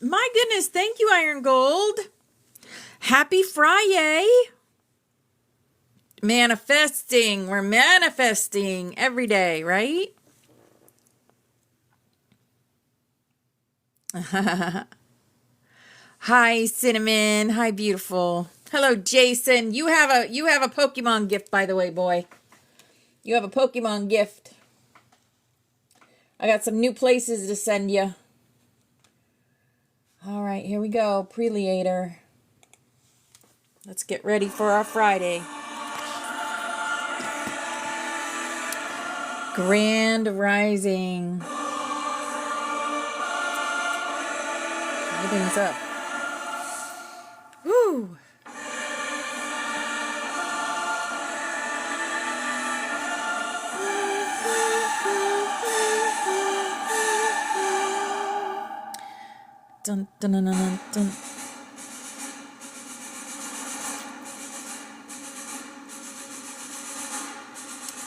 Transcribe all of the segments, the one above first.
My goodness, thank you, Iron Gold. Happy Friday. Manifesting. We're manifesting every day, right? Hi, Cinnamon. Hi, beautiful. Hello, Jason. You have a Pokemon gift, by the way, boy. You have a Pokemon gift. I got some new places to send you. All right, here we go. Preleator. Let's get ready for our Friday. Grand Rising. Everything's up. Woo! Dun, dun, dun, dun, dun.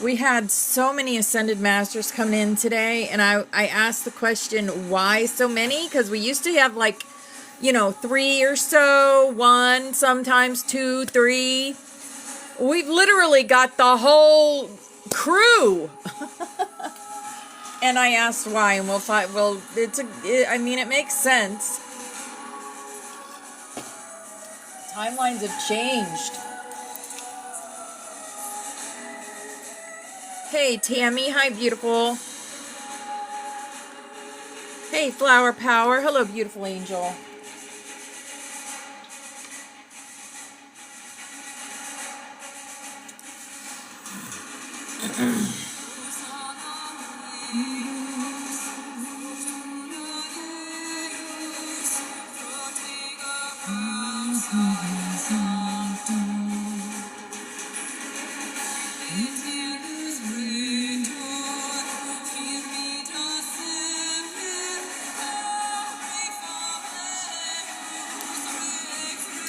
We had so many Ascended Masters come in today, and I asked the question, why so many? Because we used to have 3 or so, 1, sometimes 2, 3. We've literally got the whole crew. And I asked why, and we'll find, it makes sense. Timelines have changed. Hey, Tammy. Hi, beautiful. Hey, Flower Power. Hello, beautiful angel.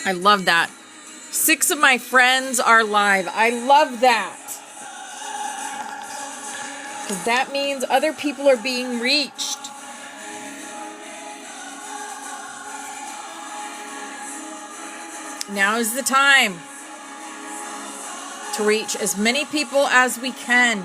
I love that. 6 of my friends are live. I love that. Because that means other people are being reached. Now is the time to reach as many people as we can.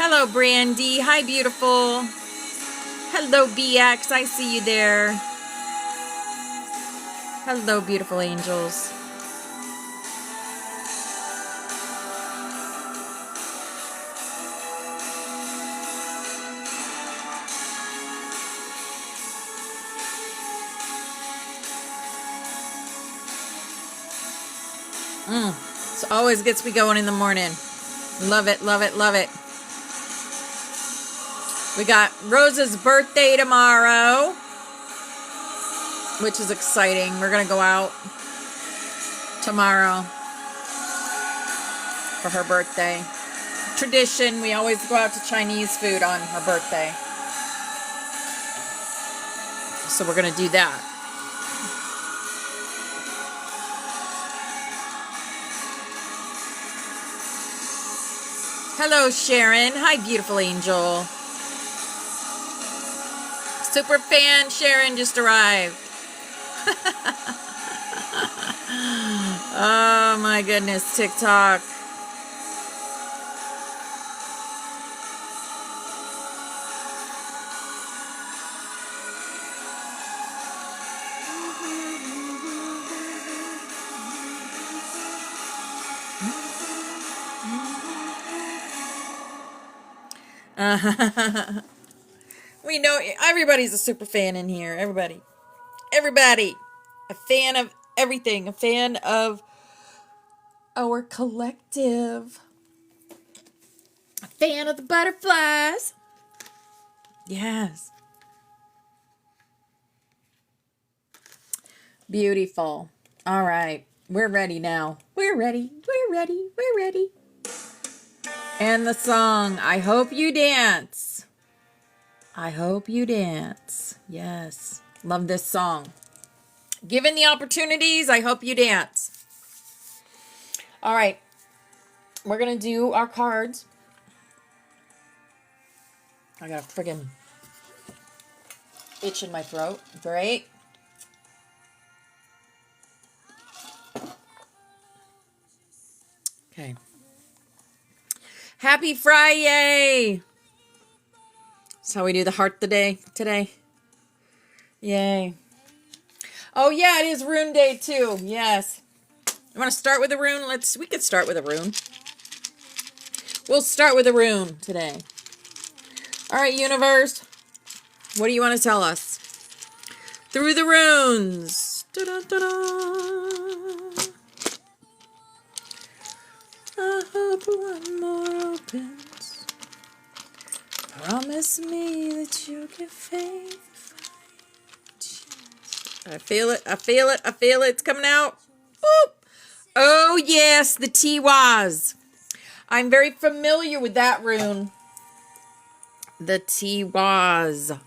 Hello, Brandy. Hi, beautiful. Hello, BX. I see you there. Hello, beautiful angels. This always gets me going in the morning. Love it, love it, love it. We got Rosa's birthday tomorrow, which is exciting. We're going to go out tomorrow for her birthday. Tradition, we always go out to Chinese food on her birthday. So we're going to do that. Hello, Sharon. Hi, beautiful angel. Super fan Sharon just arrived. Oh my goodness, TikTok. We know everybody's a super fan in here. Everybody. A fan of everything. A fan of our collective. A fan of the butterflies. Yes. Beautiful. All right. We're ready now. We're ready. We're ready. We're ready. And the song, I Hope You Dance. I hope you dance. Yes. Love this song. Given the opportunities, I hope you dance. All right. We're going to do our cards. I got a friggin' itch in my throat. Great. Okay. Happy Friday! That's how we do the heart today. Yay. Oh yeah, it is rune day too. Yes. You want to start with a rune? We could start with a rune. We'll start with a rune today. All right, universe. What do you want to tell us? Through the runes. Da-da-da-da. I hope one more opens. Promise me that you'll give faith. I feel it. I feel it. I feel it. It's coming out. Boop. Oh, yes, the Tiwaz. I'm very familiar with that rune. The Tiwaz.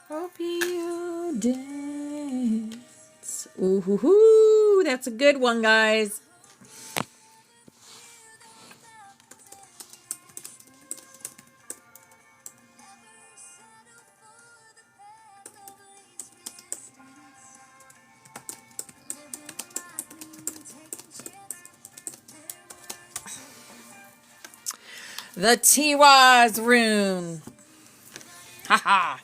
Hope you dance. Ooh, hoo, hoo. That's a good one, guys. The Tiwaz rune. Haha.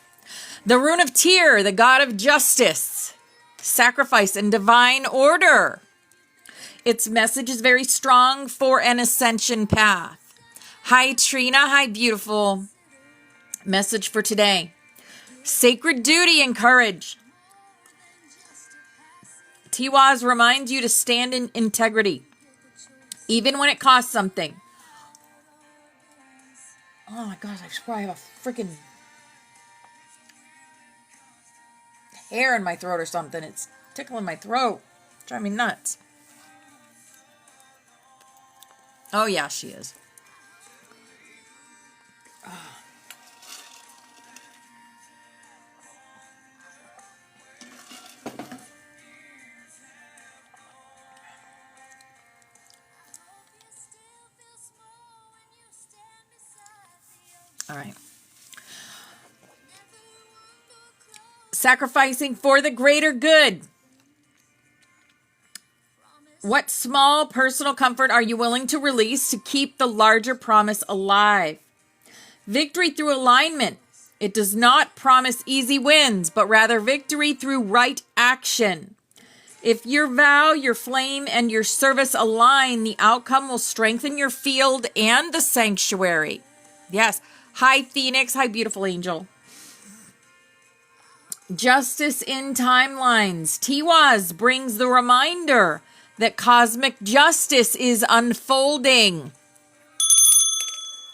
The rune of Tyr, the god of justice, sacrifice, and divine order. Its message is very strong for an ascension path. Hi, Trina. Hi, beautiful. Message for today. Sacred duty and courage. Tiwaz reminds you to stand in integrity, even when it costs something. Oh my gosh, I swear I have a freaking hair in my throat or something. It's tickling my throat. Driving me nuts. Oh yeah, she is. Oh. All right. Sacrificing for the greater good. What small personal comfort are you willing to release to keep the larger promise alive? Victory through alignment. It does not promise easy wins, but rather victory through right action. If your vow, your flame, and your service align, the outcome will strengthen your field and the sanctuary. Yes. Hi, Phoenix. Hi, beautiful angel. Justice in timelines. Tiwaz brings the reminder that cosmic justice is unfolding.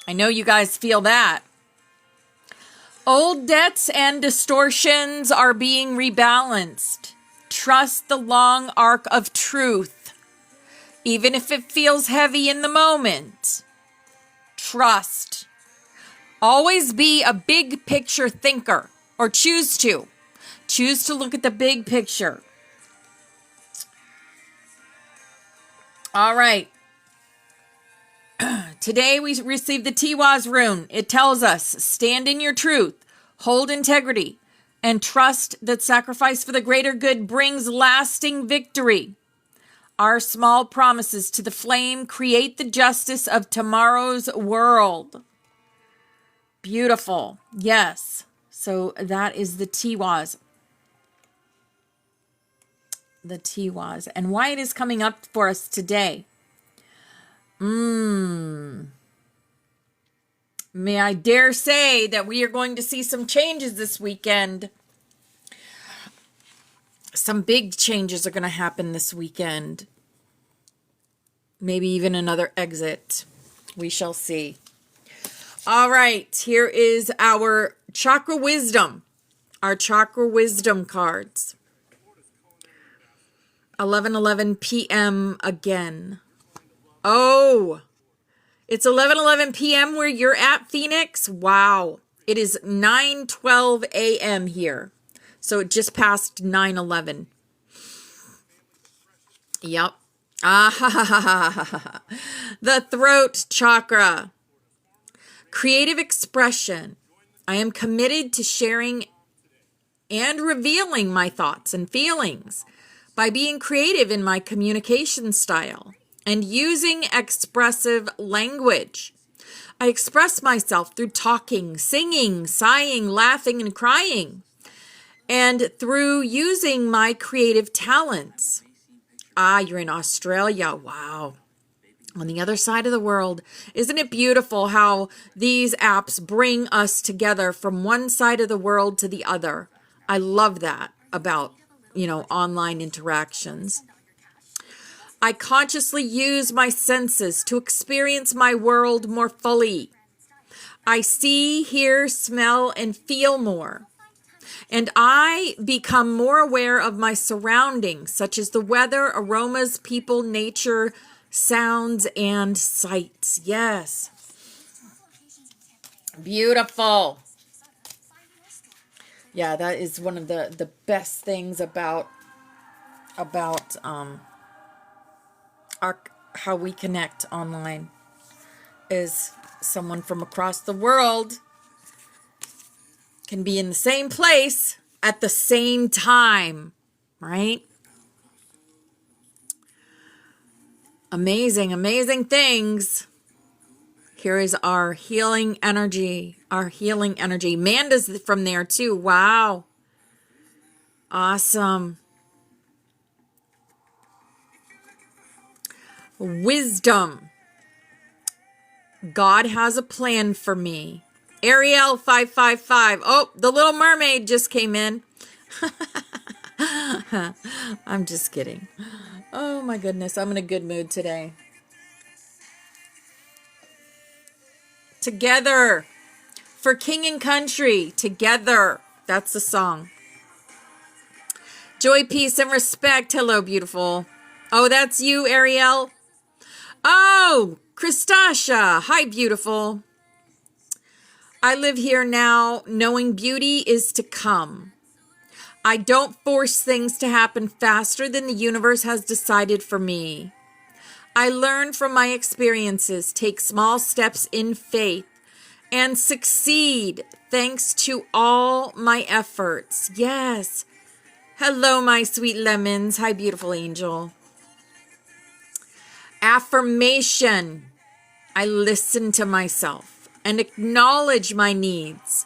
I know you guys feel that. Old debts and distortions are being rebalanced. Trust the long arc of truth. Even if it feels heavy in the moment. Trust. Always be a big picture thinker, or choose to. Choose to look at the big picture. All right. Today we received the Tiwaz rune. It tells us, stand in your truth, hold integrity, and trust that sacrifice for the greater good brings lasting victory. Our small promises to the flame create the justice of tomorrow's world. Beautiful. Yes. So that is the Tiwaz. The Tiwaz. And why it is coming up for us today. May I dare say that we are going to see some changes this weekend. Some big changes are going to happen this weekend. Maybe even another exit. We shall see. All right, here is our chakra wisdom. Our chakra wisdom cards. 11:11 p.m. again. Oh, it's 11:11 p.m. where you're at, Phoenix? Wow. It is 9:12 a.m. here. So it just passed 9:11. Yep. Ah, the throat chakra. Creative expression. I am committed to sharing and revealing my thoughts and feelings by being creative in my communication style and using expressive language. I express myself through talking, singing, sighing, laughing, and crying, and through using my creative talents. Ah, you're in Australia. Wow. On the other side of the world. Isn't it beautiful how these apps bring us together from one side of the world to the other? I love that about, online interactions. I consciously use my senses to experience my world more fully. I see, hear, smell, and feel more. And I become more aware of my surroundings, such as the weather, aromas, people, nature, sounds, and sights. Yes. Beautiful. Yeah, that is one of the best things about how we connect online is someone from across the world can be in the same place at the same time, right? Amazing, amazing things. Here is our healing energy, Amanda's from there too. Wow. Awesome. Wisdom. God has a plan for me. Ariel 555. Oh, the Little Mermaid just came in. I'm just kidding. Oh my goodness, I'm in a good mood today. Together for King and Country. Together. That's the song. Joy, peace, and respect. Hello, beautiful. Oh, that's you, Ariel. Oh, Christasha. Hi, beautiful. I live here now knowing beauty is to come. I don't force things to happen faster than the universe has decided for me. I learn from my experiences, take small steps in faith, and succeed thanks to all my efforts. Yes. Hello, my sweet lemons. Hi, beautiful angel. Affirmation. I listen to myself and acknowledge my needs.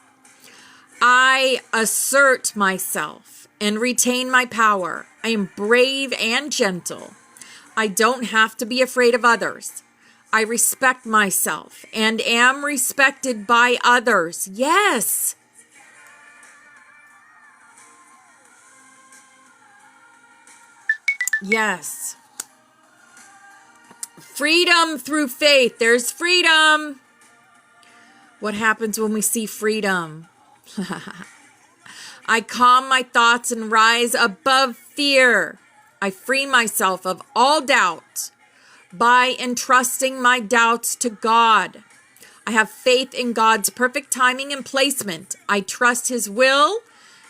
I assert myself and retain my power. I am brave and gentle. I don't have to be afraid of others. I respect myself and am respected by others. Yes. Yes. Freedom through faith. There's freedom. What happens when we see freedom? I calm my thoughts and rise above fear. I free myself of all doubt by entrusting my doubts to God. I have faith in God's perfect timing and placement. I trust His will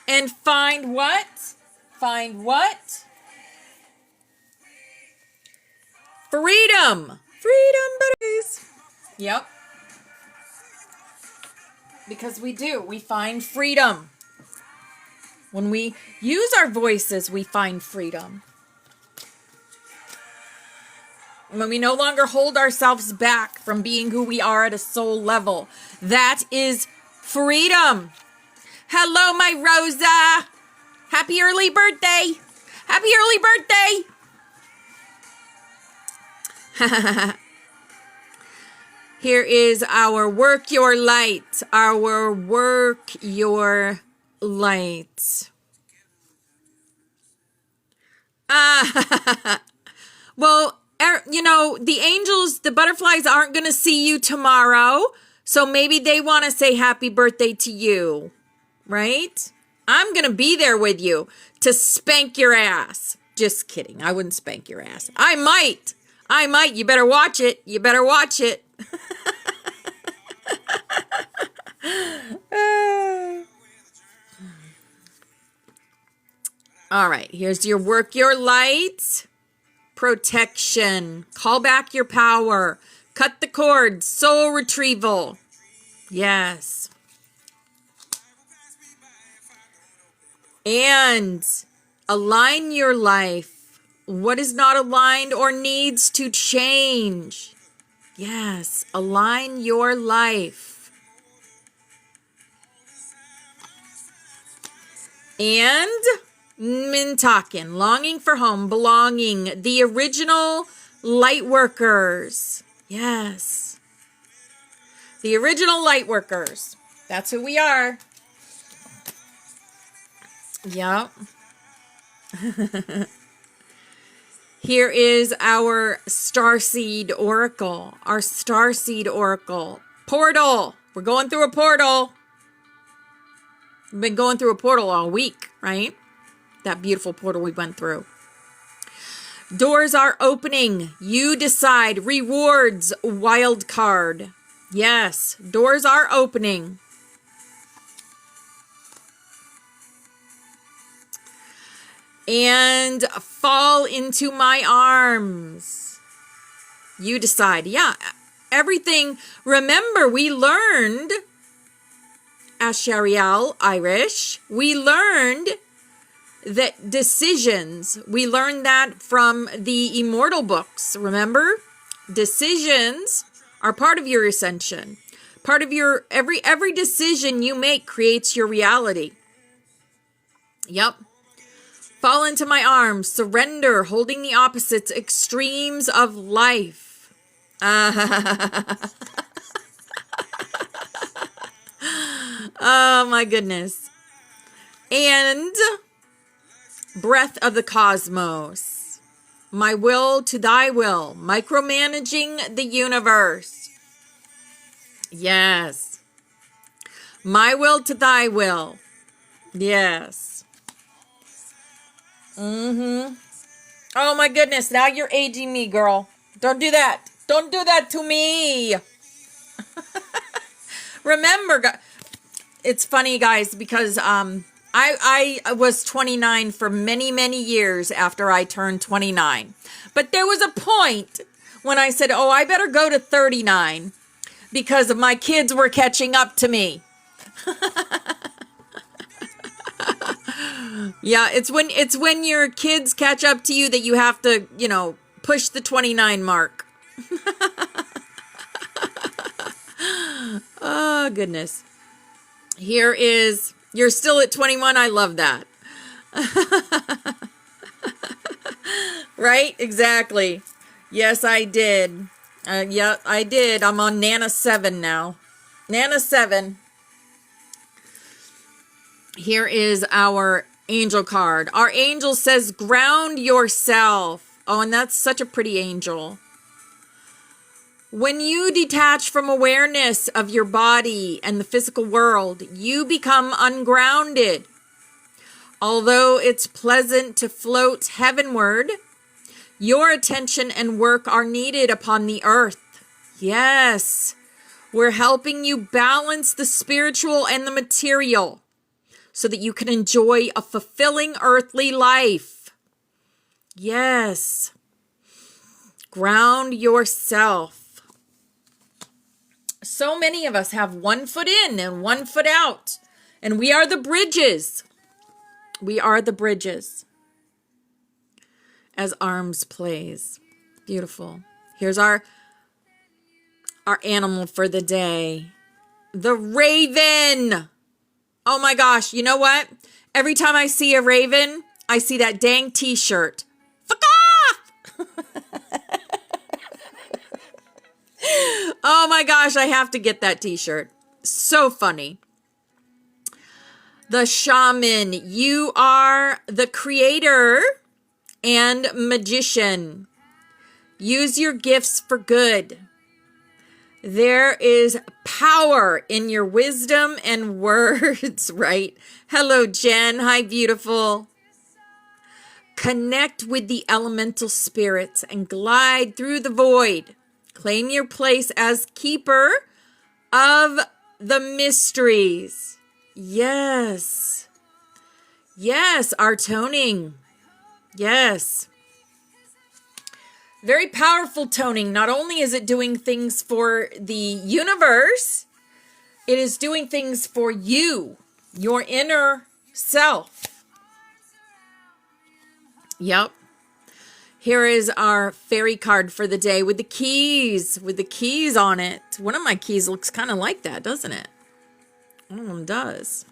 and find what? Find what? Freedom. Freedom, buddies. Yep. Because we do. We find freedom. When we use our voices, we find freedom. When we no longer hold ourselves back from being who we are at a soul level, that is freedom. Hello, my Rosa. Happy early birthday. Happy early birthday. Here is our work your light. Our work your light. Well, the angels, the butterflies aren't going to see you tomorrow. So maybe they want to say happy birthday to you, right? I'm going to be there with you to spank your ass. Just kidding. I wouldn't spank your ass. I might. You better watch it. You better watch it. All right. Here's your work your light. Protection. Call back your power. Cut the cord. Soul retrieval. Yes. And align your life. What is not aligned or needs to change? Yes, align your life. And Mintakin, longing for home, belonging, the original light workers. Yes. The original light workers. That's who we are. Yep. Here is our starseed oracle. Our starseed oracle. Portal. We're going through a portal. We've been going through a portal all week, right? That beautiful portal we went through. Doors are opening. You decide. Rewards. Wild card. Yes. Doors are opening. And fall into my arms. You decide. Yeah, everything. Remember, we learned, Ashariel, Irish, we learned that decisions, we learned that from the immortal books, remember? Decisions are part of your ascension. Part of your, every decision you make creates your reality. Yep. Fall into my arms, surrender, holding the opposites, extremes of life. Oh my goodness. And breath of the cosmos. My will to thy will, micromanaging the universe. Yes. My will to thy will. Yes. Oh my goodness, now you're aging me, girl. Don't do that. Don't do that to me. Remember, it's funny, guys, because I was 29 for many, many years after I turned 29. But there was a point when I said, oh, I better go to 39 because my kids were catching up to me. Yeah, it's when your kids catch up to you that you have to, push the 29 mark. Oh, goodness. Here is, you're still at 21. I love that. Right? Exactly. Yes, I did. Yeah, I did. I'm on Nana 7 now. Nana 7. Here is our angel card. Our angel says, ground yourself. Oh, and that's such a pretty angel. When you detach from awareness of your body and the physical world, you become ungrounded. Although it's pleasant to float heavenward, your attention and work are needed upon the earth. Yes, we're helping you balance the spiritual and the material so that you can enjoy a fulfilling earthly life. Yes. Ground yourself. So many of us have one foot in and one foot out. And we are the bridges. We are the bridges. As arms plays. Beautiful. Here's our animal for the day. The raven. Oh my gosh. You know what? Every time I see a raven, I see that dang t-shirt. Fuck off! Oh my gosh, I have to get that t-shirt. So funny. The shaman, you are the creator and magician. Use your gifts for good. There is power in your wisdom and words, right? Hello, Jen. Hi, beautiful. Connect with the elemental spirits and glide through the void. Claim your place as keeper of the mysteries. Yes. Yes, our toning. Yes. Very powerful toning. Not only is it doing things for the universe, it is doing things for you, your inner self. Yep. Here is our fairy card for the day with the keys on it. One of my keys looks kind of like that, doesn't it? One of them does.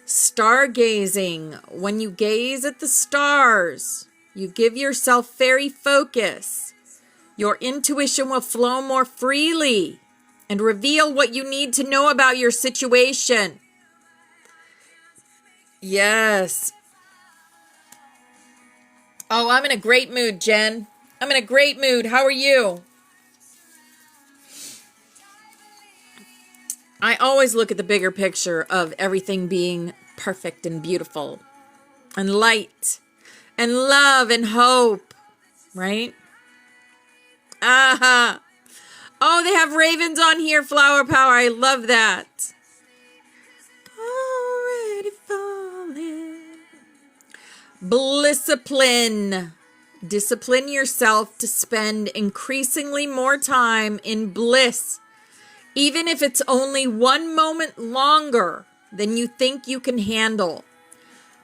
Stargazing. When you gaze at the stars, you give yourself fairy focus. Your intuition will flow more freely and reveal what you need to know about your situation. Yes. Oh, I'm in a great mood, Jen. I'm in a great mood. How are you? I always look at the bigger picture of everything being perfect and beautiful and light and love and hope, right? Aha. Oh, they have ravens on here, Flower Power. I love that. Already falling. Blissipline. Discipline yourself to spend increasingly more time in bliss, even if it's only 1 moment longer than you think you can handle.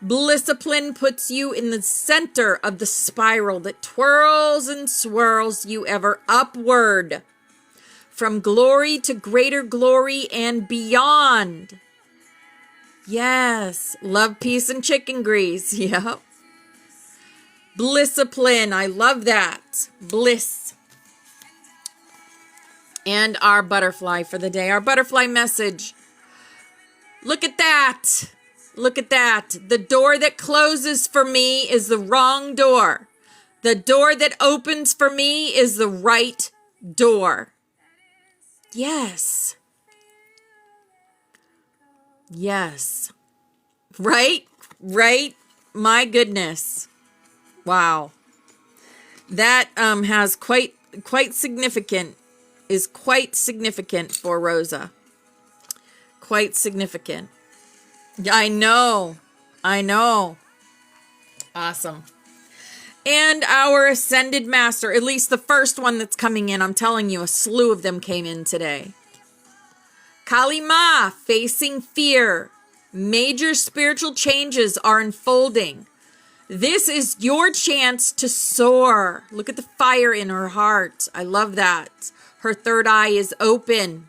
Blissipline puts you in the center of the spiral that twirls and swirls you ever upward, from glory to greater glory and beyond. Yes, love, peace, and chicken grease. Yep. Blissipline. I love that. Bliss. And our butterfly for the day. Our butterfly message. Look at that. Look at that. The door that closes for me is the wrong door. The door that opens for me is the right door. Yes. Yes. Right? Right? My goodness. Wow. That has quite significant, is quite significant for Rosa. Quite significant. I know. Awesome. And our Ascended Master, at least the first one that's coming in, I'm telling you, a slew of them came in today. Kali Ma, facing fear. Major spiritual changes are unfolding. This is your chance to soar. Look at the fire in her heart. I love that. Her third eye is open.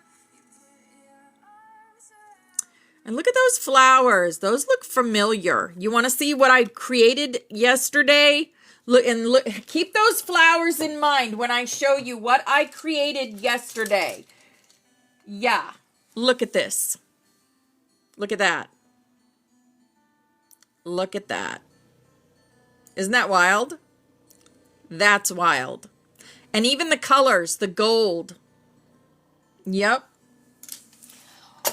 And look at those flowers. Those look familiar. You want to see what I created yesterday? Look, keep those flowers in mind when I show you what I created yesterday. Yeah. Look at this. Look at that. Look at that. Isn't that wild? That's wild. And even the colors, the gold. Yep.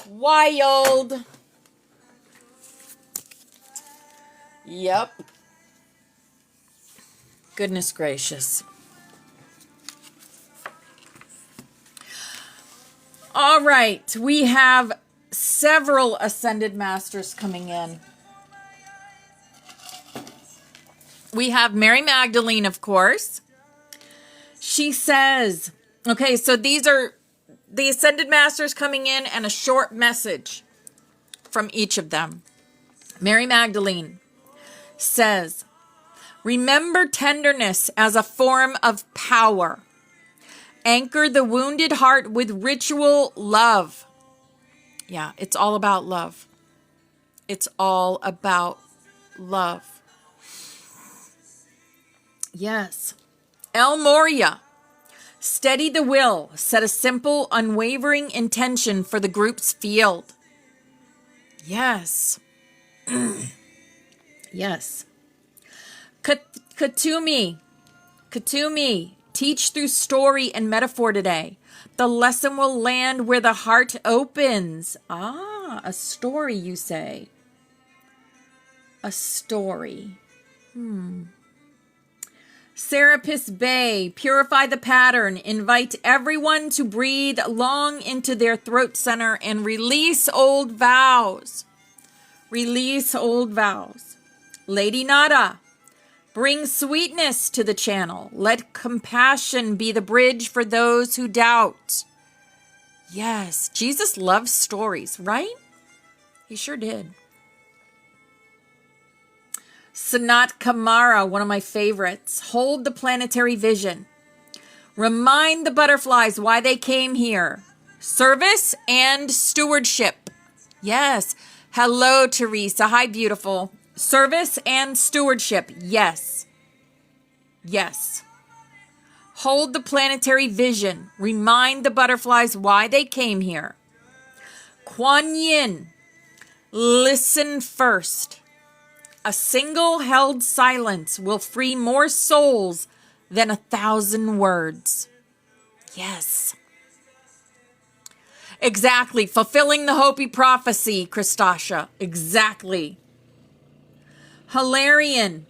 Wild. Yep. Goodness gracious. All right. We have several Ascended Masters coming in. We have Mary Magdalene, of course. She says, okay, so these are the Ascended Masters coming in and a short message from each of them. Mary Magdalene says, remember tenderness as a form of power. Anchor the wounded heart with ritual love. Yeah, it's all about love. It's all about love. Yes. El Moria. Steady the will. Set a simple, unwavering intention for the group's field. Yes. Yes. Katumi. Teach through story and metaphor today. The lesson will land where the heart opens. Ah, a story, you say. A story. Serapis Bay, purify the pattern. Invite everyone to breathe long into their throat center and release old vows. Release old vows. Lady Nada, bring sweetness to the channel. Let compassion be the bridge for those who doubt. Yes, Jesus loves stories, right? He sure did. Sanat Kamara, one of my favorites. Hold the planetary vision. Remind the butterflies why they came here. Service and stewardship. Yes. Hello, Teresa. Hi, beautiful. Service and stewardship. Yes. Yes. Hold the planetary vision. Remind the butterflies why they came here. Kuan Yin. Listen first. A single held silence will free more souls than 1,000 words. Yes. Exactly. Fulfilling the Hopi prophecy, Christasha. Exactly. Hilarion.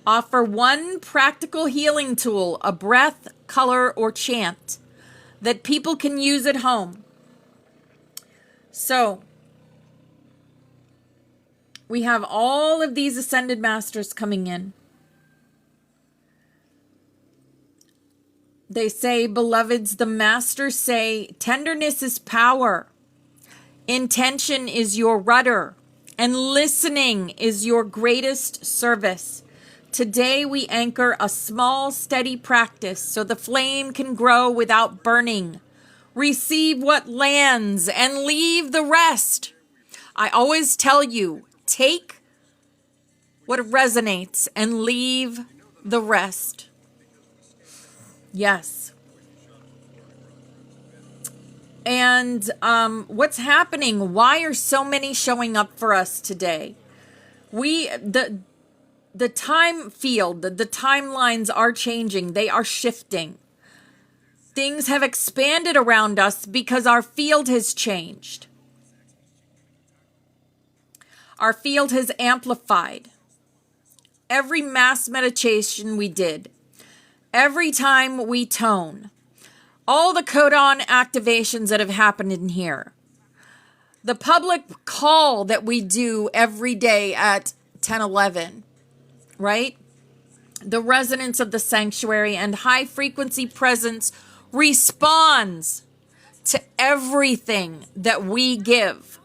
Offer one practical healing tool, a breath, color, or chant that people can use at home. So, we have all of these ascended masters coming in. They say, beloveds, the masters say, tenderness is power. Intention is your rudder. And listening is your greatest service. Today we anchor a small, steady practice so the flame can grow without burning. Receive what lands and leave the rest. I always tell you, take what resonates and leave the rest. Yes. And what's happening? Why are so many showing up for us today? The time field, the timelines are changing. They are shifting. Things have expanded around us because our field has changed. Our field has amplified. Every mass meditation we did, every time we tone, all the codon activations that have happened in here, the public call that we do every day at 10:11, right? The resonance of the sanctuary and high frequency presence responds to everything that we give.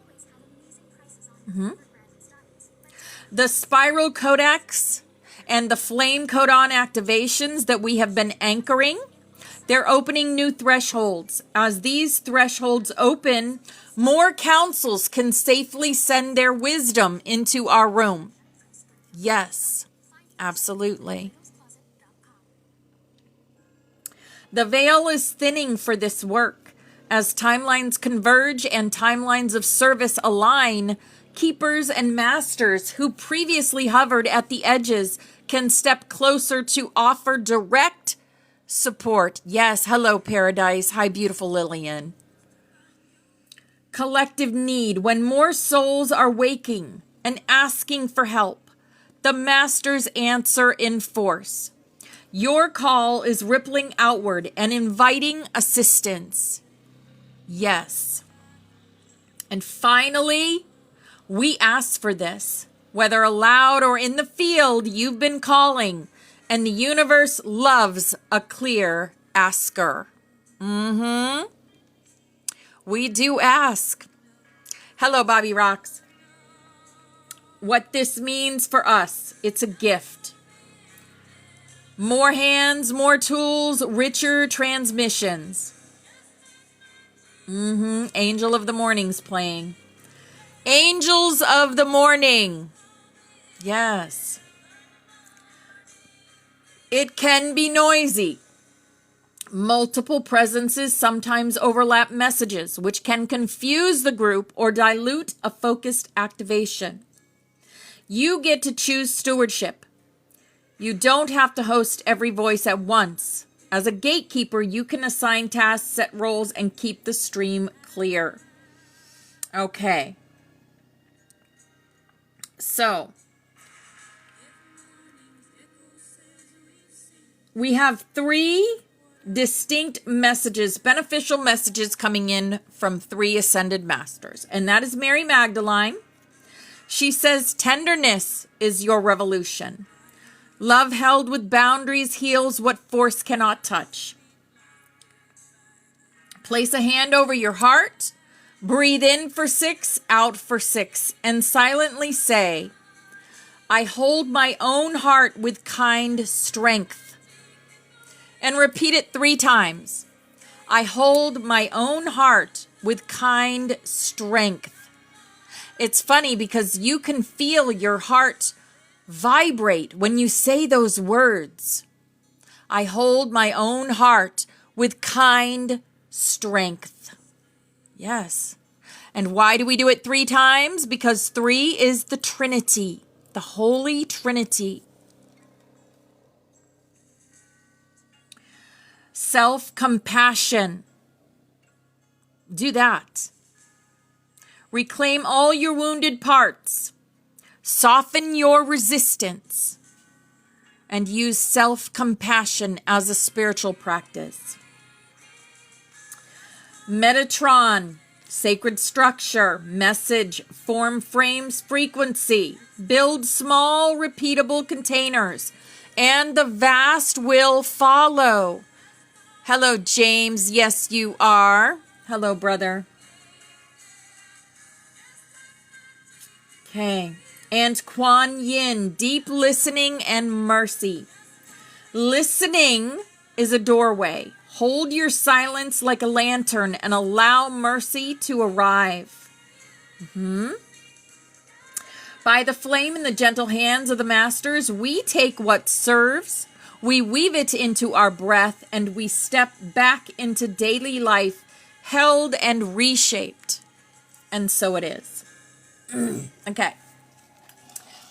The spiral codex and the flame codon activations that we have been anchoring, they're opening new thresholds. As these thresholds open, more councils can safely send their wisdom into our room. Yes, absolutely. The veil is thinning for this work. As timelines converge and timelines of service align, keepers and masters who previously hovered at the edges can step closer to offer direct support. Yes, hello, Paradise. Hi, beautiful Lillian. Collective need. When more souls are waking and asking for help, the masters answer in force. Your call is rippling outward and inviting assistance. Yes. And finally, we ask for this. Whether aloud or in the field, you've been calling, and the universe loves a clear asker. We do ask. Hello, Bobby Rocks. What this means for us, it's a gift. More hands, more tools, richer transmissions. Angel of the Morning's playing. Angels of the Morning. Yes. It can be noisy. Multiple presences sometimes overlap messages, which can confuse the group or dilute a focused activation. You get to choose stewardship. You don't have to host every voice at once. As a gatekeeper, you can assign tasks, set roles, and keep the stream clear. Okay. So, we have 3 distinct messages, beneficial messages coming in from 3 ascended masters. And that is Mary Magdalene. She says, tenderness is your revolution. Love held with boundaries heals what force cannot touch. Place a hand over your heart, breathe in for 6, out for 6, and silently say, I hold my own heart with kind strength. And repeat it 3 times. I hold my own heart with kind strength. It's funny because you can feel your heart vibrate when you say those words. I hold my own heart with kind strength. Yes. And why do we do it 3 times? Because 3 is the Trinity, the Holy Trinity. Self-compassion. Do that. Reclaim all your wounded parts. Soften your resistance. And use self-compassion as a spiritual practice. Metatron, sacred structure, message, form, frames, frequency. Build small, repeatable containers, and the vast will follow. Hello, James. Yes, you are. Hello, brother. Okay. And Kuan Yin, deep listening and mercy. Listening is a doorway. Hold your silence like a lantern and allow mercy to arrive. By the flame in the gentle hands of the masters, we take what serves, we weave it into our breath, and we step back into daily life, held and reshaped. And so it is. Okay.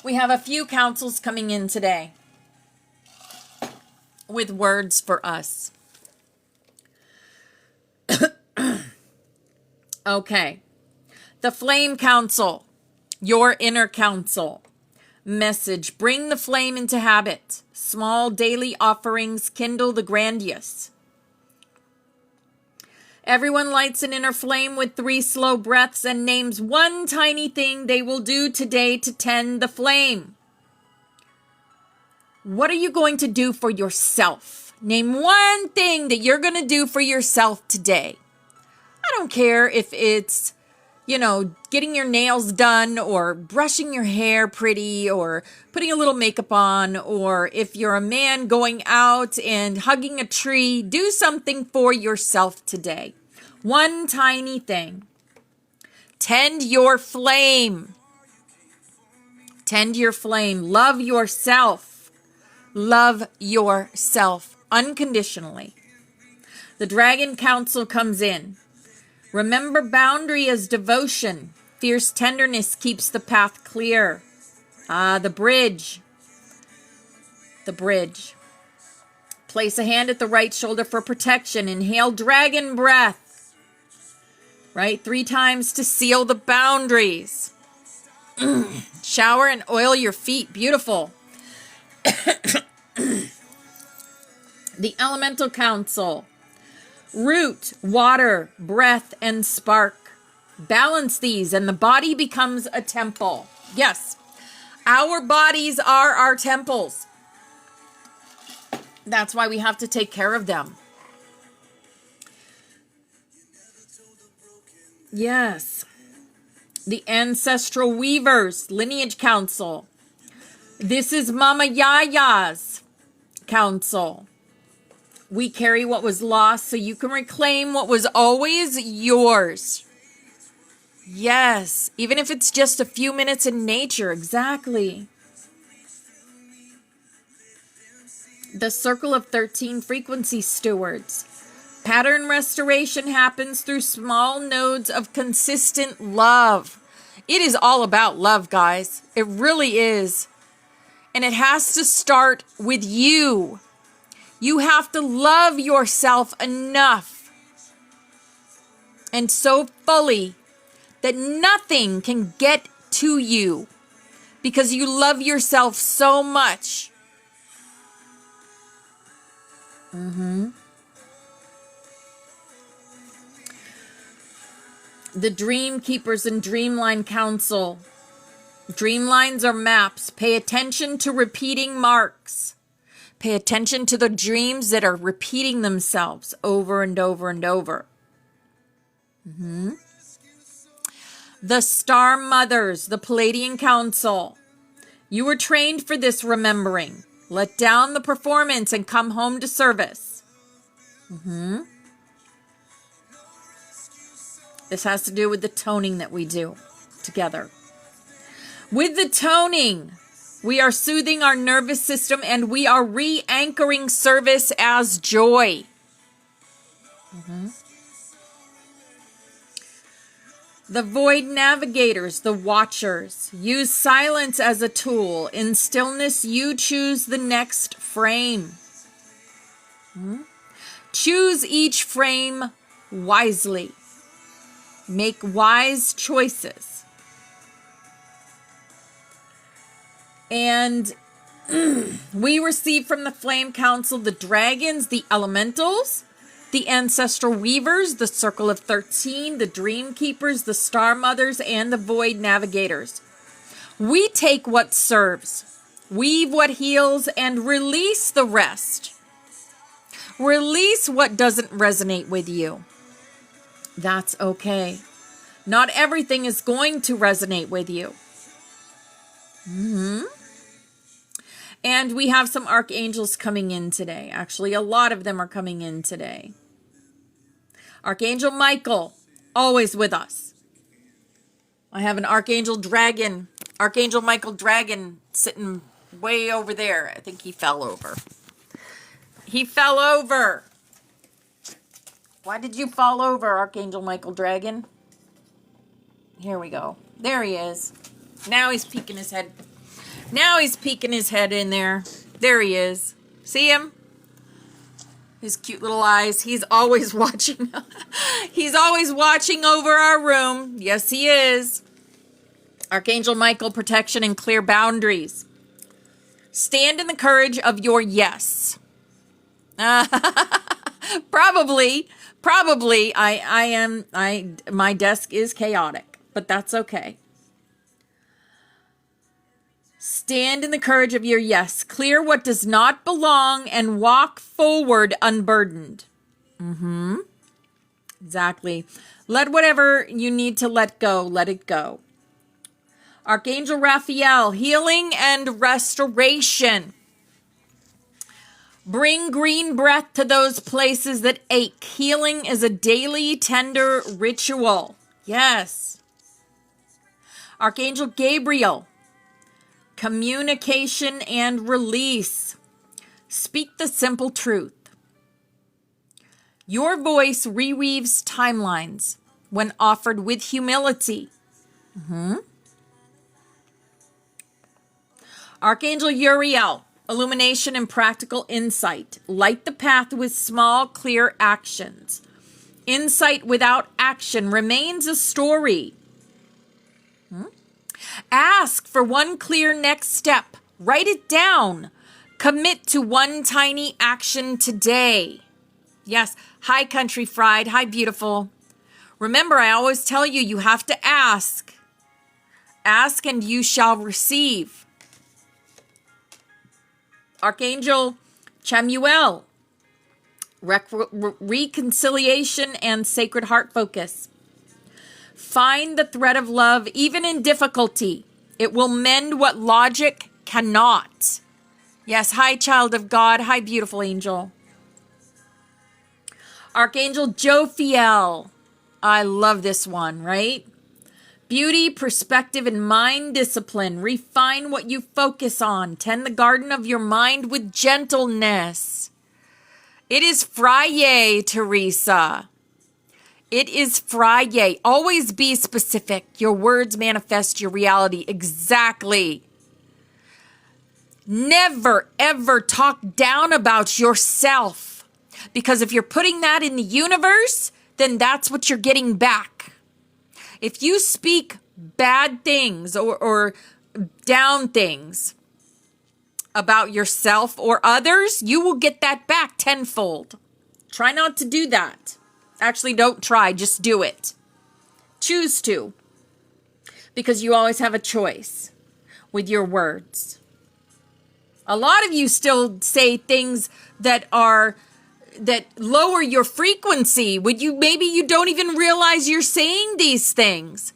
We have a few councils coming in today with words for us. Okay. The Flame Council, your inner council. Message, bring the flame into habit. Small daily offerings kindle the grandiose. Everyone lights an inner flame with 3 slow breaths and names one tiny thing they will do today to tend the flame. What are you going to do for yourself? Name one thing that you're going to do for yourself today. I don't care if it's, getting your nails done or brushing your hair pretty or putting a little makeup on, or if you're a man going out and hugging a tree. Do something for yourself today. One tiny thing. Tend your flame. Tend your flame. Love yourself. Love yourself unconditionally. The Dragon Council comes in. Remember boundary as devotion. Fierce tenderness keeps the path clear. The bridge. The bridge. Place a hand at the right shoulder for protection. Inhale dragon breath. Right? 3 times to seal the boundaries. Shower and oil your feet. Beautiful. The Elemental Council. Root, water, breath, and spark. Balance these and the body becomes a temple. Yes, our bodies are our temples. That's why we have to take care of them. Yes. The Ancestral Weavers, Lineage Council. This is Mama Yaya's council. We carry what was lost so you can reclaim what was always yours. Yes, even if it's just a few minutes in nature, exactly. The Circle of 13 Frequency Stewards. Pattern restoration happens through small nodes of consistent love. It is all about love, guys. It really is. And it has to start with you. You have to love yourself enough and so fully that nothing can get to you because you love yourself so much. The Dream Keepers and Dreamline Council. Dreamlines are maps. Pay attention to repeating marks. Pay attention to the dreams that are repeating themselves over and over and over. The Star Mothers, the Palladian Council. You were trained for this remembering. Let down the performance and come home to service. This has to do with the toning that we do together. With the toning, we are soothing our nervous system and we are re-anchoring service as joy. The Void Navigators, the Watchers. Use silence as a tool. In stillness, you choose the next frame. Choose each frame wisely. Make wise choices. And we receive from the Flame Council the dragons, the elementals, the ancestral weavers, the Circle of 13, the Dream Keepers, the Star Mothers, and the Void Navigators. We take what serves, weave what heals, and release the rest. Release what doesn't resonate with you. That's okay. Not everything is going to resonate with you. And we have some archangels coming in today. Actually, a lot of them are coming in today. Archangel Michael, always with us. I have an Archangel Dragon, Archangel Michael Dragon, sitting way over there. I think he fell over. He fell over. Why did you fall over, Archangel Michael Dragon? Here we go. There he is. Now he's peeking his head. Now he's peeking his head in there. There he is. See him? His cute little eyes. He's always watching. He's always watching over our room. Yes, he is. Archangel Michael, protection and clear boundaries. Stand in the courage of your yes. Probably. My desk is chaotic, but that's okay. Stand in the courage of your yes. Clear what does not belong and walk forward unburdened. Exactly. Let whatever you need to let go, let it go. Archangel Raphael, healing and restoration. Bring green breath to those places that ache. Healing is a daily tender ritual. Yes. Archangel Gabriel, communication and release. Speak the simple truth. Your voice reweaves timelines when offered with humility. Archangel Uriel, illumination and practical insight. Light the path with small, clear actions. Insight without action remains a story. Ask for one clear next step. Write it down. Commit to one tiny action today. Yes. Hi, Country Fried. Hi, beautiful. Remember, I always tell you, you have to ask. Ask and you shall receive. Archangel Chamuel, reconciliation and sacred heart focus. Find the thread of love even in difficulty. It will mend what logic cannot. Yes, hi, child of God. Hi, beautiful angel. Archangel Jophiel. I love this one, right? Beauty, perspective, and mind discipline. Refine what you focus on. Tend the garden of your mind with gentleness. It is Friday, Teresa. It is Friday. Always be specific. Your words manifest your reality. Exactly. Never, ever talk down about yourself. Because if you're putting that in the universe, then that's what you're getting back. If you speak bad things or down things, about yourself or others, you will get that back tenfold. Try not to do that. Actually, don't try, just do it. Choose to. Because you always have a choice with your words. A lot of you still say things that lower your frequency. Maybe you don't even realize you're saying these things.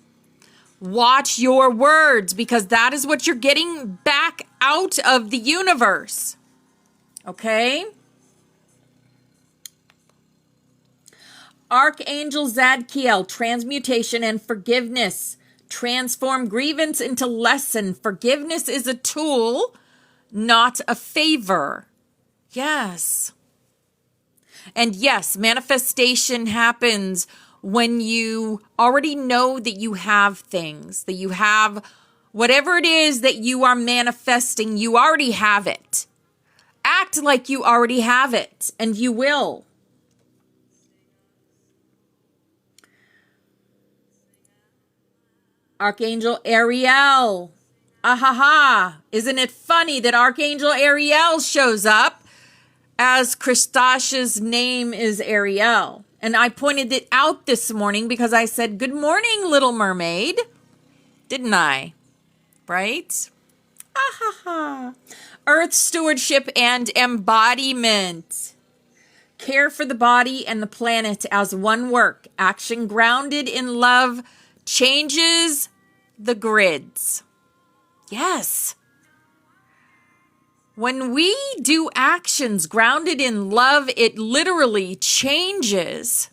Watch your words, because that is what you're getting back out of the universe. Okay? Archangel Zadkiel, transmutation and forgiveness. Transform grievance into lesson. Forgiveness is a tool, not a favor. Yes. And yes, manifestation happens when you already know that you have things, that you have whatever it is that you are manifesting, you already have it. Act like you already have it, and you will. Archangel Ariel. Ahaha. Isn't it funny that Archangel Ariel shows up as Kristash's name is Ariel? And I pointed it out this morning because I said, "Good morning, Little Mermaid." Didn't I? Right? Ahaha. Earth stewardship and embodiment. Care for the body and the planet as one work. Action grounded in love changes the grids. Yes. When we do actions grounded in love, it literally changes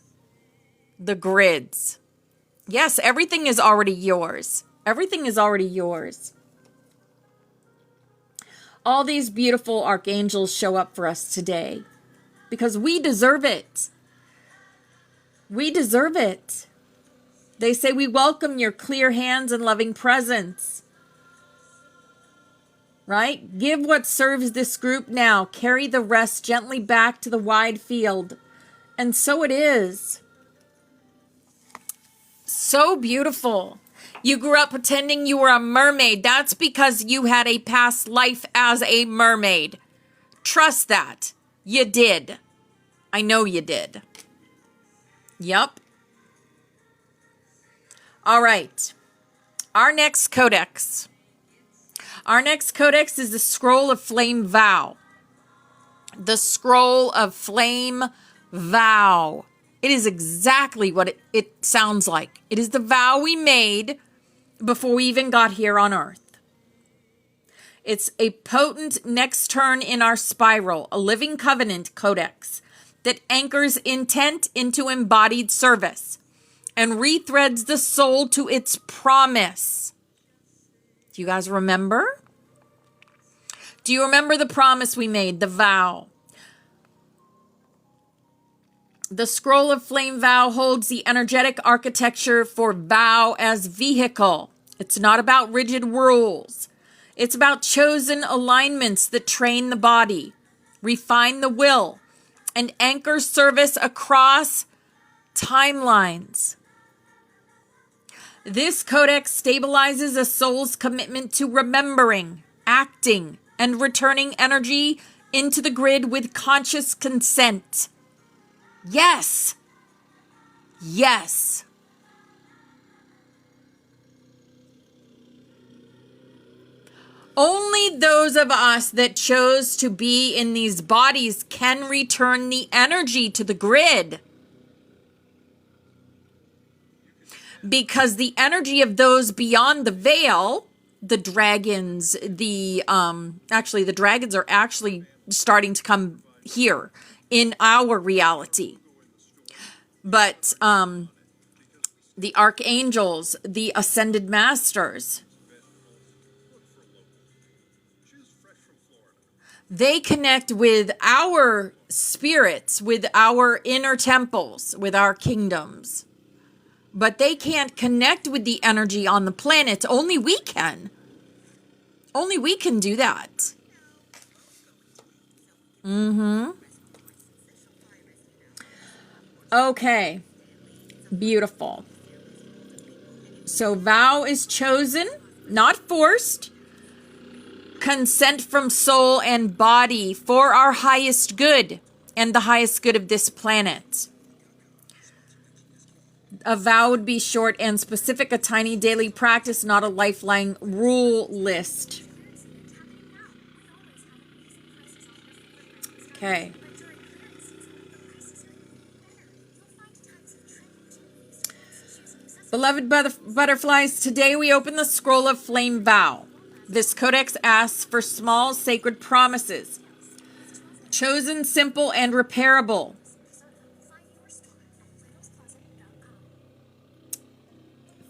the grids. Yes, everything is already yours. Everything is already yours. All these beautiful archangels show up for us today because we deserve it. We deserve it. They say, "We welcome your clear hands and loving presence." Right? Give what serves this group now. Carry the rest gently back to the wide field. And so it is. So beautiful. You grew up pretending you were a mermaid. That's because you had a past life as a mermaid. Trust that. You did. I know you did. Yep. All right. Our next codex. Our next codex is the Scroll of Flame Vow. The Scroll of Flame Vow. It is exactly what it sounds like. It is the vow we made before we even got here on Earth. It's a potent next turn in our spiral, a living covenant codex that anchors intent into embodied service and rethreads the soul to its promise. Do you guys remember? Do you remember the promise we made, the vow? The Scroll of Flame Vow holds the energetic architecture for vow as vehicle. It's not about rigid rules. It's about chosen alignments that train the body, refine the will, and anchor service across timelines. This codex stabilizes a soul's commitment to remembering, acting, and returning energy into the grid with conscious consent. Yes. Yes. Only those of us that chose to be in these bodies can return the energy to the grid. Because the energy of those beyond the veil, the dragons, the dragons are actually starting to come here in our reality. But the archangels, the ascended masters, they connect with our spirits, with our inner temples, with our kingdoms. But they can't connect with the energy on the planet. Only we can. Only we can do that. Okay. Beautiful. So vow is chosen, not forced. consent from soul and body for our highest good and the highest good of this planet. A vow would be short and specific, a tiny daily practice, not a lifelong rule list. Okay. Beloved butterflies, today we open the scroll of flame vow. This codex asks for small sacred promises, chosen, simple, and repairable.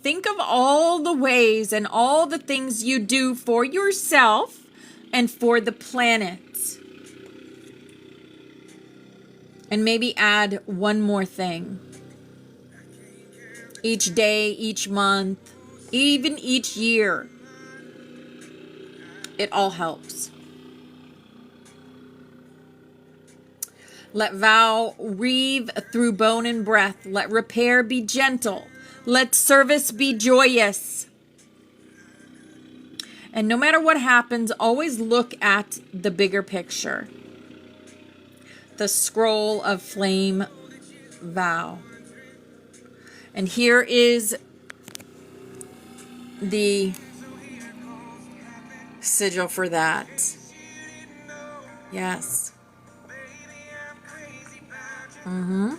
Think of all the ways and all the things you do for yourself and for the planet. And maybe add one more thing. Each day, each month, even each year. It all helps. Let vow weave through bone and breath. Let repair be gentle. Let service be joyous. And no matter what happens, always look at the bigger picture. The scroll of flame vow. And here is the sigil for that. Yes. And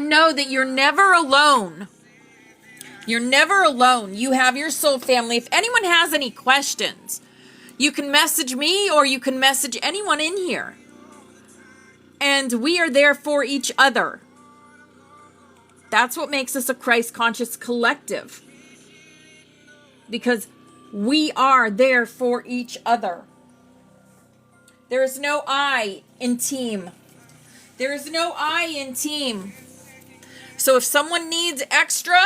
know that you're never alone. You're never alone. You have your soul family. If anyone has any questions, you can message me or you can message anyone in here. And we are there for each other. That's what makes us a Christ-conscious collective. Because we are there for each other. There is no I in team. There is no I in team. So if someone needs extra,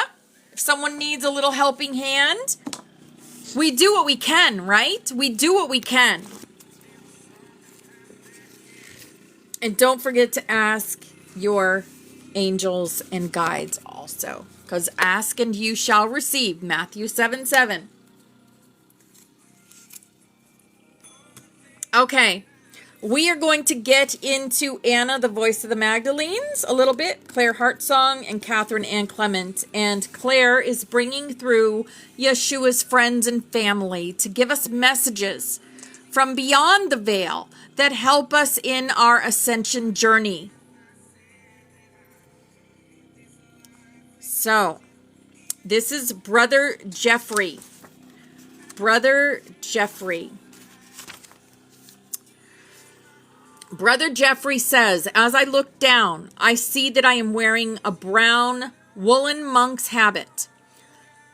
if someone needs a little helping hand, we do what we can, right? We do what we can. And don't forget to ask your angels and guides also. Because ask and you shall receive. Matthew 7:7. Okay. We are going to get into Anna, the voice of the Magdalenes, a little bit. Claire Hartsong and Catherine Ann Clement. And Claire is bringing through Yeshua's friends and family to give us messages from beyond the veil that help us in our ascension journey. So, this is Brother Jeffrey. Brother Jeffrey. Brother Jeffrey says, as I look down, I see that I am wearing a brown woolen monk's habit.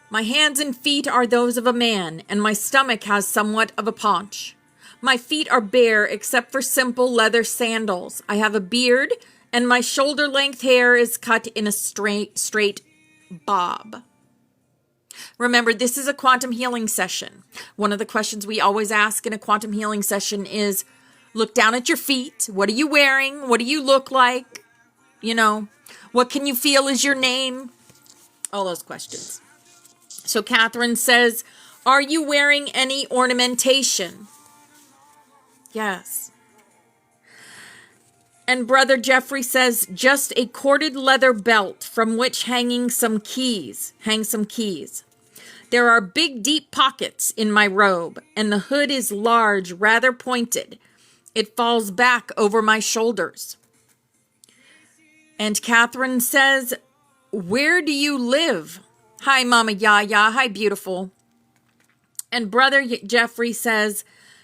My hands and feet are those of a man, and my stomach has somewhat of a paunch. My feet are bare except for simple leather sandals. I have a beard, and my shoulder-length hair is cut in a straight bob. Remember, this is a quantum healing session. One of the questions we always ask in a quantum healing session is, look down at your feet. What are you wearing? What do you look like? You know, what can you feel is your name? All those questions. So Catherine says, are you wearing any ornamentation? Yes. And Brother Jeffrey says, just a corded leather belt from which hang some keys. There are big, deep pockets in my robe, and the hood is large, rather pointed. It falls back over my shoulders. And Catherine says, where do you live? Hi, Mama Yaya. Hi, beautiful. And Brother Jeffrey says,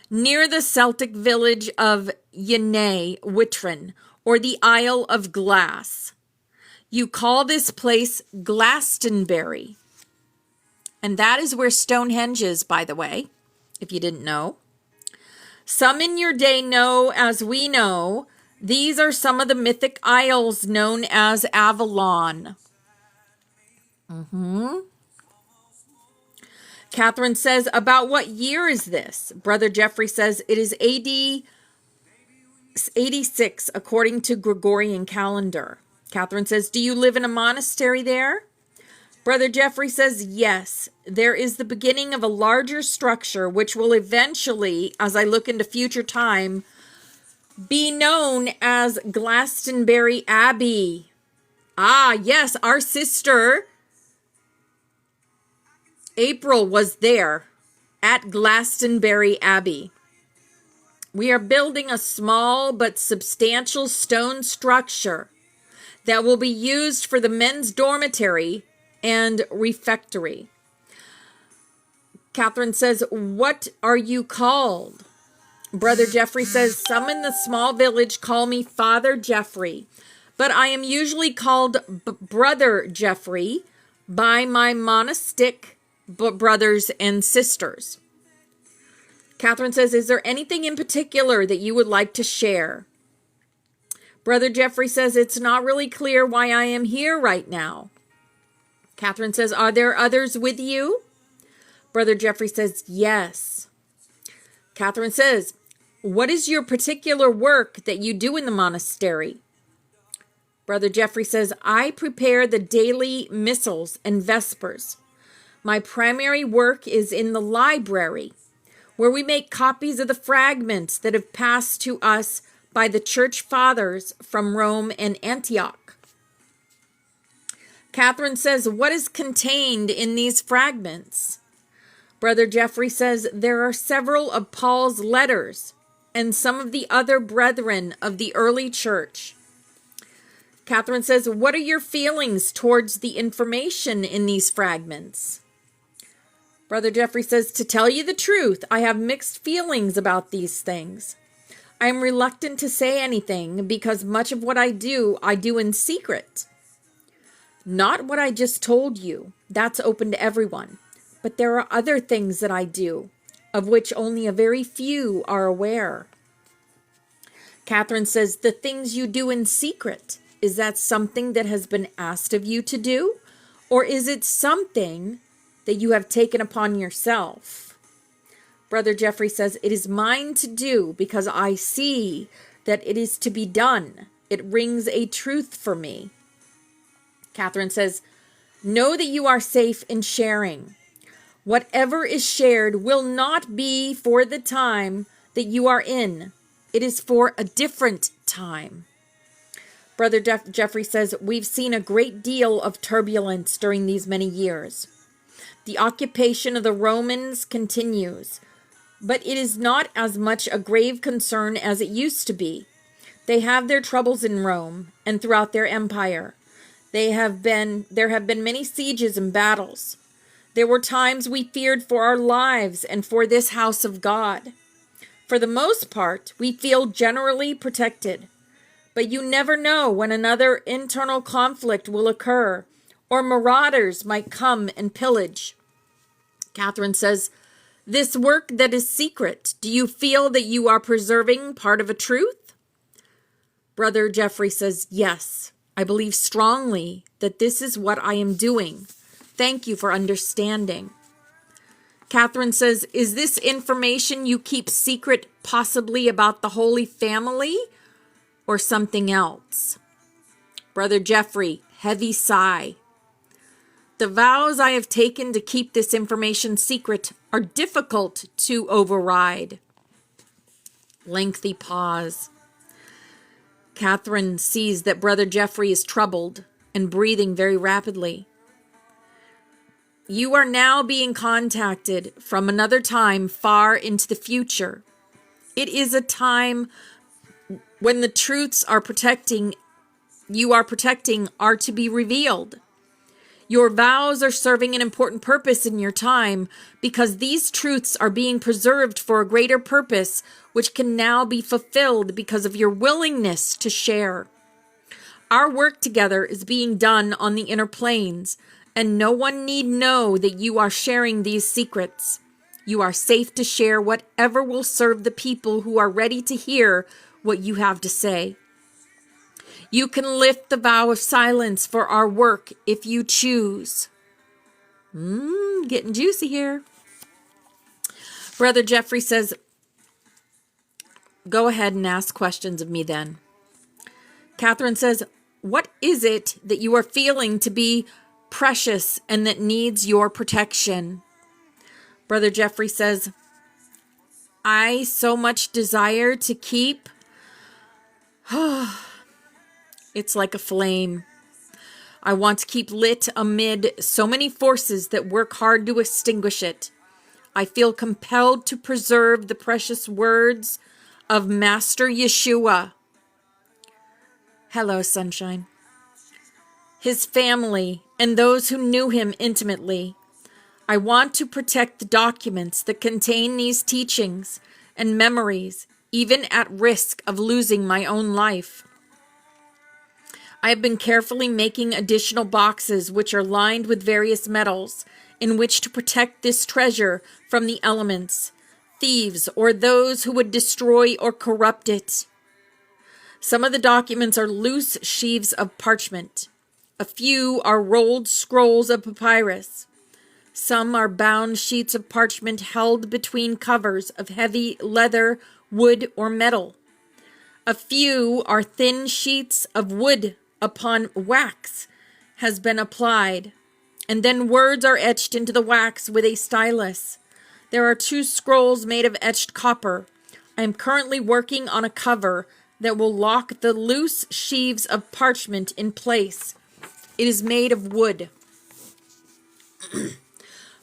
near the Celtic village of Yene, Wittrin, or the Isle of Glass. You call this place Glastonbury. And that is where Stonehenge is, by the way, if you didn't know. Some in your day know, as we know, these are some of the mythic isles known as Avalon. Catherine says, about what year is this? Brother Jeffrey says, it is AD 86, according to Gregorian calendar. Catherine says, do you live in a monastery there? Brother Jeffrey says, yes, there is the beginning of a larger structure which will eventually, as I look into future time, be known as Glastonbury Abbey. Ah, yes, our sister April was there at Glastonbury Abbey. We are building a small but substantial stone structure that will be used for the men's dormitory and refectory. Catherine says, what are you called? Brother Jeffrey says, some in the small village call me Father Jeffrey, but I am usually called Brother Jeffrey by my monastic brothers and sisters. Catherine says, is there anything in particular that you would like to share? Brother Jeffrey says, it's not really clear why I am here right now. Catherine says, are there others with you? Brother Jeffrey says, yes. Catherine says, what is your particular work that you do in the monastery? Brother Jeffrey says, I prepare the daily missals and vespers. My primary work is in the library, where we make copies of the fragments that have passed to us by the church fathers from Rome and Antioch. Catherine says, what is contained in these fragments? Brother Jeffrey says, there are several of Paul's letters and some of the other brethren of the early church. Catherine says, what are your feelings towards the information in these fragments? Brother Jeffrey says, to tell you the truth, I have mixed feelings about these things. I am reluctant to say anything because much of what I do in secret. Not what I just told you. That's open to everyone. But there are other things that I do, of which only a very few are aware. Catherine says, the things you do in secret, is that something that has been asked of you to do? Or is it something that you have taken upon yourself? Brother Jeffrey says, it is mine to do because I see that it is to be done. It rings a truth for me. Catherine says, know that you are safe in sharing. Whatever is shared will not be for the time that you are in. It is for a different time. Brother Jeffrey says, we've seen a great deal of turbulence during these many years. The occupation of the Romans continues, but it is not as much a grave concern as it used to be. They have their troubles in Rome and throughout their empire. There have been many sieges and battles. There were times we feared for our lives and for this house of God. For the most part, we feel generally protected. But you never know when another internal conflict will occur, or marauders might come and pillage. Catherine says, this work that is secret, do you feel that you are preserving part of a truth? Brother Jeffrey says, yes, I believe strongly that this is what I am doing. Thank you for understanding. Catherine says, is this information you keep secret possibly about the Holy Family or something else? Brother Jeffrey, heavy sigh. The vows I have taken to keep this information secret are difficult to override. Lengthy pause. Catherine sees that Brother Jeffrey is troubled and breathing very rapidly. You are now being contacted from another time far into the future. It is a time when the truths you are protecting are to be revealed. Your vows are serving an important purpose in your time because these truths are being preserved for a greater purpose, which can now be fulfilled because of your willingness to share. Our work together is being done on the inner planes, and no one need know that you are sharing these secrets. You are safe to share whatever will serve the people who are ready to hear what you have to say. You can lift the vow of silence for our work if you choose. Getting juicy here. Brother Jeffrey says, go ahead and ask questions of me then. Catherine says, what is it that you are feeling to be precious and that needs your protection. Brother Jeffrey says, I so much desire to keep. It's like a flame. I want to keep lit amid so many forces that work hard to extinguish it. I feel compelled to preserve the precious words of Master Yeshua. Hello, sunshine. His family and those who knew him intimately. I want to protect the documents that contain these teachings and memories, even at risk of losing my own life. I have been carefully making additional boxes which are lined with various metals in which to protect this treasure from the elements, thieves, or those who would destroy or corrupt it. Some of the documents are loose sheaves of parchment. A few are rolled scrolls of papyrus. Some are bound sheets of parchment held between covers of heavy leather, wood, or metal. A few are thin sheets of wood upon wax has been applied, and then words are etched into the wax with a stylus. There are 2 scrolls made of etched copper. I am currently working on a cover that will lock the loose sheaves of parchment in place. It is made of wood.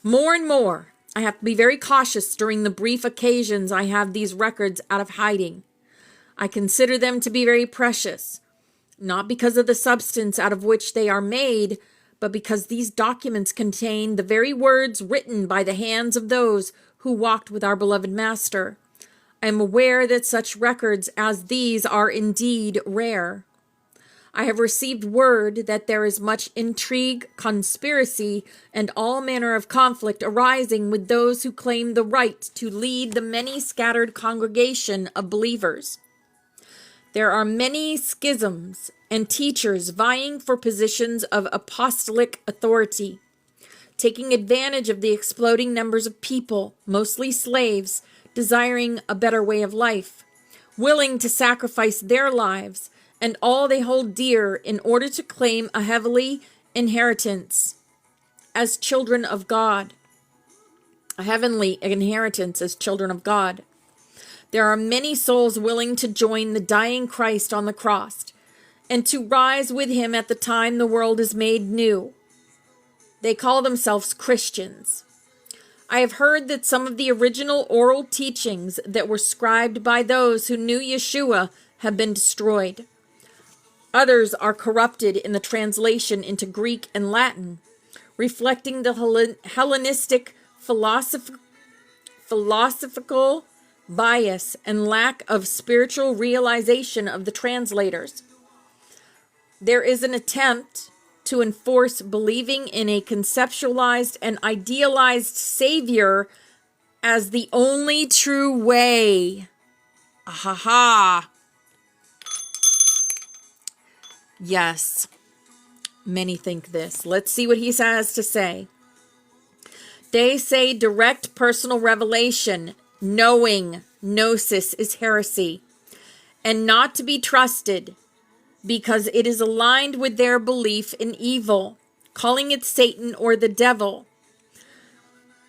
More and more, I have to be very cautious during the brief occasions I have these records out of hiding. I consider them to be very precious, not because of the substance out of which they are made, but because these documents contain the very words written by the hands of those who walked with our beloved Master. I am aware that such records as these are indeed rare. I have received word that there is much intrigue, conspiracy, and all manner of conflict arising with those who claim the right to lead the many scattered congregation of believers. There are many schisms and teachers vying for positions of apostolic authority, taking advantage of the exploding numbers of people, mostly slaves, desiring a better way of life, willing to sacrifice their lives and all they hold dear in order to claim a heavenly inheritance as children of God, a heavenly inheritance as children of God. There are many souls willing to join the dying Christ on the cross and to rise with him at the time the world is made new. They call themselves Christians. I have heard that some of the original oral teachings that were scribed by those who knew Yeshua have been destroyed. Others are corrupted in the translation into Greek and Latin, reflecting the Hellenistic philosophical bias and lack of spiritual realization of the translators. There is an attempt to enforce believing in a conceptualized and idealized Savior as the only true way. Ahaha. Yes, many think this. Let's see what he has to say. They say direct personal revelation, knowing, gnosis is heresy, and not to be trusted because it is aligned with their belief in evil, calling it Satan or the devil.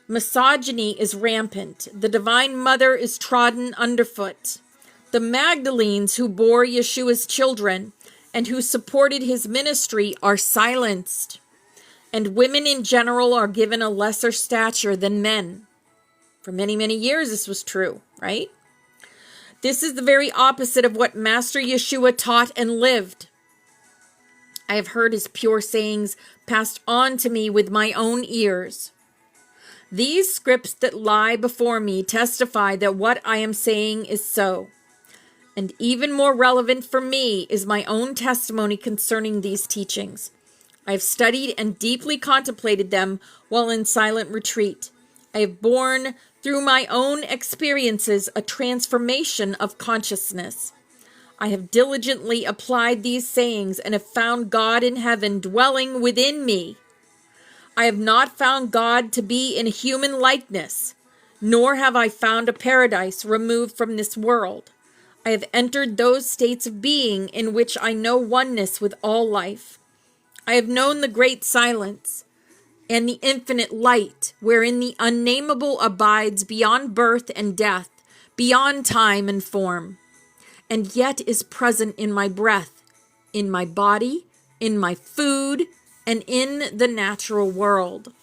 Misogyny is rampant. The Divine Mother is trodden underfoot. The Magdalenes who bore Yeshua's children and who supported his ministry are silenced, and women in general are given a lesser stature than men. For many, many years this was true, right? This is the very opposite of what Master Yeshua taught and lived. I have heard his pure sayings passed on to me with my own ears. These scripts that lie before me testify that what I am saying is so. And even more relevant for me is my own testimony concerning these teachings. I have studied and deeply contemplated them while in silent retreat. I have borne through my own experiences a transformation of consciousness. I have diligently applied these sayings and have found God in heaven dwelling within me. I have not found God to be in human likeness, nor have I found a paradise removed from this world. I have entered those states of being in which I know oneness with all life. I have known the great silence and the infinite light, wherein the unnameable abides beyond birth and death, beyond time and form, and yet is present in my breath, in my body, in my food, and in the natural world.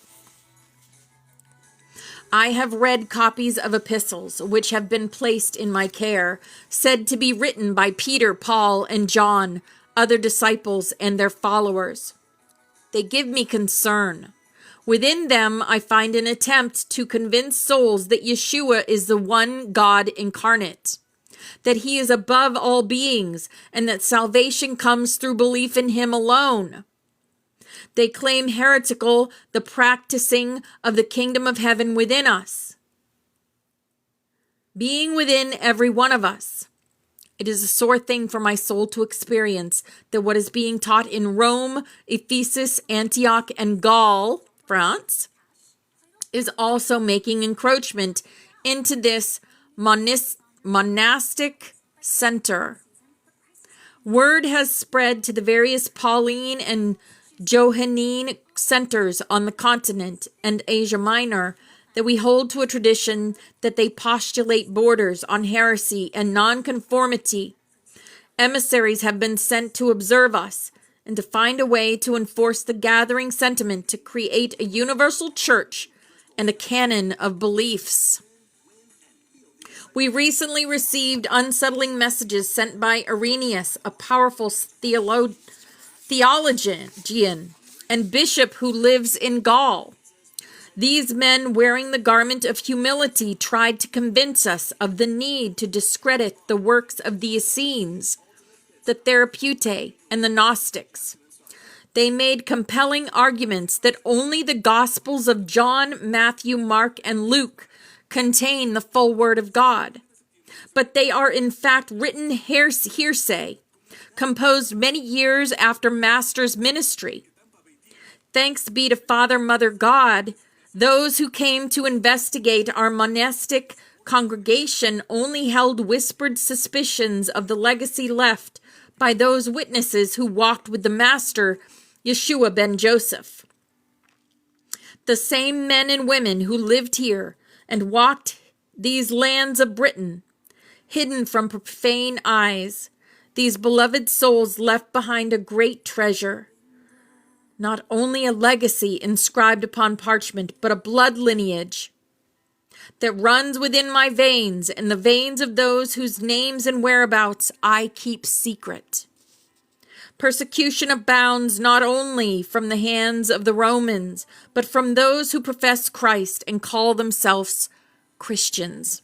I have read copies of epistles which have been placed in my care, said to be written by Peter, Paul, and John, other disciples and their followers. They give me concern. Within them, I find an attempt to convince souls that Yeshua is the one God incarnate, that he is above all beings, and that salvation comes through belief in him alone. They claim heretical the practicing of the kingdom of heaven within us, being within every one of us. It is a sore thing for my soul to experience that what is being taught in Rome, Ephesus, Antioch, and Gaul, France, is also making encroachment into this monastic center. Word has spread to the various Pauline and Johannine centers on the continent and Asia Minor that we hold to a tradition that they postulate borders on heresy and nonconformity. Emissaries have been sent to observe us and to find a way to enforce the gathering sentiment to create a universal church and a canon of beliefs. We recently received unsettling messages sent by Irenaeus, a powerful theologian and bishop who lives in Gaul. These men, wearing the garment of humility, tried to convince us of the need to discredit the works of the Essenes, the Therapeutae, and the Gnostics. They made compelling arguments that only the Gospels of John, Matthew, Mark, and Luke contain the full Word of God. But they are in fact written hearsay, composed many years after Master's ministry. Thanks be to Father, Mother, God, those who came to investigate our monastic congregation only held whispered suspicions of the legacy left by those witnesses who walked with the Master, Yeshua ben Joseph. The same men and women who lived here and walked these lands of Britain, hidden from profane eyes, these beloved souls left behind a great treasure. Not only a legacy inscribed upon parchment, but a blood lineage that runs within my veins and the veins of those whose names and whereabouts I keep secret. Persecution abounds not only from the hands of the Romans, but from those who profess Christ and call themselves Christians.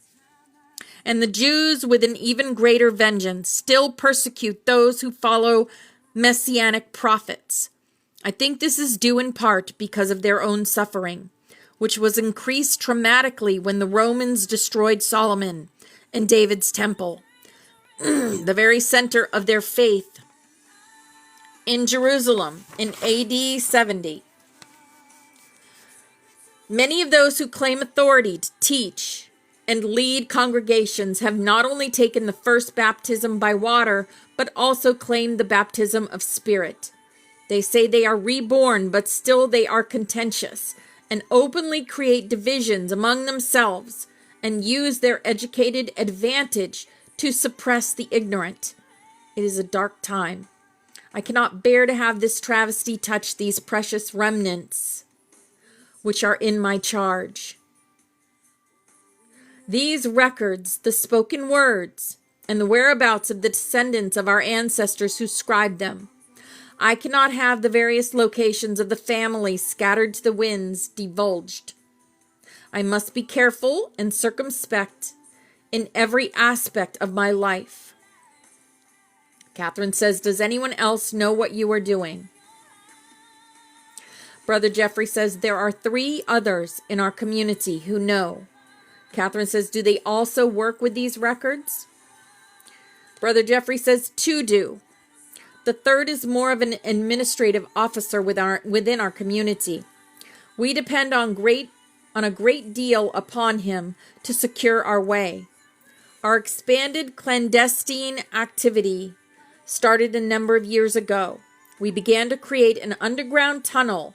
And the Jews, with an even greater vengeance, still persecute those who follow messianic prophets. I think this is due in part because of their own suffering, which was increased dramatically when the Romans destroyed Solomon and David's temple, the very center of their faith, in Jerusalem in AD 70. Many of those who claim authority to teach and lead congregations have not only taken the first baptism by water, but also claimed the baptism of spirit. They say they are reborn, but still they are contentious and openly create divisions among themselves and use their educated advantage to suppress the ignorant. It is a dark time. I cannot bear to have this travesty touch these precious remnants which are in my charge. These records, the spoken words, and the whereabouts of the descendants of our ancestors who scribed them. I cannot have the various locations of the family scattered to the winds divulged. I must be careful and circumspect in every aspect of my life. Catherine says, does anyone else know what you are doing? Brother Jeffrey says, there are 3 others in our community who know. Catherine says, do they also work with these records? Brother Jeffrey says, 2 do. The 3rd is more of an administrative officer within our community. We depend on a great deal upon him to secure our way. Our expanded clandestine activity started a number of years ago. we began to create an underground tunnel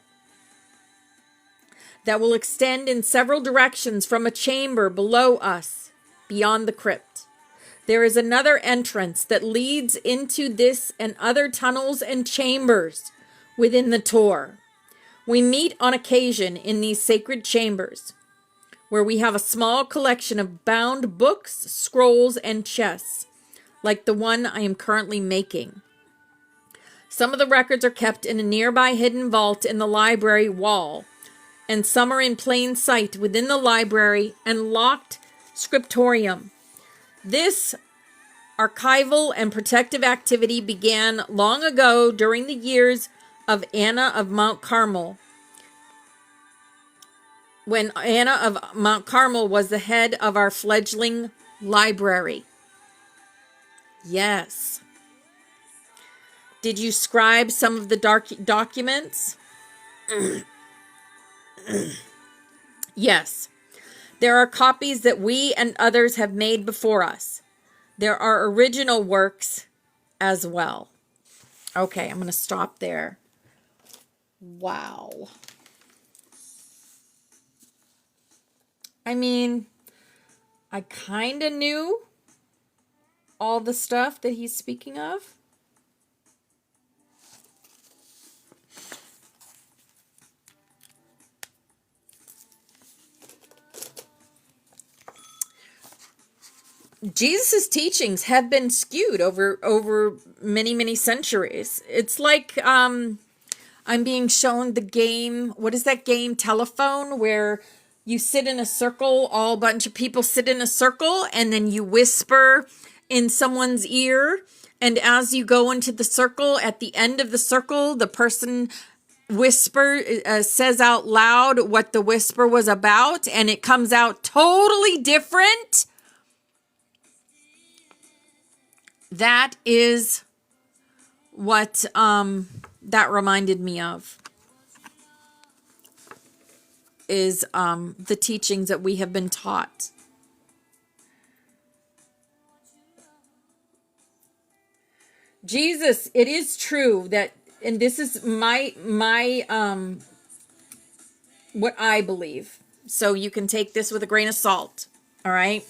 that will extend in several directions from a chamber below us, beyond the crypt. There is another entrance that leads into this and other tunnels and chambers within the tour. We meet on occasion in these sacred chambers, where we have a small collection of bound books, scrolls, and chests, like the one I am currently making. Some of the records are kept in a nearby hidden vault in the library wall, and some are in plain sight within the library and locked scriptorium. This archival and protective activity began long ago during the years of Anna of Mount Carmel, when Anna of Mount Carmel was the head of our fledgling library. Yes. Did you scribe some of the documents? Yes. There are copies that we and others have made before us. There are original works as well. Okay, I'm going to stop there. Wow. I mean, I kind of knew all the stuff that he's speaking of. Jesus' teachings have been skewed over many centuries. It's like I'm being shown the game. What is that game, Telephone, where you sit in a circle, all bunch of people sit in a circle, and then you whisper in someone's ear. And as you go into the circle, at the end of the circle, the person says out loud what the whisper was about, and it comes out totally different. That is what that reminded me of. Is the teachings that we have been taught. Jesus, it is true that, and this is my what I believe. So you can take this with a grain of salt. All right.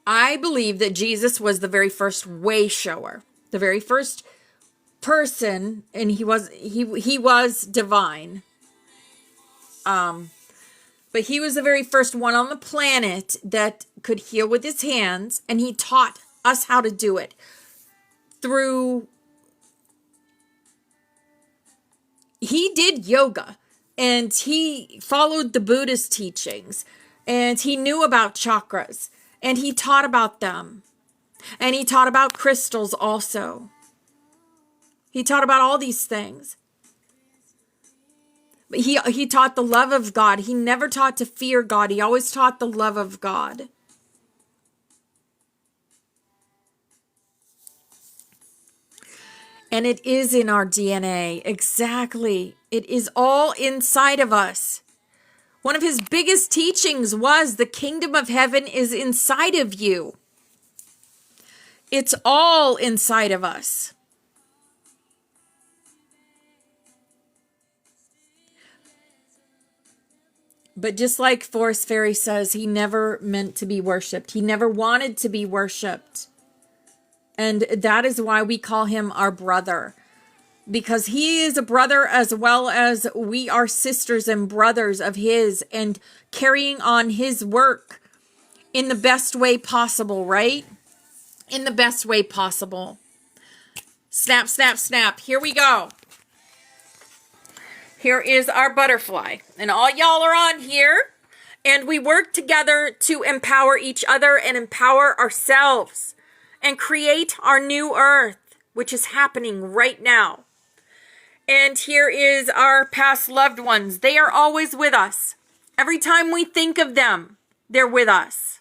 I believe that Jesus was the very first way shower. The very first person, and he was divine. But he was the very first one on the planet that could heal with his hands, and he taught us how to do it he did yoga, and he followed the Buddhist teachings, and he knew about chakras, and he taught about them. And he taught about crystals also. He taught about all these things. But he taught the love of God. He never taught to fear God. He always taught the love of God. And it is in our DNA. Exactly. It is all inside of us. One of his biggest teachings was the kingdom of heaven is inside of you. It's all inside of us. But just like Forrest Ferry says, he never meant to be worshipped. He never wanted to be worshipped. And that is why we call him our brother. Because he is a brother as well as we are sisters and brothers of his, and carrying on his work in the best way possible, right? In the best way possible. Snap, snap, snap. Here we go. Here is our butterfly. And all y'all are on here. And we work together to empower each other and empower ourselves. And create our new earth, which is happening right now. And here is our past loved ones. They are always with us. Every time we think of them, they're with us.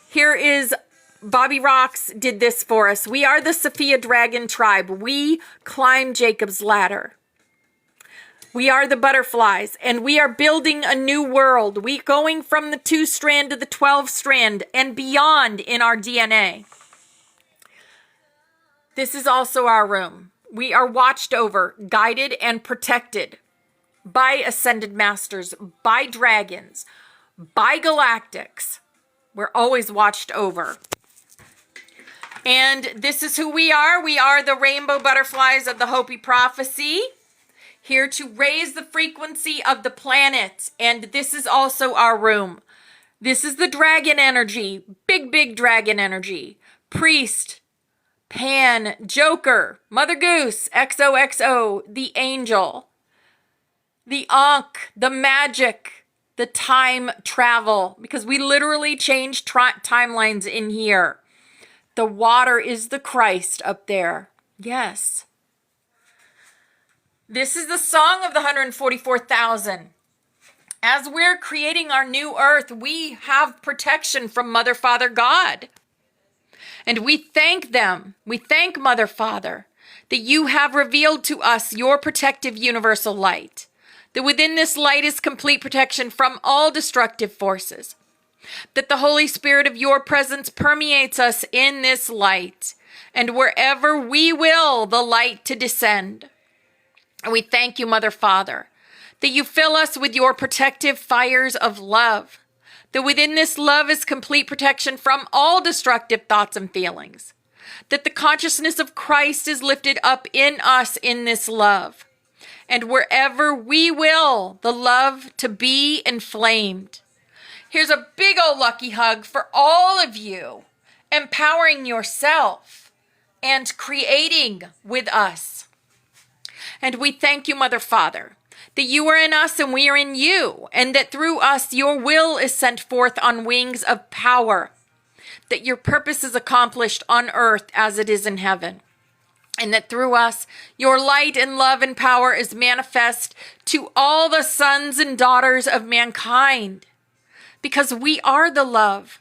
Here is Bobby Rocks did this for us. We are the Sophia Dragon tribe. We climb Jacob's ladder. We are the butterflies, and we are building a new world. We going from the 2-strand to the 12-strand and beyond in our DNA. This is also our room. We are watched over, guided, and protected by ascended masters, by dragons, by galactics. We're always watched over. And this is who we are. We are the rainbow butterflies of the Hopi prophecy, here to raise the frequency of the planet. And this is also our room. This is the dragon energy, big, big dragon energy. Priest, Pan, Joker, Mother Goose, XOXO, the angel, the Ankh, the magic, the time travel, because we literally changed timelines in here. The water is the Christ up there. Yes. This is the song of the 144,000. As we're creating our new earth, we have protection from Mother, Father, God. And we thank them. We thank Mother, Father, that you have revealed to us your protective universal light. That within this light is complete protection from all destructive forces. That the Holy Spirit of your presence permeates us in this light. And wherever we will, the light to descend. And we thank you, Mother, Father, that you fill us with your protective fires of love. That within this love is complete protection from all destructive thoughts and feelings. That the consciousness of Christ is lifted up in us in this love. And wherever we will, the love to be inflamed. Here's a big old lucky hug for all of you, empowering yourself and creating with us. And we thank you, Mother, Father, that you are in us and we are in you, and that through us your will is sent forth on wings of power, that your purpose is accomplished on earth as it is in heaven, and that through us your light and love and power is manifest to all the sons and daughters of mankind, because we are the love,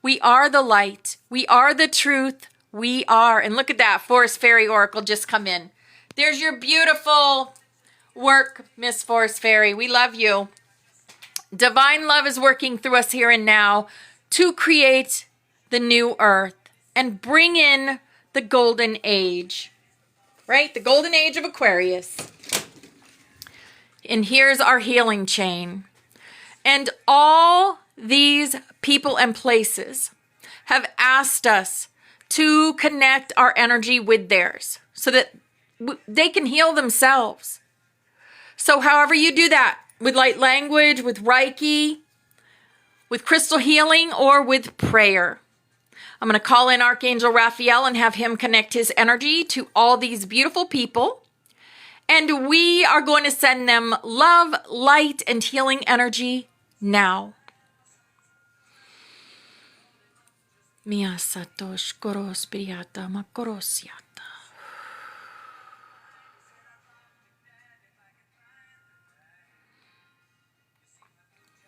we are the light, we are the truth, we are. And look at that, Forest Fairy Oracle just come in. There's your beautiful work, Miss Forest Fairy. We love you. Divine love is working through us here and now to create the new earth and bring in the golden age, right? The golden age of Aquarius. And here's our healing chain. And all these people and places have asked us to connect our energy with theirs so that they can heal themselves. So however you do that, with light language, with Reiki, with crystal healing, or with prayer. I'm going to call in Archangel Raphael and have him connect his energy to all these beautiful people. And we are going to send them love, light, and healing energy now. Mia satosh koros priyata makorosiata.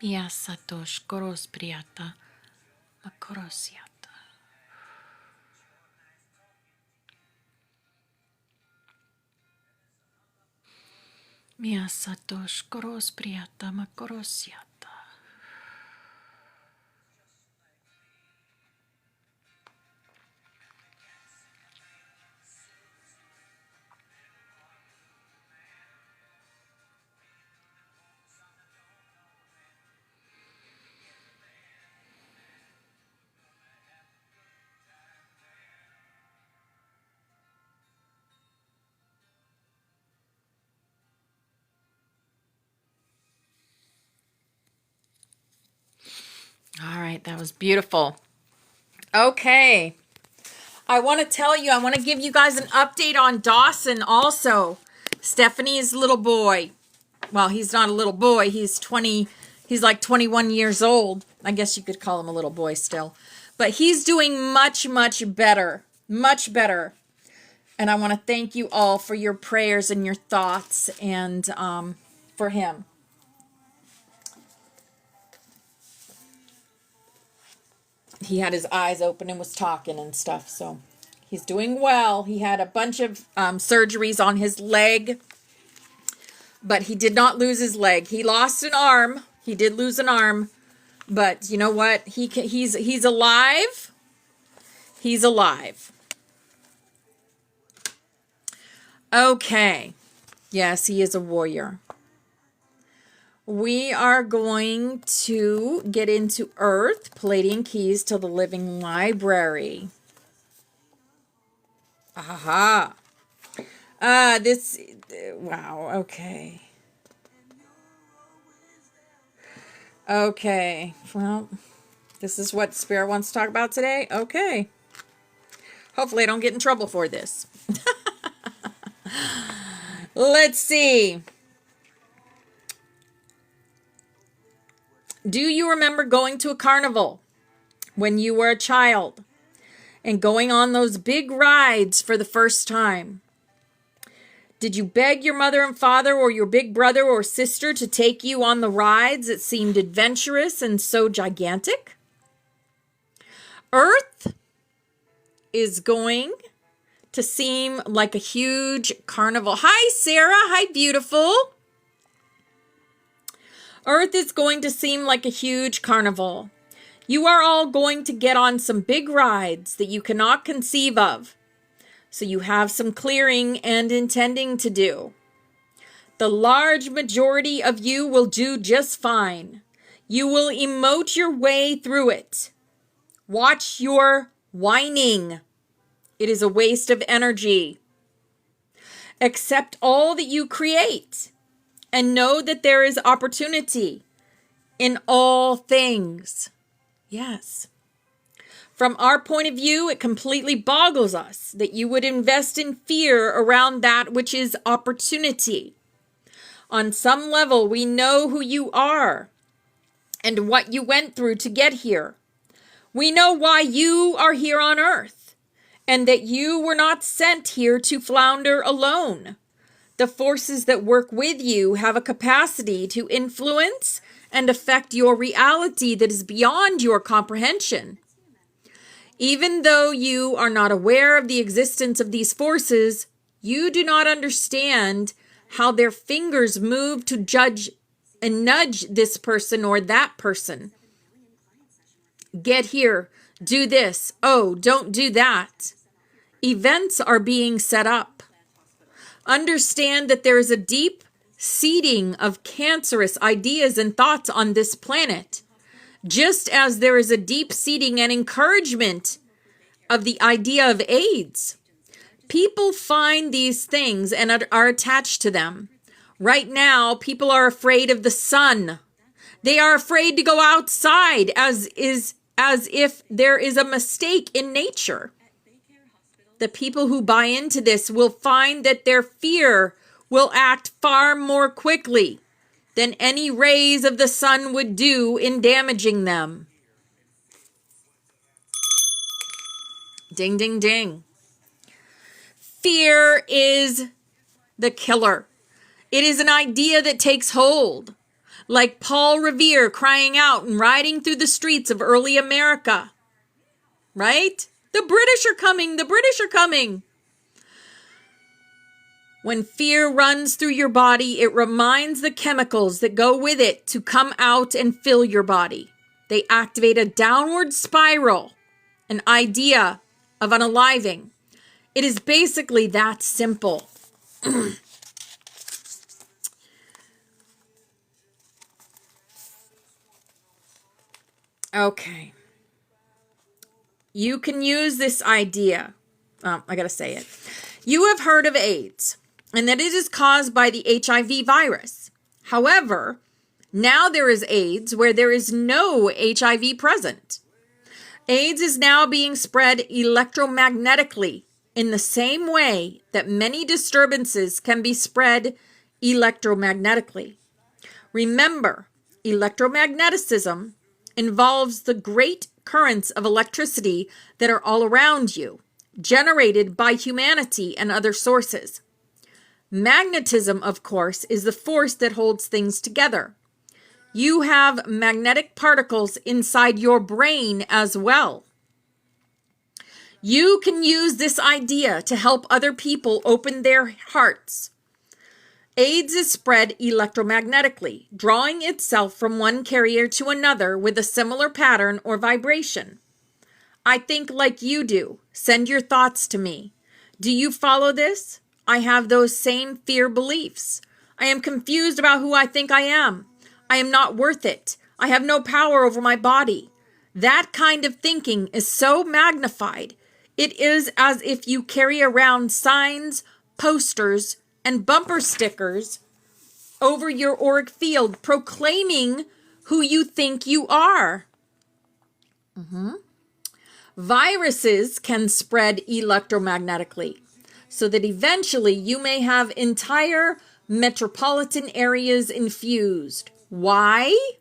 Mia satosh koros priyata makorosiata. Mia satosh koros priyata makorosiata. All right, that was beautiful. Okay. I want to tell you, I want to give you guys an update on Dawson also. Stephanie's little boy. Well, he's not a little boy. He's like 21 years old. I guess you could call him a little boy still. But he's doing much, much better. Much better. And I want to thank you all for your prayers and your thoughts and for him. He had his eyes open and was talking and stuff, so he's doing well. He had a bunch of surgeries on his leg, But he did not lose his leg. He lost an arm. He did lose an arm. But you know what? He's alive. He's alive. Okay. Yes, he is a warrior. We are going to get into Earth, Palladian Keys to the Living Library. Aha. Wow, okay. Okay, well, this is what Spirit wants to talk about today? Okay. Hopefully I don't get in trouble for this. Let's see. Do you remember going to a carnival when you were a child and going on those big rides for the first time? Did you beg your mother and father or your big brother or sister to take you on the rides that seemed adventurous and so gigantic? Earth is going to seem like a huge carnival. Hi, Sarah. Hi, beautiful. Earth is going to seem like a huge carnival. You are all going to get on some big rides that you cannot conceive of. So you have some clearing and intending to do. The large majority of you will do just fine. You will emote your way through it. Watch your whining. It is a waste of energy. Accept all that you create and know that there is opportunity in all things. Yes. From our point of view, it completely boggles us that you would invest in fear around that which is opportunity. On some level, we know who you are and what you went through to get here. We know why you are here on earth and that you were not sent here to flounder alone. The forces that work with you have a capacity to influence and affect your reality that is beyond your comprehension. Even though you are not aware of the existence of these forces, you do not understand how their fingers move to judge and nudge this person or that person. Get here, do this, oh, don't do that. Events are being set up. Understand that there is a deep seeding of cancerous ideas and thoughts on this planet. Just as there is a deep seeding and encouragement of the idea of AIDS. People find these things and are attached to them. Right now, people are afraid of the sun. They are afraid to go outside as if there is a mistake in nature. The people who buy into this will find that their fear will act far more quickly than any rays of the sun would do in damaging them. Ding, ding, ding. Fear is the killer. It is an idea that takes hold. Like Paul Revere crying out and riding through the streets of early America. Right? The British are coming. The British are coming. When fear runs through your body, it reminds the chemicals that go with it to come out and fill your body. They activate a downward spiral, an idea of unaliving. It is basically that simple. Okay. You can use this idea. I gotta say it. You have heard of AIDS and that it is caused by the HIV virus. However, now there is AIDS where there is no HIV present. AIDS is now being spread electromagnetically in the same way that many disturbances can be spread electromagnetically. Remember, electromagnetism involves the great currents of electricity that are all around you, generated by humanity and other sources. Magnetism, of course, is the force that holds things together. You have magnetic particles inside your brain as well. You can use this idea to help other people open their hearts AIDS is spread electromagnetically, drawing itself from one carrier to another with a similar pattern or vibration. I think like you do. Send your thoughts to me. Do you follow this? I have those same fear beliefs. I am confused about who I think I am. I am not worth it. I have no power over my body. That kind of thinking is so magnified. It is as if you carry around signs, posters, and bumper stickers over your auric field proclaiming who you think you are. Viruses can spread electromagnetically, so that eventually you may have entire metropolitan areas infused. Why?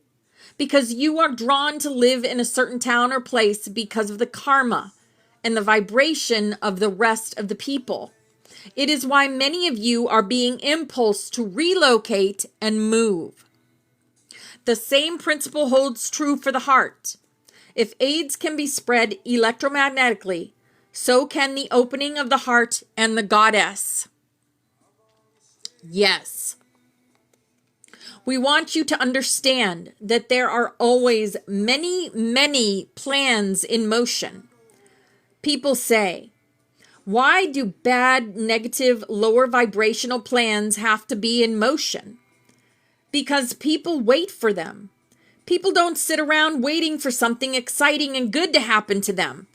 Because you are drawn to live in a certain town or place because of the karma and the vibration of the rest of the people. It is why many of you are being impulsed to relocate and move. The same principle holds true for the heart. If AIDS can be spread electromagnetically, so can the opening of the heart and the goddess. Yes. We want you to understand that there are always many, many plans in motion. People say, why do bad, negative, lower vibrational plans have to be in motion? Because people wait for them. People don't sit around waiting for something exciting and good to happen to them.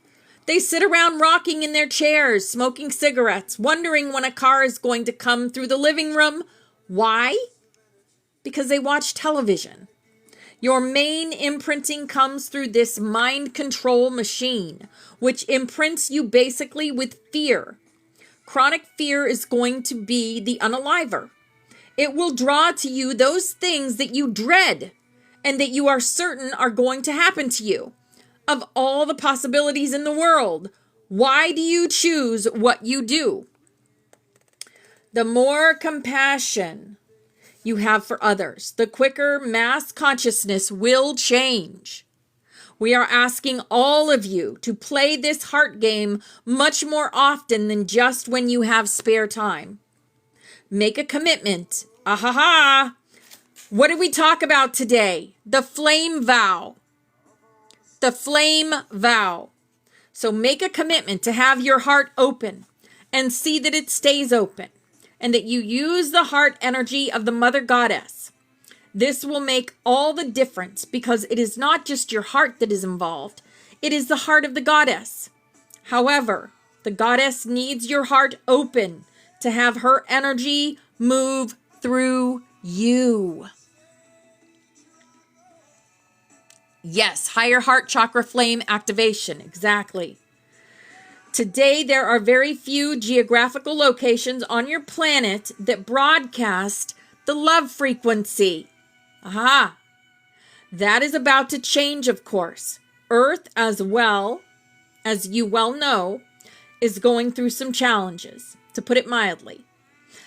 They sit around rocking in their chairs, smoking cigarettes, wondering when a car is going to come through the living room. Why? Because they watch television. Your main imprinting comes through this mind control machine, which imprints you basically with fear. Chronic fear is going to be the unaliver. It will draw to you those things that you dread and that you are certain are going to happen to you. Of all the possibilities in the world, why do you choose what you do? The more compassion you have for others, the quicker mass consciousness will change. We are asking all of you to play this heart game much more often than just when you have spare time. Make a commitment. Ahaha! What did we talk about today? The flame vow. The flame vow. So make a commitment to have your heart open and see that it stays open and that you use the heart energy of the Mother Goddess. This will make all the difference because it is not just your heart that is involved. It is the heart of the Goddess. However, the Goddess needs your heart open to have her energy move through you. Yes, higher heart chakra flame activation. Exactly. Today, there are very few geographical locations on your planet that broadcast the love frequency. Aha. That is about to change, of course. Earth, as well, as you well know, is going through some challenges, to put it mildly.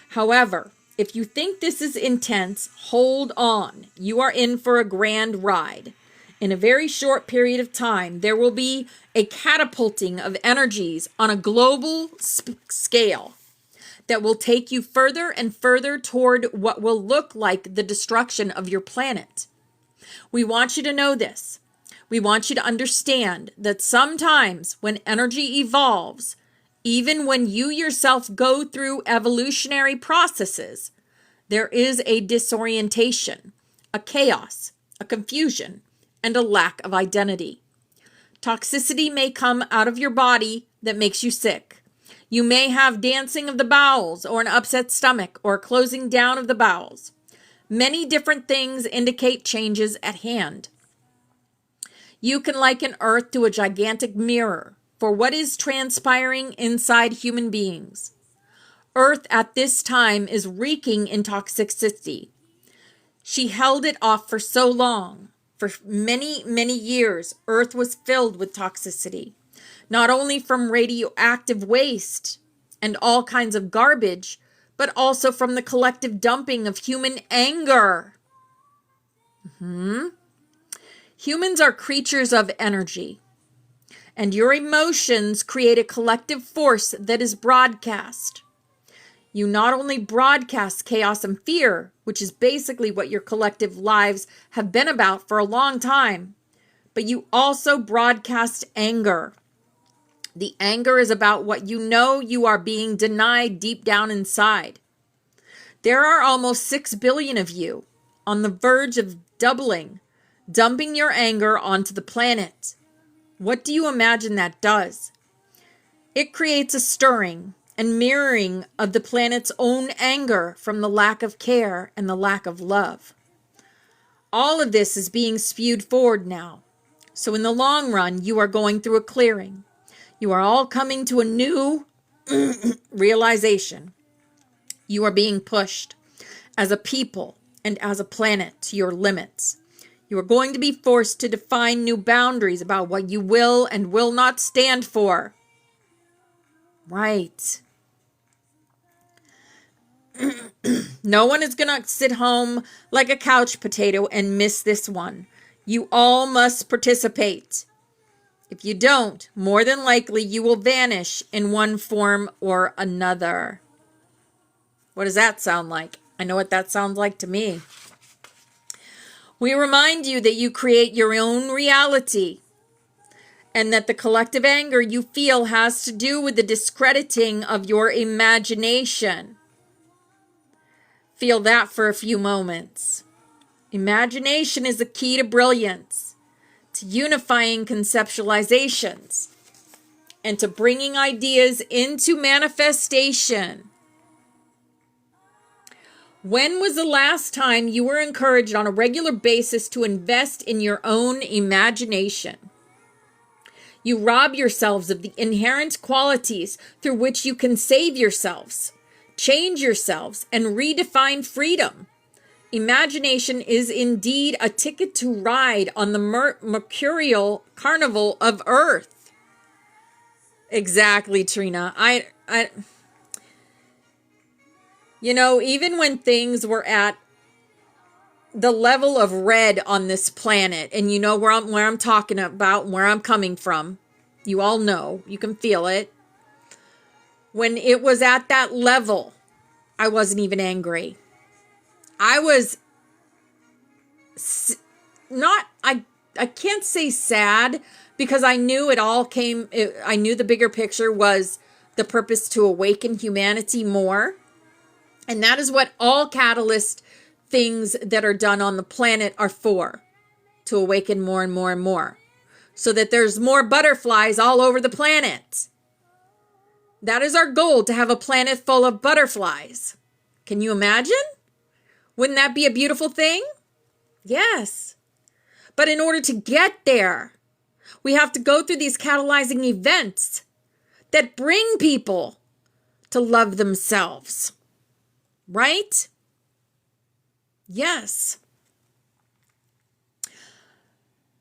However, if you think this is intense, hold on. You are in for a grand ride. In a very short period of time, there will be a catapulting of energies on a global scale that will take you further and further toward what will look like the destruction of your planet. We want you to know this. We want you to understand that sometimes when energy evolves, even when you yourself go through evolutionary processes, there is a disorientation, a chaos, a confusion, and a lack of identity. Toxicity may come out of your body that makes you sick. You may have dancing of the bowels or an upset stomach or a closing down of the bowels. Many different things indicate changes at hand. You can liken Earth to a gigantic mirror for what is transpiring inside human beings. Earth at this time is reeking in toxicity. She held it off for so long. For many, many years, Earth was filled with toxicity, not only from radioactive waste and all kinds of garbage, but also from the collective dumping of human anger. Humans are creatures of energy, and your emotions create a collective force that is broadcast. You not only broadcast chaos and fear, which is basically what your collective lives have been about for a long time, but you also broadcast anger. The anger is about what you know you are being denied deep down inside. There are almost 6 billion of you on the verge of doubling, dumping your anger onto the planet. What do you imagine that does? It creates a stirring and mirroring of the planet's own anger from the lack of care and the lack of love. All of this is being spewed forward now. So in the long run, you are going through a clearing. You are all coming to a new realization. You are being pushed as a people and as a planet to your limits. You are going to be forced to define new boundaries about what you will and will not stand for. Right. No one is going to sit home like a couch potato and miss this one. You all must participate. If you don't, more than likely you will vanish in one form or another. What does that sound like? I know what that sounds like to me. We remind you that you create your own reality and that the collective anger you feel has to do with the discrediting of your imagination. Feel that for a few moments. Imagination is the key to brilliance, to unifying conceptualizations, and to bringing ideas into manifestation. When was the last time you were encouraged on a regular basis to invest in your own imagination? You rob yourselves of the inherent qualities through which you can save yourselves, change yourselves, and redefine freedom. Imagination is indeed a ticket to ride on the mercurial carnival of Earth. Exactly, Trina. Even when things were at the level of red on this planet, and you know where I'm talking about, where I'm coming from. You all know, you can feel it. When it was at that level, I wasn't even angry. I was I can't say sad, because I knew I knew the bigger picture was the purpose to awaken humanity more. And that is what all catalyst things that are done on the planet are for, to awaken more and more and more, so that there's more butterflies all over the planet. That is our goal, to have a planet full of butterflies. Can you imagine? Wouldn't that be a beautiful thing? Yes. But in order to get there, we have to go through these catalyzing events that bring people to love themselves. Right? Yes.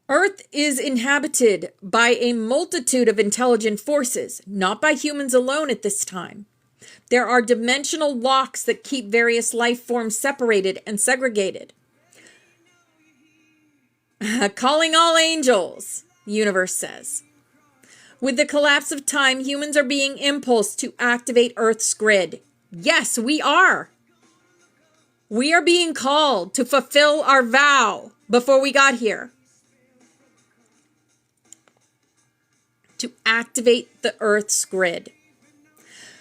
Earth is inhabited by a multitude of intelligent forces, not by humans alone at this time. There are dimensional locks that keep various life forms separated and segregated. Calling all angels, the universe says. With the collapse of time, humans are being impulsed to activate Earth's grid. Yes, we are. We are being called to fulfill our vow before we got here. To activate the Earth's grid.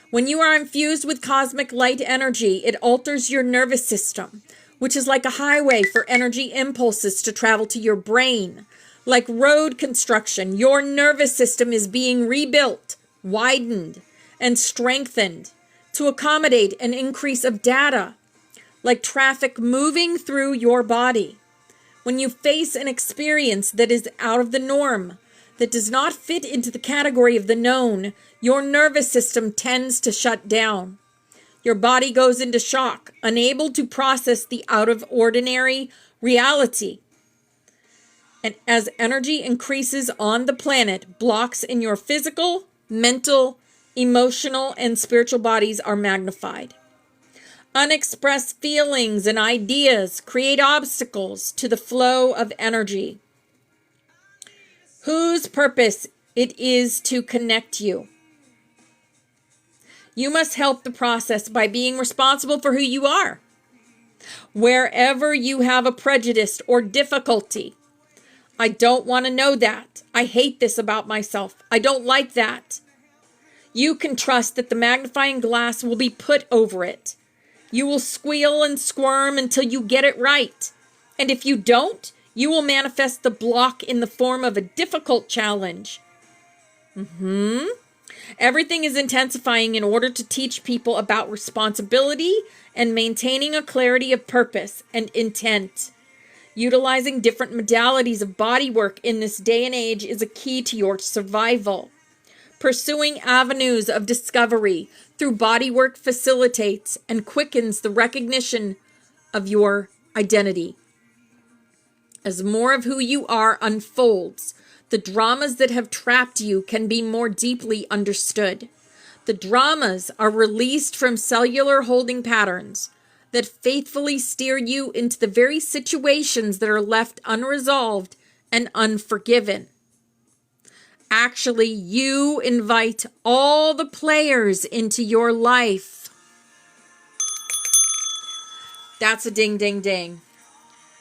When you are infused with cosmic light energy, it alters your nervous system, which is like a highway for energy impulses to travel to your brain. Like road construction, your nervous system is being rebuilt, widened, and strengthened to accommodate an increase of data, like traffic moving through your body. When you face an experience that is out of the norm, that does not fit into the category of the known, your nervous system tends to shut down. Your body goes into shock, unable to process the out-of-ordinary reality. And as energy increases on the planet, blocks in your physical, mental, emotional, and spiritual bodies are magnified. Unexpressed feelings and ideas create obstacles to the flow of energy, whose purpose it is to connect you. You must help the process by being responsible for who you are. Wherever you have a prejudice or difficulty, I don't want to know that. I hate this about myself. I don't like that. You can trust that the magnifying glass will be put over it. You will squeal and squirm until you get it right. And if you don't, you will manifest the block in the form of a difficult challenge. Everything is intensifying in order to teach people about responsibility and maintaining a clarity of purpose and intent. Utilizing different modalities of body work in this day and age is a key to your survival. Pursuing avenues of discovery through bodywork facilitates and quickens the recognition of your identity. As more of who you are unfolds, the dramas that have trapped you can be more deeply understood. The dramas are released from cellular holding patterns that faithfully steer you into the very situations that are left unresolved and unforgiven. Actually, you invite all the players into your life. That's a ding, ding, ding.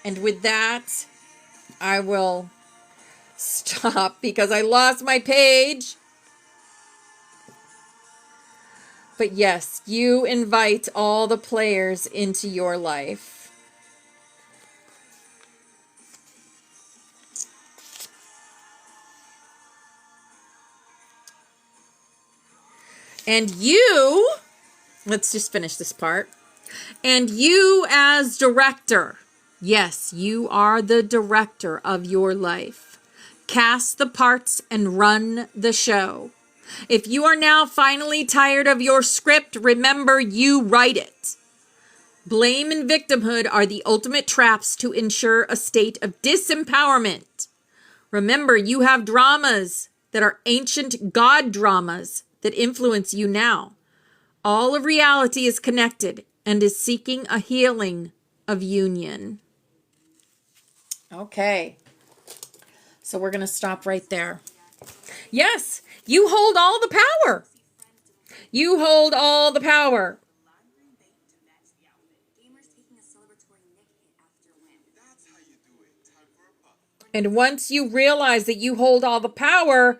And with that, I will stop because I lost my page. But yes, you invite all the players into your life. And you, let's just finish this part. And you as director, yes, you are the director of your life. Cast the parts and run the show. If you are now finally tired of your script, remember you write it. Blame and victimhood are the ultimate traps to ensure a state of disempowerment. Remember, you have dramas that are ancient God dramas that influence you now. All of reality is connected and is seeking a healing of union. Okay. So we're going to stop right there. Yes, you hold all the power. You hold all the power. And once you realize that you hold all the power,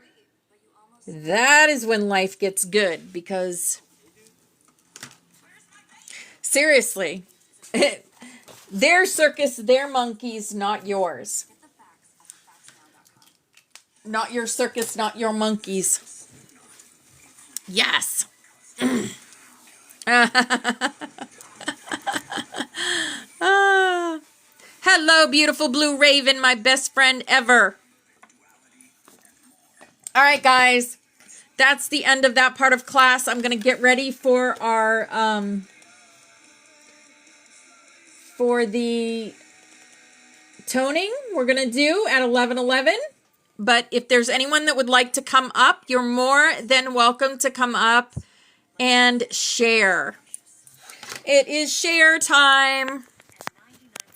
that is when life gets good, because seriously, their circus, their monkeys, not yours. Not your circus, not your monkeys. Yes. Hello, beautiful blue raven, my best friend ever. All right, guys, that's the end of that part of class. I'm going to get ready for our, for the toning we're going to do at 11:11. But if there's anyone that would like to come up, you're more than welcome to come up and share. It is share time.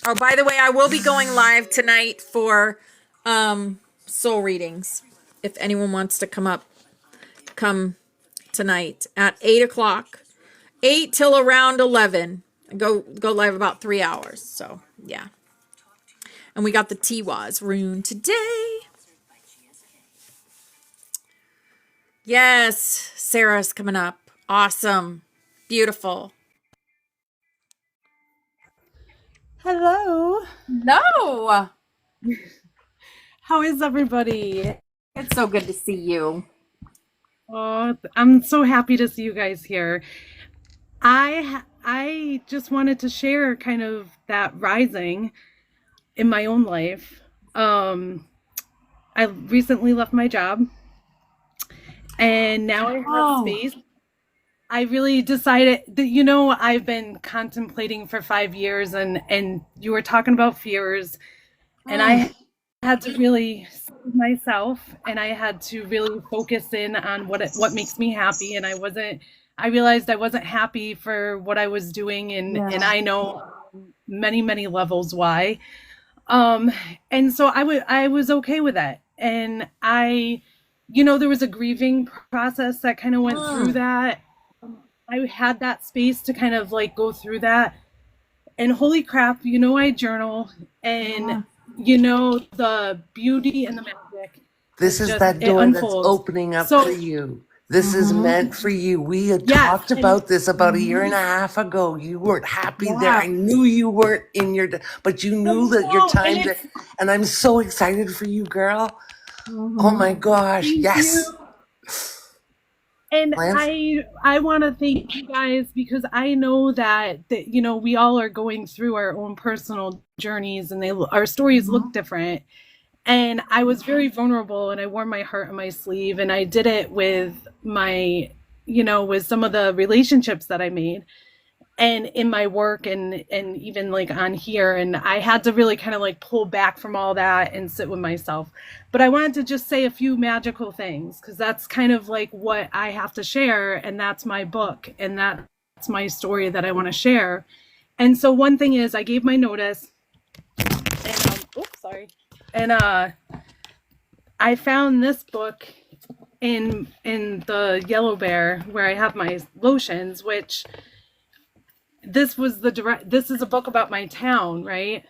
Oh, by the way, I will be going live tonight for soul readings. If anyone wants to come up, come tonight at 8 o'clock. 8 till around 11. Go live about 3 hours. So, yeah. And we got the Tiwaz rune today. Yes, Sarah's coming up. Awesome. Beautiful. Hello. No. How is everybody? It's so good to see you. Oh, I'm so happy to see you guys here. I just wanted to share kind of that rising in my own life. I recently left my job and now I have space. I really decided that, I've been contemplating for 5 years and you were talking about fears and I had to really sit with myself and I had to really focus in on what makes me happy. And I realized I wasn't happy for what I was doing and I know many, many levels why. And so I was okay with that. And there was a grieving process that kind of went through that. I had that space to kind of like go through that. And holy crap, I journal, and Yeah. the beauty and the magic This is is just, that it door that's unfolds. opening up for So, you. This is Mm-hmm. meant for you. We had yes. talked And about this about a year Mm-hmm. and a half ago. You weren't happy there. Yeah. I knew you weren't in your, but you I knew that your know, and time to, and I'm so excited for you, girl. Oh Mm-hmm. my gosh. thank Yes. you. And Lance? I want to thank you guys, because I know that we all are going through our own personal journeys, and our stories Mm-hmm. look different. And I was very vulnerable, and I wore my heart on my sleeve, and I did it with with some of the relationships that I made, and in my work, and even like on here. And I had to really kind of like pull back from all that and sit with myself. But I wanted to just say a few magical things, because that's kind of like what I have to share, and that's my book, and that's my story that I want to share. And so one thing is, I gave my notice, and oops, sorry. And I found this book in the Yellow Bear, where I have my lotions, which this is a book about my town, right?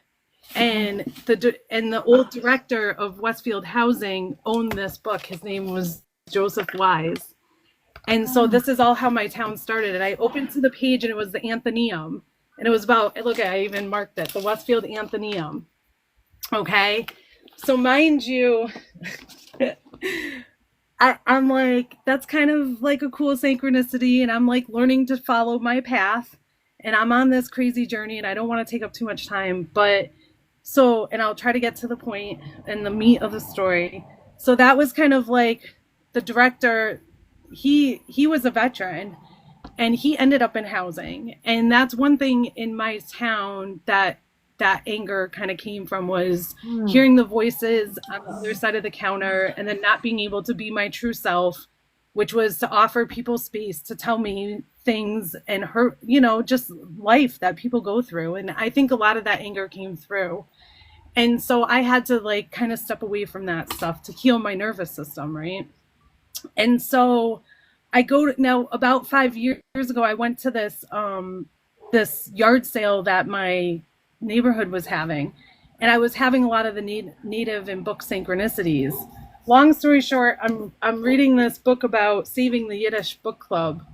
And the old director of Westfield Housing owned this book. His name was Joseph Wise. And so this is all how my town started. And I opened to the page, and it was the Anthonyum. And it was about, look, I even marked it, the Westfield Anthonyum. Okay. So mind you, I'm like, that's kind of like a cool synchronicity. And I'm like learning to follow my path. And I'm on this crazy journey, and I don't want to take up too much time. But and I'll try to get to the point and the meat of the story. So that was kind of like the director. He was a veteran, and he ended up in housing. And that's one thing in my town that anger kind of came from, was hearing the voices on the other side of the counter, and then not being able to be my true self, which was to offer people space to tell me things, and hurt, just life that people go through. And I think a lot of that anger came through. And so I had to like kind of step away from that stuff to heal my nervous system, right? And so now, about 5 years ago, I went to this yard sale that my neighborhood was having, and I was having a lot of the native and book synchronicities. Long story short, I'm reading this book about saving the Yiddish book club,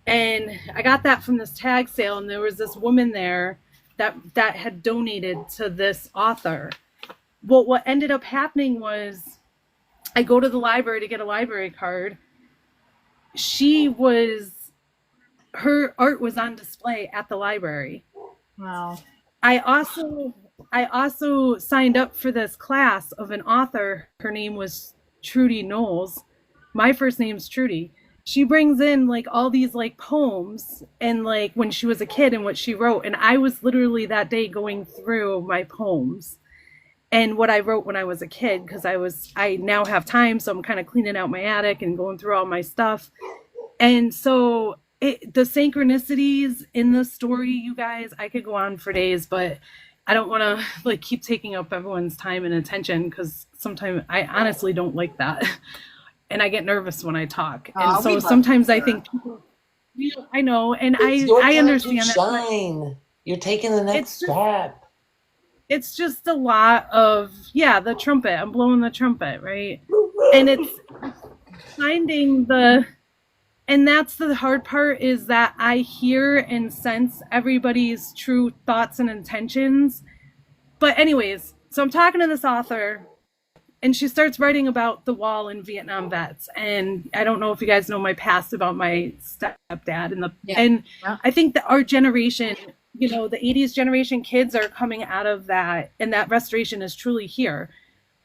and I got that from this tag sale, and there was this woman there that had donated to this author. Well, what ended up happening was, I go to the library to get a library card. Her art was on display at the library. Wow. I also signed up for this class of an author. Her name was Trudy Knowles. My first name's Trudy. She brings in like all these like poems, and like when she was a kid, and what she wrote. And I was literally that day going through my poems and what I wrote when I was a kid, because I now have time, so I'm kind of cleaning out my attic and going through all my stuff. And so the synchronicities in the story, you guys, I could go on for days, but I don't want to like keep taking up everyone's time and attention, because sometimes I honestly don't like that. And I get nervous when I talk. And so sometimes I think people, I know, and I understand that. Shine. You're taking the next step. It's just a lot of, the trumpet. I'm blowing the trumpet, right? And it's finding and that's the hard part, is that I hear and sense everybody's true thoughts and intentions. But anyways, so I'm talking to this author, and she starts writing about the wall and Vietnam vets. And I don't know if you guys know my past about my stepdad, and I think that our generation, the 80s generation kids are coming out of that, and that restoration is truly here.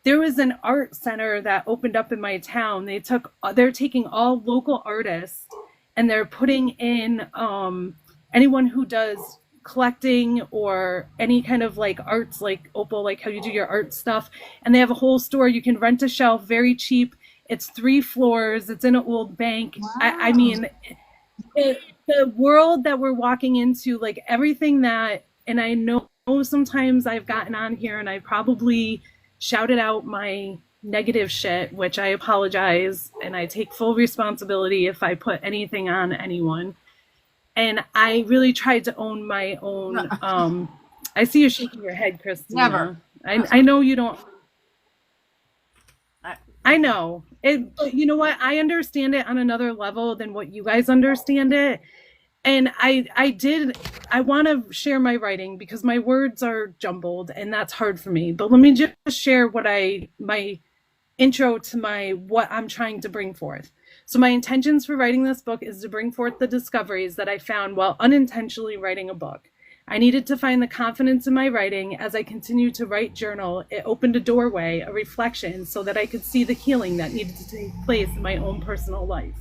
There was an art center that opened up in my town. They're taking all local artists, and they're putting in anyone who does collecting or any kind of like arts, like Opal, like how you do your art stuff. And they have a whole store. You can rent a shelf very cheap. It's 3 floors. It's in an old bank. Wow. I mean, the world that we're walking into, like everything that, and I know sometimes I've gotten on here and I probably shouted out my negative shit, which I apologize, and I take full responsibility if I put anything on anyone. And I really tried to own my own. I see you shaking your head, Christina. Never. I know you don't. I- I know it, but you know what? I understand it on another level than what you guys understand it. And I want to share my writing because my words are jumbled and that's hard for me. But let me just share my intro to what I'm trying to bring forth. So my intentions for writing this book is to bring forth the discoveries that I found while unintentionally writing a book. I needed to find the confidence in my writing. As I continued to write journal, it opened a doorway, a reflection, so that I could see the healing that needed to take place in my own personal life.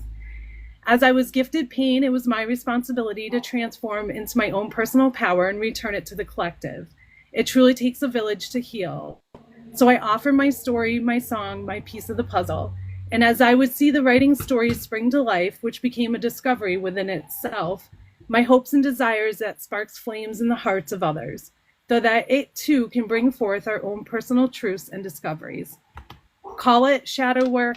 As I was gifted pain, it was my responsibility to transform into my own personal power and return it to the collective. It truly takes a village to heal. So I offer my story, my song, my piece of the puzzle. And as I would see the writing story spring to life, which became a discovery within itself, my hopes and desires that sparks flames in the hearts of others, so that it too can bring forth our own personal truths and discoveries. Call it shadow work,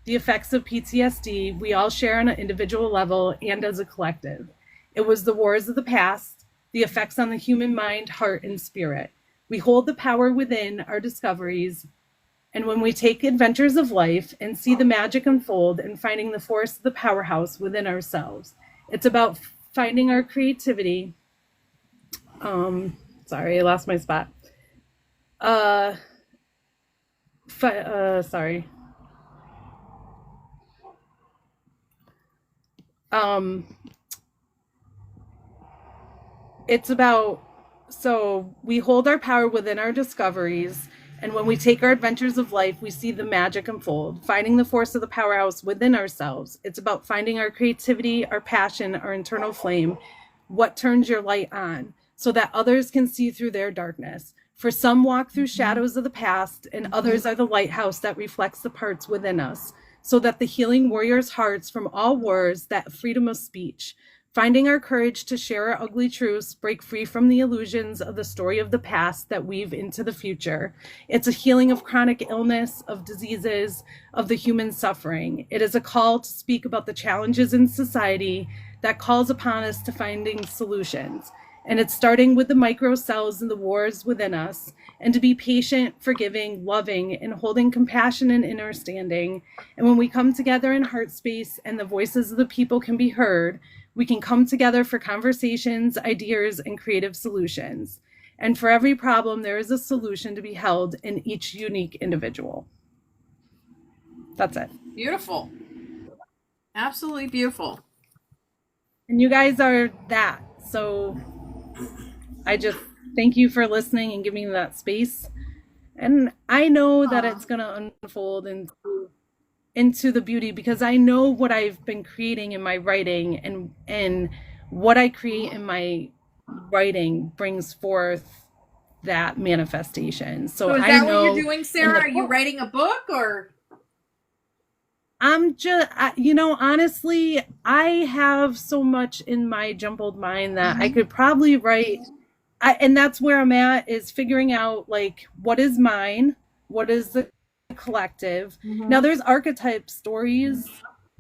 the effects of PTSD, we all share on an individual level and as a collective. It was the wars of the past, the effects on the human mind, heart, and spirit. We hold the power within our discoveries, and when we take adventures of life and see the magic unfold and finding the force of the powerhouse within ourselves. It's about finding our creativity. Sorry, I lost my spot. Sorry. It's about, so we hold our power within our discoveries, and when we take our adventures of life, we see the magic unfold, finding the force of the powerhouse within ourselves. It's about finding our creativity, our passion, our internal flame, what turns your light on, so that others can see through their darkness. For some walk through shadows of the past, and others are the lighthouse that reflects the parts within us, so that the healing warriors' hearts from all wars, that freedom of speech, finding our courage to share our ugly truths, break free from the illusions of the story of the past that weave into the future. It's a healing of chronic illness, of diseases, of the human suffering. It is a call to speak about the challenges in society that calls upon us to finding solutions. And it's starting with the micro cells and the wars within us, and to be patient, forgiving, loving, and holding compassion and understanding. And when we come together in heart space and the voices of the people can be heard, we can come together for conversations, ideas, and creative solutions. And for every problem, there is a solution to be held in each unique individual. That's it. Beautiful. Absolutely beautiful. And you guys are that. So I just thank you for listening and giving me that space. And I know that it's going to unfold into the beauty, because I know what I've been creating in my writing, and what I create in my writing brings forth that manifestation. So is I that know what you're doing, Sarah? Are you writing a book, or? I'm just, honestly, I have so much in my jumbled mind that I could probably write. And that's where I'm at, is figuring out like what is mine, what is the collective. Now there's archetype stories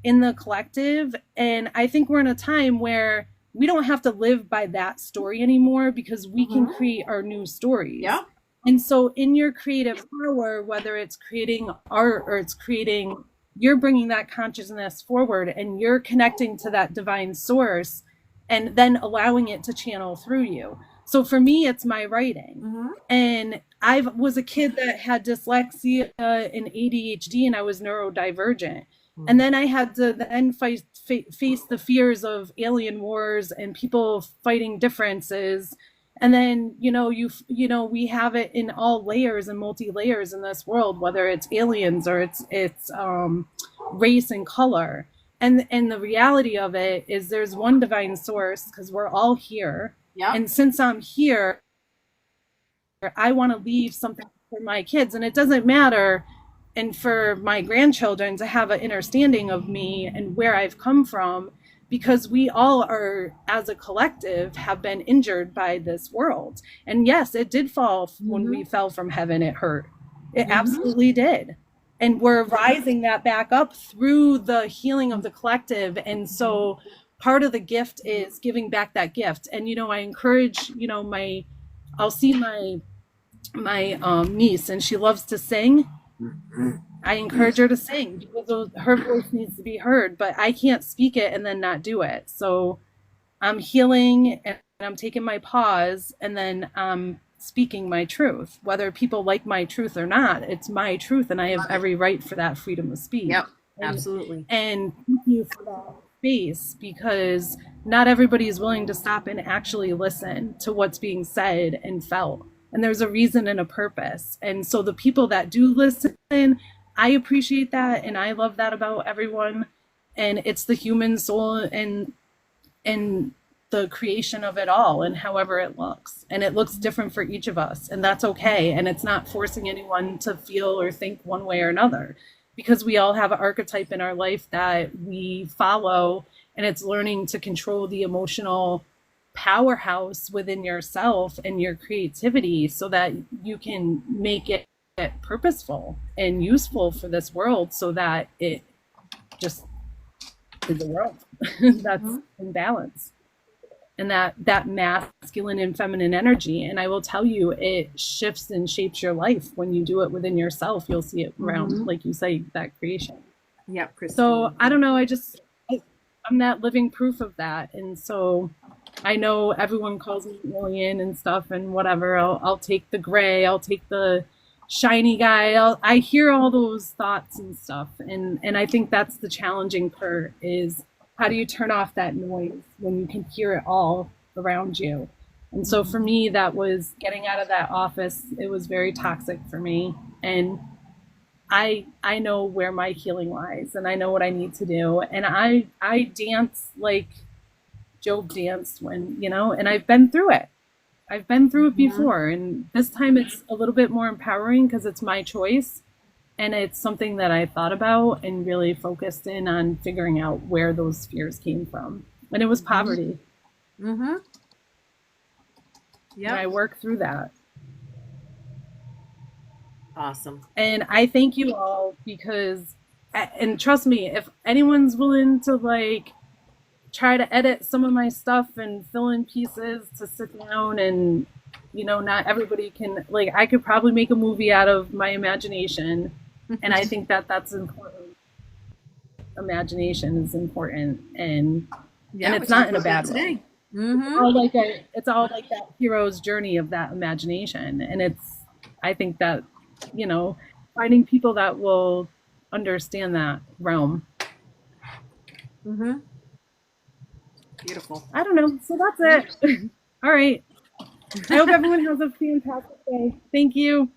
in the collective, and I think we're in a time where we don't have to live by that story anymore, because we can create our new stories. Yeah. And so in your creative power, whether it's creating art or it's creating, you're bringing that consciousness forward, and you're connecting to that divine source, and then allowing it to channel through you. So for me, it's my writing. And I was a kid that had dyslexia and ADHD, and I was neurodivergent. And then I had to then face the fears of alien wars and people fighting differences. And then, we have it in all layers and multi-layers in this world, whether it's aliens or it's race and color. And the reality of it is there's one divine source, because we're all here. Yeah. And since I'm here, I want to leave something for my kids. And it doesn't matter, and for my grandchildren to have an understanding of me and where I've come from, because we all are, as a collective, have been injured by this world. And yes, it did fall when we fell from heaven. It hurt. It absolutely did. And we're rising that back up through the healing of the collective. And so part of the gift is giving back that gift. And, I encourage, I'll see my niece, and she loves to sing. I encourage her to sing because her voice needs to be heard, but I can't speak it and then not do it. So I'm healing and I'm taking my pause, and then I'm speaking my truth. Whether people like my truth or not, it's my truth, and I have every right for that freedom of speech. Yep, absolutely. And thank you for that space, because not everybody is willing to stop and actually listen to what's being said and felt. And there's a reason and a purpose. And so the people that do listen, I appreciate that, and I love that about everyone. And it's the human soul and the creation of it all, and however it looks. And it looks different for each of us, and that's okay. And it's not forcing anyone to feel or think one way or another, because we all have an archetype in our life that we follow, and it's learning to control the emotional powerhouse within yourself and your creativity so that you can make it purposeful and useful for this world, so that it just is a world that's in balance, and that masculine and feminine energy. And I will tell you, it shifts and shapes your life when you do it within yourself. You'll see it around, like you say, that creation. Yep, Christine. So I don't know, I'm that living proof of that. And so I know everyone calls me alien and stuff and whatever. I'll take the gray, I'll take the shiny guy. I hear all those thoughts and stuff. And I think that's the challenging part, is how do you turn off that noise when you can hear it all around you? And so for me, that was getting out of that office. It was very toxic for me. And I know where my healing lies, and I know what I need to do. And I dance like Job danced when, and I've been through it. I've been through it before. And this time it's a little bit more empowering because it's my choice. And it's something that I thought about and really focused in on figuring out where those fears came from. And it was poverty. Yeah. And I worked through that. Awesome. And I thank you all, because, and trust me, if anyone's willing to try to edit some of my stuff and fill in pieces to sit down, and, not everybody can, I could probably make a movie out of my imagination. And I think that that's important. Imagination is important, and it's not in a bad way. It's all like that hero's journey of that imagination. And I think that, finding people that will understand that realm. Beautiful. I don't know. So that's it. All right. I hope everyone has a fantastic day. Thank you.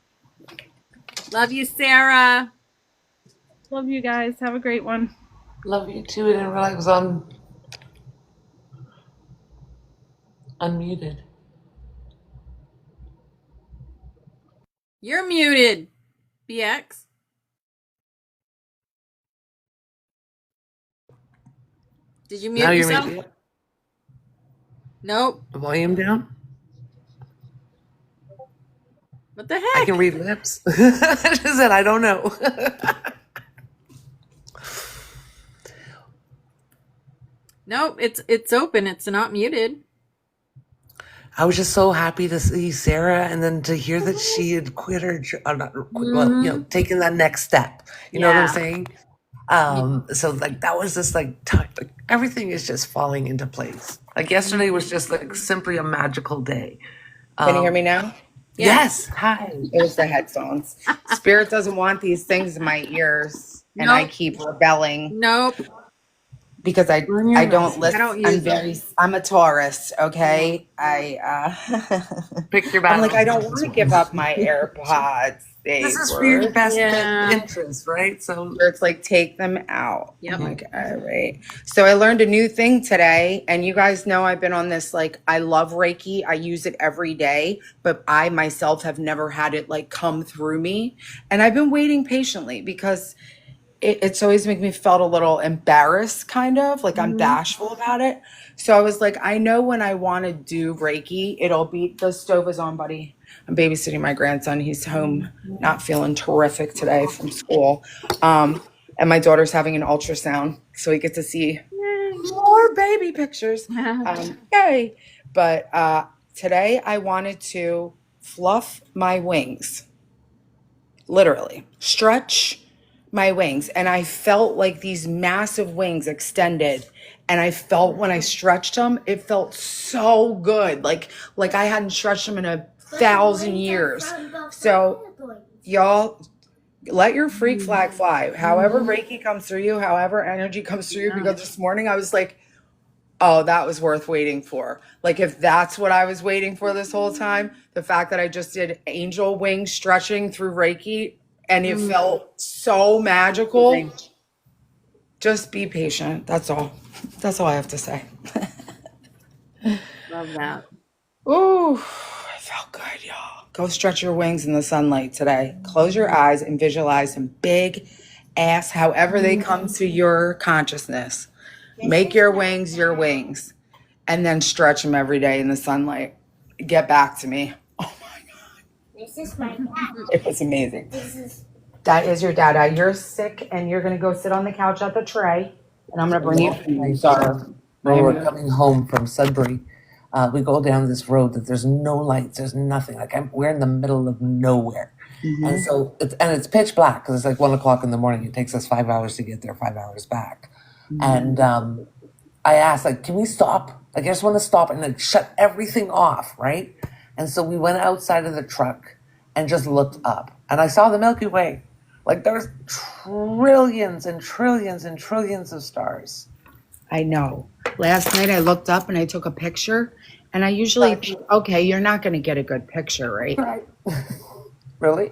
Love you, Sarah. Love you guys. Have a great one. Love you too. I didn't realize I was unmuted. You're muted, BX. Did you mute Now yourself? you're muted. Nope. The volume down. What the heck? I can read lips. I just said I don't know. Nope, it's open. It's not muted. I was just so happy to see Sarah, and then to hear that she had quit her, taken that next step. You know what I'm saying? So that was just everything is just falling into place. Yesterday was just simply a magical day. Can you hear me now? Yes. Hi. It was the headphones. Spirit doesn't want these things in my ears, and I keep rebelling. Nope. Because I don't listen. I'm a Taurus, okay? Pick your battle. I'm I don't want to give up my AirPods. This is for your best interest, right? So it's take them out. Yep. I'm all right. So I learned a new thing today, and you guys know I've been on this, I love Reiki. I use it every day, but I myself have never had it come through me. And I've been waiting patiently because it's always make me felt a little embarrassed, kind of I'm bashful about it. So I was I know when I want to do Reiki, it'll be, the stove is on, buddy. I'm babysitting my grandson. He's home, not feeling terrific today from school. And my daughter's having an ultrasound, so we get to see more baby pictures. Yay. But today I wanted to fluff my wings, literally stretch my wings. And I felt like these massive wings extended. And I felt when I stretched them, it felt so good. Like I hadn't stretched them in 1,000 years. So y'all, let your freak flag fly. However Reiki comes through you, however energy comes through you, because this morning I was like, oh, that was worth waiting for. Like, if that's what I was waiting for this whole time, the fact that I just did angel wing stretching through Reiki and it felt so magical. Just be patient. That's all. That's all I have to say. Love that. Ooh, it felt good, y'all. Go stretch your wings in the sunlight today. Close your eyes and visualize some big ass, however they come to your consciousness. Make your wings, and then stretch them every day in the sunlight. Get back to me. Oh my God. This is my dad. It was amazing. That is your dada. You're sick and you're going to go sit on the couch at the tray. And I'm going to bring you food. Sorry. When we're coming home from Sudbury, we go down this road that there's no lights, there's nothing. Like we're in the middle of nowhere. And so it's pitch black because it's like 1 o'clock in the morning. It takes us 5 hours to get there, 5 hours back. And I asked, like, can we stop? Like, I just want to stop and like shut everything off, right? And so we went outside of the truck and just looked up. And I saw the Milky Way. Like, there's trillions and trillions and trillions of stars. I know. Last night I looked up and I took a picture. And I usually think, okay, you're not going to get a good picture, right? Right. Really?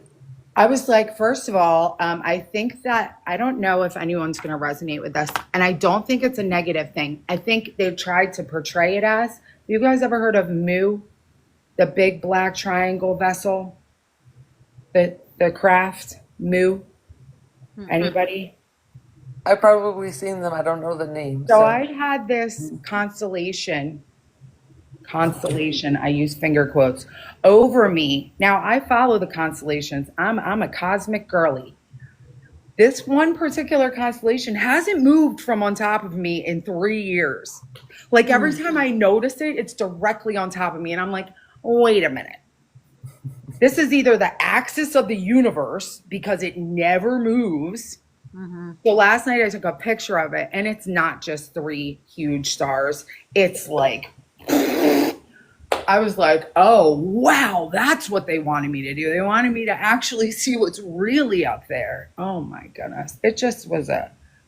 I was like, first of all, I think that I don't know if anyone's going to resonate with this. And I don't think it's a negative thing. I think they've tried to portray it as. You guys ever heard of Mu, the big black triangle vessel? The craft, Mu? Anybody? I've probably seen them. I don't know the name. So I had this constellation, I use finger quotes, over me. Now I follow the constellations. I'm a cosmic girly. This one particular constellation hasn't moved from on top of me in 3 years. Like every time I notice it, it's directly on top of me. And I'm like, wait a minute. This is either the axis of the universe because it never moves. So last night I took a picture of it and it's not just 3 huge stars. It's like, I was like, oh, wow, that's what they wanted me to do. They wanted me to actually see what's really up there. Oh my goodness. It just was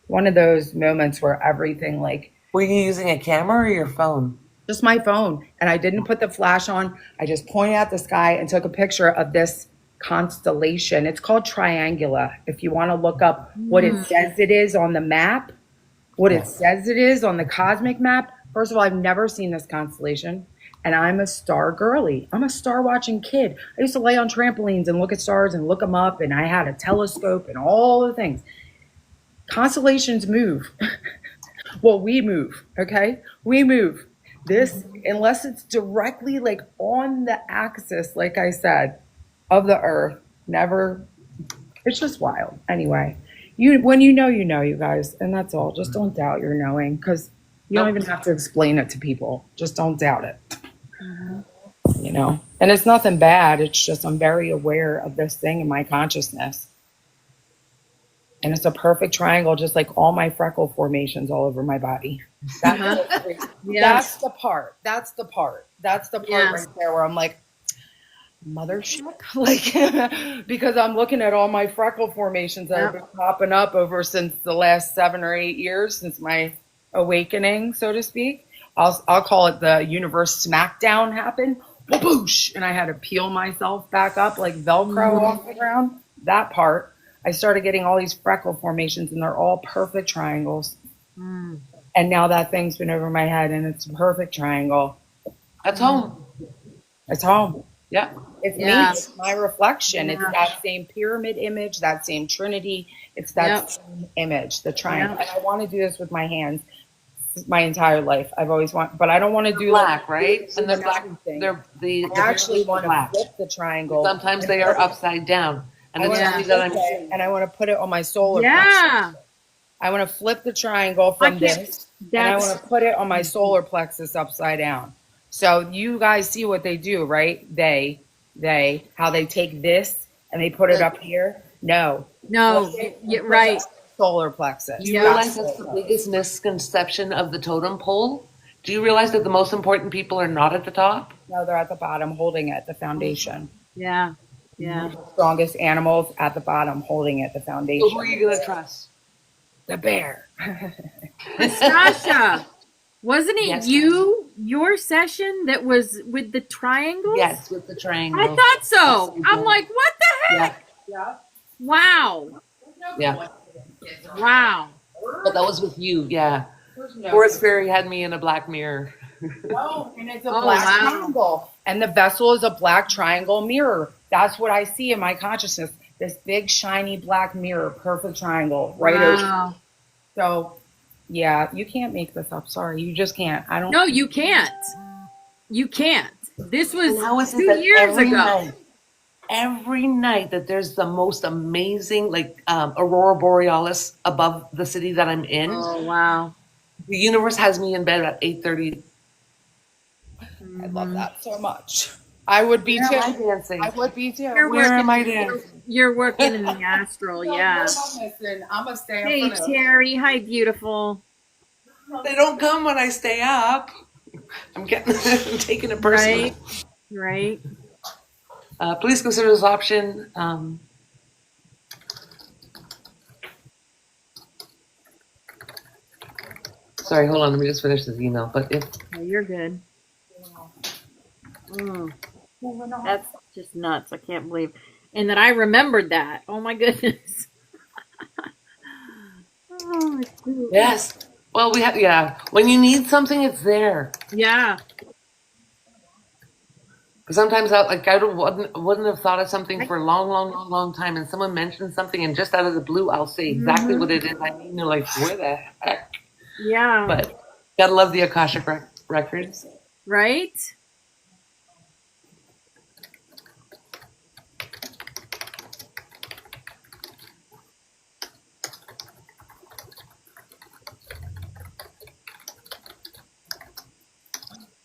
one of those moments where everything like. Were you using a camera or your phone? Just my phone. And I didn't put the flash on. I just pointed at the sky and took a picture of this constellation. It's called Triangula. If you want to look up what it says it is on the map, what it says it is on the cosmic map. First of all, I've never seen this constellation. And I'm a star girly. I'm a star watching kid. I used to lay on trampolines and look at stars and look them up. And I had a telescope and all the things. Constellations move. Well, we move. Okay. We move. This, unless it's directly like on the axis, like I said, of the earth, never. It's just wild. Anyway, when you know, you guys. And that's all. Just don't doubt your knowing because you don't even have to explain it to people. Just don't doubt it. You know, and it's nothing bad. It's just I'm very aware of this thing in my consciousness. And it's a perfect triangle, just like all my freckle formations all over my body. That's the part. That's the part right there where I'm like, mothership. Like, because I'm looking at all my freckle formations that have been popping up over since the last 7 or 8 years, since my awakening, so to speak. I'll call it the universe smackdown happened. Boosh! And I had to peel myself back up like Velcro off the ground. That part. I started getting all these freckle formations and they're all perfect triangles. And now that thing's been over my head and it's a perfect triangle. That's home. It's home. Yeah. It's me. It's my reflection. It's that same pyramid image, that same trinity. It's that same image, the triangle. And I want to do this with my hands my entire life. I've always but I don't want to do black, right? And they're black. They're I actually want to flip the triangle. Sometimes they are upside down. And it's something that and I want to put it on my solar plexus. I want to flip the triangle from this, and I want to put it on my solar plexus upside down. So you guys see what they do, right? How they take this and they put it up here. No, right. Solar plexus. Do you realize that's the biggest misconception of the totem pole? Do you realize that the most important people are not at the top? No, they're at the bottom holding it, the foundation. Yeah. The strongest animals at the bottom holding it, the foundation. So who are you going to trust? The bear. Sasha, wasn't it your session that was with the triangles? Yes, with the triangle. I thought so. I'm like, what the heck? Yeah. Wow. Yeah. Wow. But that was with you, yeah. Forest Fairy had me in a black mirror. No, and it's a black triangle. And the vessel is a black triangle mirror. That's what I see in my consciousness. This big, shiny black mirror, perfect triangle, right over. So, yeah, you can't make this up. Sorry, you just can't. I don't. No, you can't. You can't. This was 2 years every ago. Night, every night that there's the most amazing, aurora borealis above the city that I'm in. Oh, wow. The universe has me in bed at 8:30. I love that so much. I would be too. Dancing? I would be too. Where am I dancing? You're working in the astral, yeah. Listen, I'm gonna stay up. Hey, Terry. Hi, beautiful. They don't come when I stay up. I'm taking it personally. Right. Please consider this option. Sorry, hold on. Let me just finish this email. But if You're good. That's just nuts. I can't believe. And that I remembered that. Oh, my goodness. yes. Well, we have, when you need something, it's there. Yeah. But sometimes I wouldn't have thought of something for a long time, and someone mentions something, and just out of the blue, I'll say exactly what it is I mean. You're like, where the heck? Yeah. But gotta love the Akashic records. Right?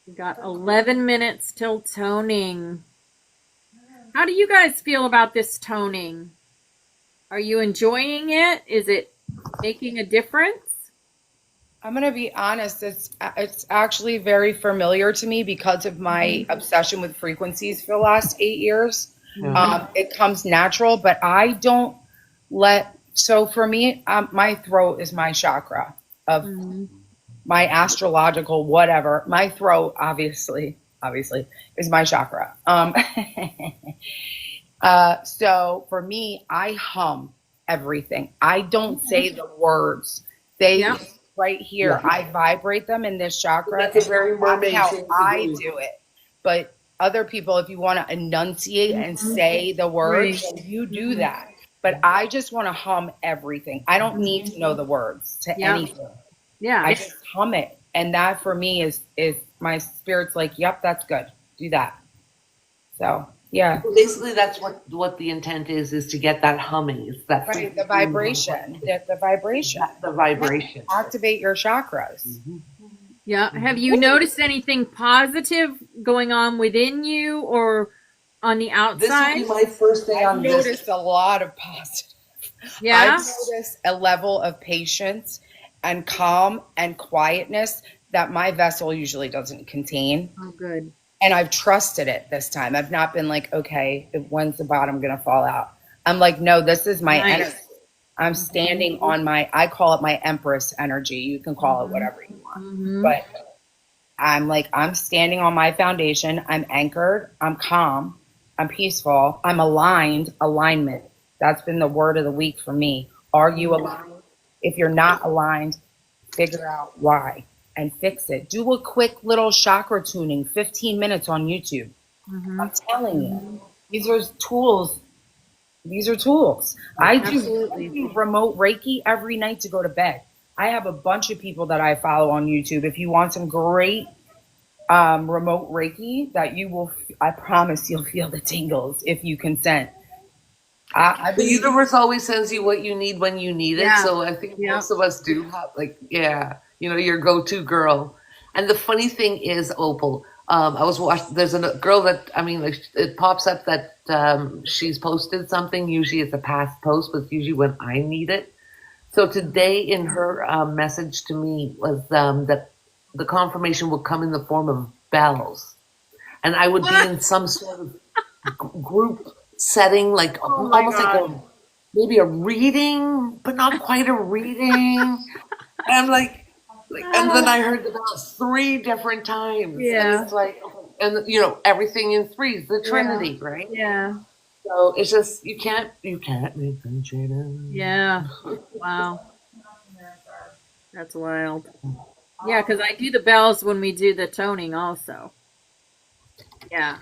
We got 11 minutes till toning. How do you guys feel about this toning? Are you enjoying it? Is it making a difference? I'm gonna be honest. It's actually very familiar to me because of my obsession with frequencies for the last 8 years. It comes natural, but I don't let. So for me, my throat is my chakra of my astrological whatever. My throat, obviously, is my chakra. So for me, I hum everything. I don't say the words. Right here, I vibrate them in this chakra. That's a very mermaid how thing to I do. do it. But other people, if you want to enunciate and say the words, you do that. But I just want to hum everything. I don't need to know the words to anything. Yeah. I just hum it. And that for me is my spirit's like, yep, that's good. Do that. So yeah. Basically, that's what the intent is to get that humming. It's that the vibration. The vibration. The vibration. Activate your chakras. Yeah. Have you noticed anything positive going on within you or on the outside? This will be my first day on I've this. noticed a lot of positive. Yeah. I've noticed a level of patience and calm and quietness that my vessel usually doesn't contain. Oh, good. And I've trusted it this time. I've not been like, okay, when's the bottom going to fall out? I'm like, no, this is my energy. I'm standing on I call it my Empress energy. You can call it whatever you want. But I'm like, I'm standing on my foundation. I'm anchored. I'm calm. I'm peaceful. I'm aligned. Alignment. That's been the word of the week for me. Are you aligned? If you're not aligned, figure out why and fix it. Do a quick little chakra tuning, 15 minutes on YouTube. I'm telling you, these are tools. I do remote Reiki every night to go to bed. I have a bunch of people that I follow on YouTube. If you want some great remote Reiki that I promise you'll feel the tingles if you consent. I've The been, universe always sends you what you need when you need it. Yeah. So I think Yeah. most of us do have, like, yeah, your go-to girl. And the funny thing is, Opal, I was watching. There's a girl that, I mean, like, it pops up that she's posted something. Usually it's a past post, but it's usually when I need it. So today, in her message to me was that the confirmation would come in the form of bells, and I would be in some sort of group setting, like Oh my almost like God. maybe a reading, but not quite a reading. And I'm like, and then I heard the bells 3 different times, and Yeah. it's like, and everything in threes, the Yeah. Trinity, right? Yeah. So it's just you can't make them change. Yeah. Wow. That's wild. Yeah, because I do the bells when we do the toning also. Yeah.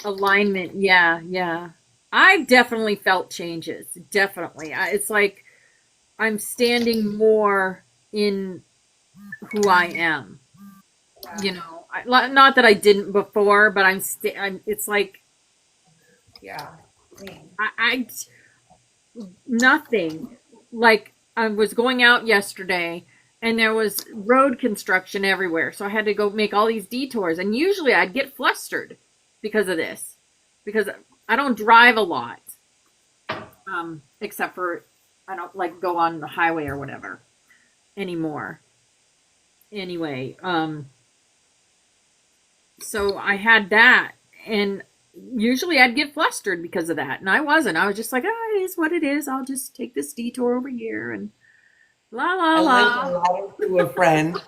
Alignment. Yeah. Yeah. I've definitely felt changes. Definitely. It's like I'm standing more in who I am. Not that I didn't before, but I'm. It's like yeah. I nothing. Like I was going out yesterday and there was road construction everywhere. So I had to go make all these detours. And usually I'd get flustered because of this. Because I don't drive a lot. Except for I don't like go on the highway or whatever anymore. Anyway, so I had that and usually I'd get flustered because of that. And I wasn't. I was just like, oh, it is what it is. I'll just take this detour over here and la la I lent a la. ladder to a friend,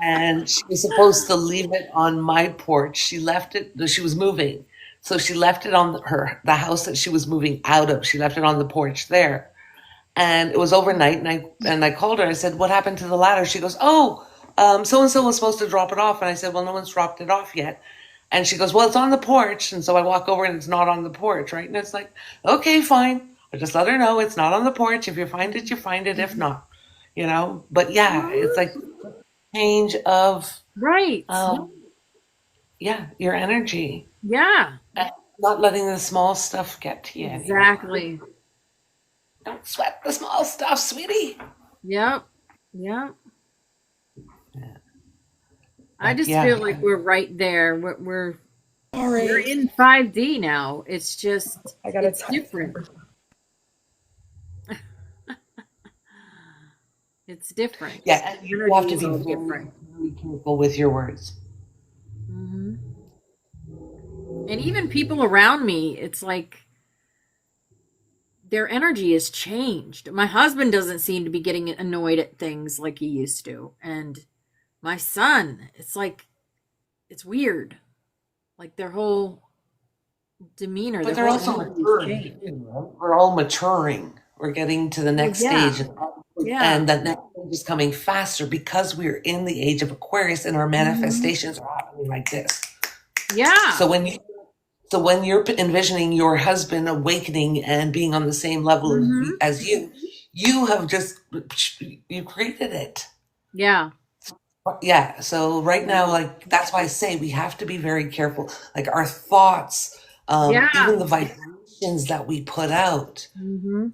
and she was supposed to leave it on my porch. She left it. She was moving, so she left it on the house that she was moving out of. She left it on the porch there, and it was overnight. And I called her. I said, "What happened to the ladder?" She goes, "Oh, so and so was supposed to drop it off." And I said, "Well, no one's dropped it off yet." And she goes, "Well, it's on the porch." And so I walk over and it's not on the porch, right? And it's like, okay, fine. I just let her know it's not on the porch. If you find it, you find it. If not, But yeah, it's like change of, Right. yeah, your energy. Yeah, And not letting the small stuff get to you anymore. exactly. Don't sweat the small stuff, sweetie. Yep. Yep. Yeah. I just Yeah. feel like we're right there. We're All we're right. in 5D now. It's just I got to it's different. It's different. Yeah, and The you have energy to is be all very, different. very careful with your words. hmm And even people around me, it's like their energy has changed. My husband doesn't seem to be getting annoyed at things like he used to. And my son, it's like, it's weird. Like their whole demeanor, But their they're whole also energy has maturing changed. too, right? We're all maturing. We're getting to the Well, next yeah, stage, yeah. and that next stage is coming faster because we're in the age of Aquarius, and our hmm manifestations are happening like this. Yeah. So when you're envisioning your husband awakening and being on the same level hmm as you, you have just you created it. Yeah. Yeah. So right Yeah. now, like that's why I say we have to be very careful. Like our thoughts, Yeah. even the vibrations that we put out, hmm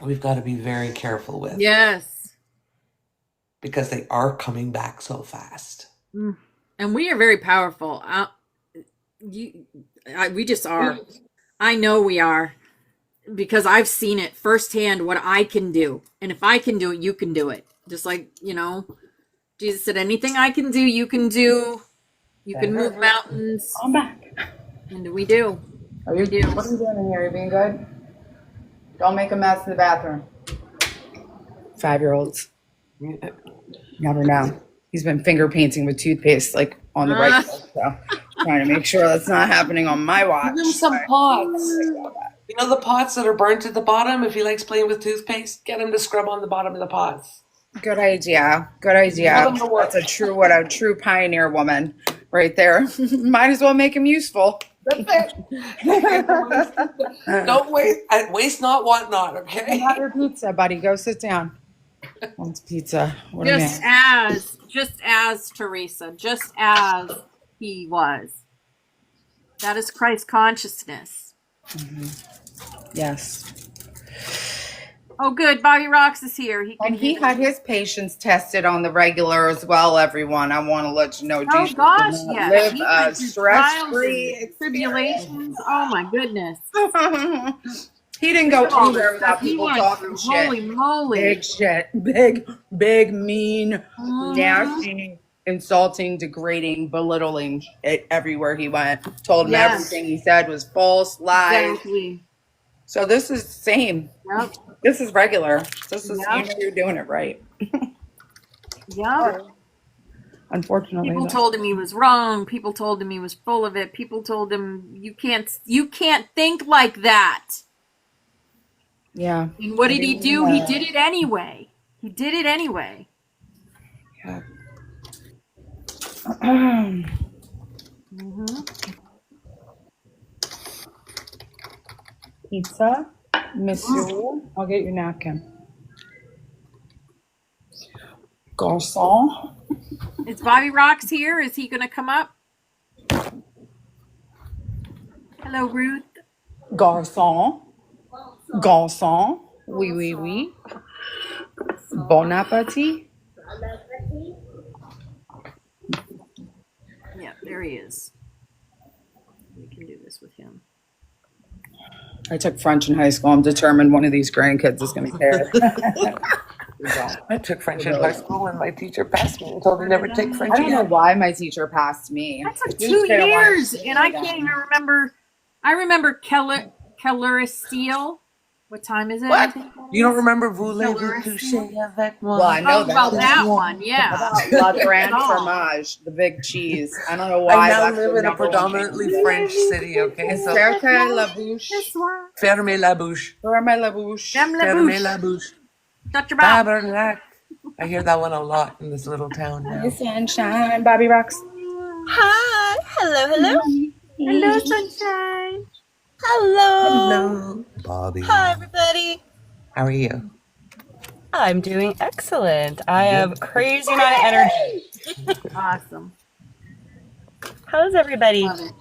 we've got to be very careful with Yes. because they are coming back so fast. Mm. And we are very powerful. We just are. I know we are because I've seen it firsthand what I can do. And if I can do it, you can do it. Just like, Jesus said, anything I can do, you can do. You can move mountains. I'm back. And we do. Are We you? do. What are you doing in here? You being good? Don't make a mess in the bathroom. 5-year-olds. Never know. He's been finger painting with toothpaste like on the right foot, so trying to make sure that's not happening on my watch. Give him some pots. You know the pots that are burnt at the bottom? If he likes playing with toothpaste, get him to scrub on the bottom of the pots. Good idea. Good idea. Let him to work. That's a true pioneer woman right there. Might as well make him useful. That's it. Don't waste. Waste not, want not. Okay. Have your pizza, buddy. Go sit down. Wants pizza. What a Just man. as Teresa, just as he was. That is Christ consciousness. Yes. Oh, good. Bobby Rocks is here. He can And he hear. had his patience tested on the regular as well, everyone. I want to let you know Oh Jesus did gosh, not yes. live He a went through trials stress-free and experience. tribulations. Oh my goodness. He didn't Think go of all the anywhere without stuff he people went talking through. shit. Holy moly. Big shit. Big, mean, Mhm. nasty, insulting, degrading, belittling it everywhere he went. Told him Yes. everything he said was false, lies. Exactly. So this is the same. Yep. This is regular. This is, Yep. you know, you're doing it right. Yep. Unfortunately. People though. told him he was wrong. People told him he was full of it. People told him you can't think like that. Yeah. And what did he do? He did it anyway. He did it anyway. Yeah. Pizza, monsieur. I'll get your napkin. Garçon. Is Bobby Rocks here? Is he going to come up? Hello, Ruth. Garçon. Garçon. Oui, oui, oui. Bon appétit. Yeah, there he is. We can do this with him. I took French in high school. I'm determined one of these grandkids is going to be paired. I took French in high school, and my teacher passed me and told me never take French I don't know again. why my teacher passed me. That took Just 2 didn't want to years, see and I it can't again. even remember. I remember Keller Steele. What time is it? What? I think that You don't is. remember Voulez-vous Keller coucher Steele. avec moi? Well, I know Oh, that. well, that one, yeah. La Grande Oh. Fromage, the big cheese. I don't know why. I now that's live the in a number one predominantly thing. French city, okay? So, Cercle la bouche. This one. fermez la bouche. Ferme la bouche. Them la Fermez bouche. la bouche. Shut your mouth. Tabernacle. I hear that one a lot in this little town now. Sunshine, Bobby Rocks. Hi. Hello. Hello, sunshine. Hello. Hello, Bobby. Hi, everybody. How are you? I'm doing excellent. I have crazy amount of energy. Awesome. How's everybody? Love it.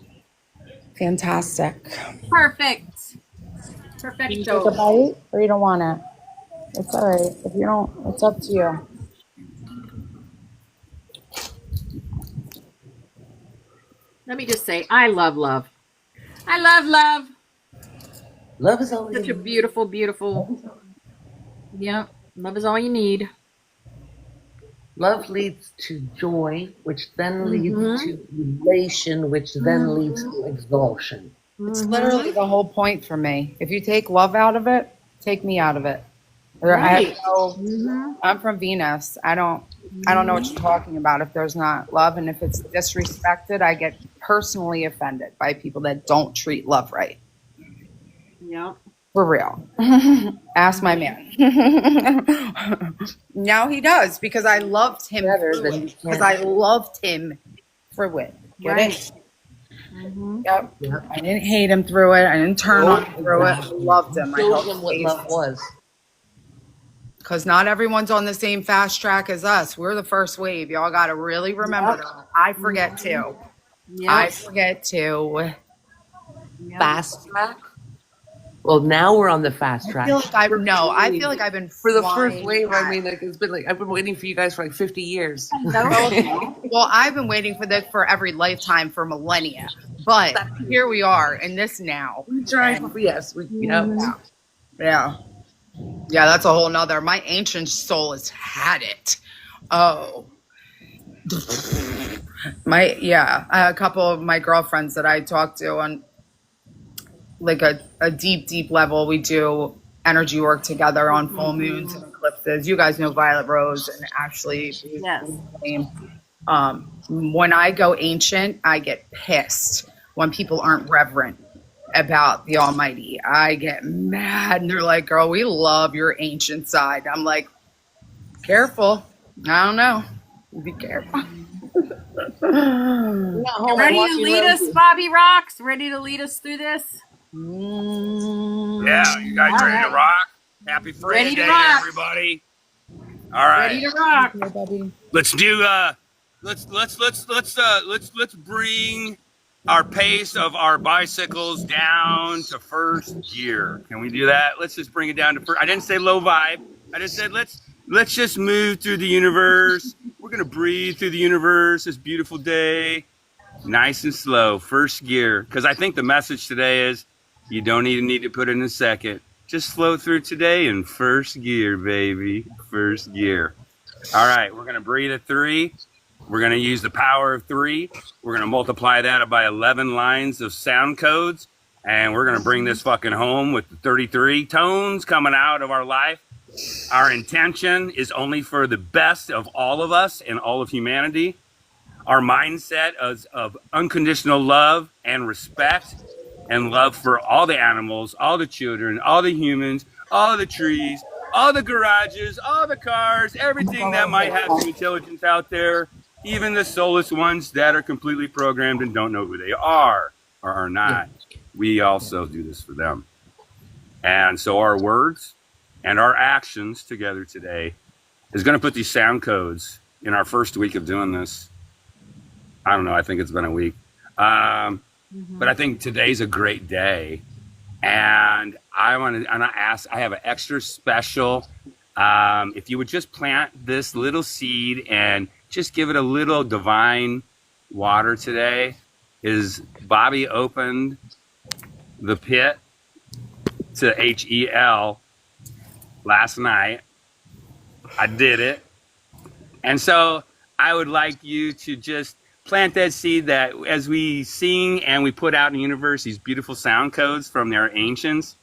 Fantastic. Perfect. Take a Perfecto. bite or you don't want it? It's all right. If you don't, it's up to you. Let me just say, I love love. I love love. Love is all Such a you need. beautiful, beautiful. Yeah, love is all you need. Love leads to joy, which then leads Mhm. to elation, which then leads to exhaustion. It's literally the whole point for me. If you take love out of it, take me out of it. Or Right. I'm from Venus. I don't know what you're talking about if there's not love, and if it's disrespected, I get personally offended by people that don't treat love right. Yeah. For real. Ask my man. Now he does because I loved him Better through than it. you Because can. I loved him through it. Get it? Yep. Yep. I didn't hate him through it. I didn't turn on him through it. I loved him. I Showed helped them what love was. Because not everyone's on the same fast track as us. We're the first wave. Y'all got to really remember that. I forget too. I Yeah. forget too. Fast track? Well, now we're on the fast I track. feel like I feel like I've been For the flying first wave, I high. mean, like it's been like I've been waiting for you guys for like 50 years. Well, I've been waiting for this for every lifetime for millennia, but here we are in this now. We tried, yes, we, Yeah, that's a whole nother. My ancient soul has had it. Oh, I had a couple of my girlfriends that I talked to on like a deep level. We do energy work together on full moons and eclipses. You guys know Violet Rose and Ashley. Yes. When I go ancient, I get pissed when people aren't reverent about the Almighty. I get mad and they're like, girl, we love your ancient side. I'm like, careful. I don't know. Be careful. Ready to lead us, Bobby Rocks? Ready to lead us through this? Yeah, you guys ready to rock? Happy Ready Friday, to rock. everybody. All right. Ready to rock. Okay, Bubby. Let's do let's bring our pace of our bicycles down to first gear. Can we do that? Let's just bring it down to first. I didn't say low vibe. I just said let's just move through the universe. We're gonna breathe through the universe this beautiful day. Nice and slow, first gear. Because I think the message today is you don't even need to put it in second. Just flow through today in first gear, baby. First gear. All right, we're going to breathe at 3. We're going to use the power of 3. We're going to multiply that by 11 lines of sound codes. And we're going to bring this fucking home with the 33 tones coming out of our life. Our intention is only for the best of all of us and all of humanity. Our mindset is of unconditional love and respect and love for all the animals, all the children, all the humans, all the trees, all the garages, all the cars, everything that might have some intelligence out there, even the soulless ones that are completely programmed and don't know who they are or are not. We also do this for them. And so our words and our actions together today is going to put these sound codes in our first week of doing this. I don't know. I think it's been a week. But I think today's a great day. And I have an extra special, if you would just plant this little seed and just give it a little divine water today, is Bobby opened the pit to HEL last night. I did it. And so I would like you to just plant that seed that as we sing and we put out in the universe these beautiful sound codes from their ancients,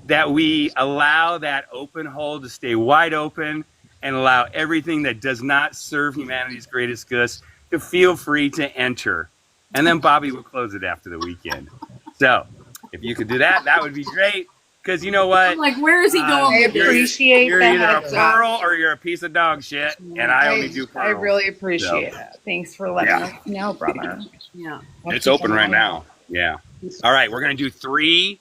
that we allow that open hole to stay wide open and allow everything that does not serve humanity's greatest goods to feel free to enter. And then Bobby will close it after the weekend. So if you could do that, that would be great. Because you know what? I'm like, where is he going? I appreciate you're the either a heads up. pearl or you're a piece of dog shit, and I only do pearls. I really appreciate it. Thanks for letting us know, brother. Yeah. It's open right now. Yeah. All right, we're gonna do three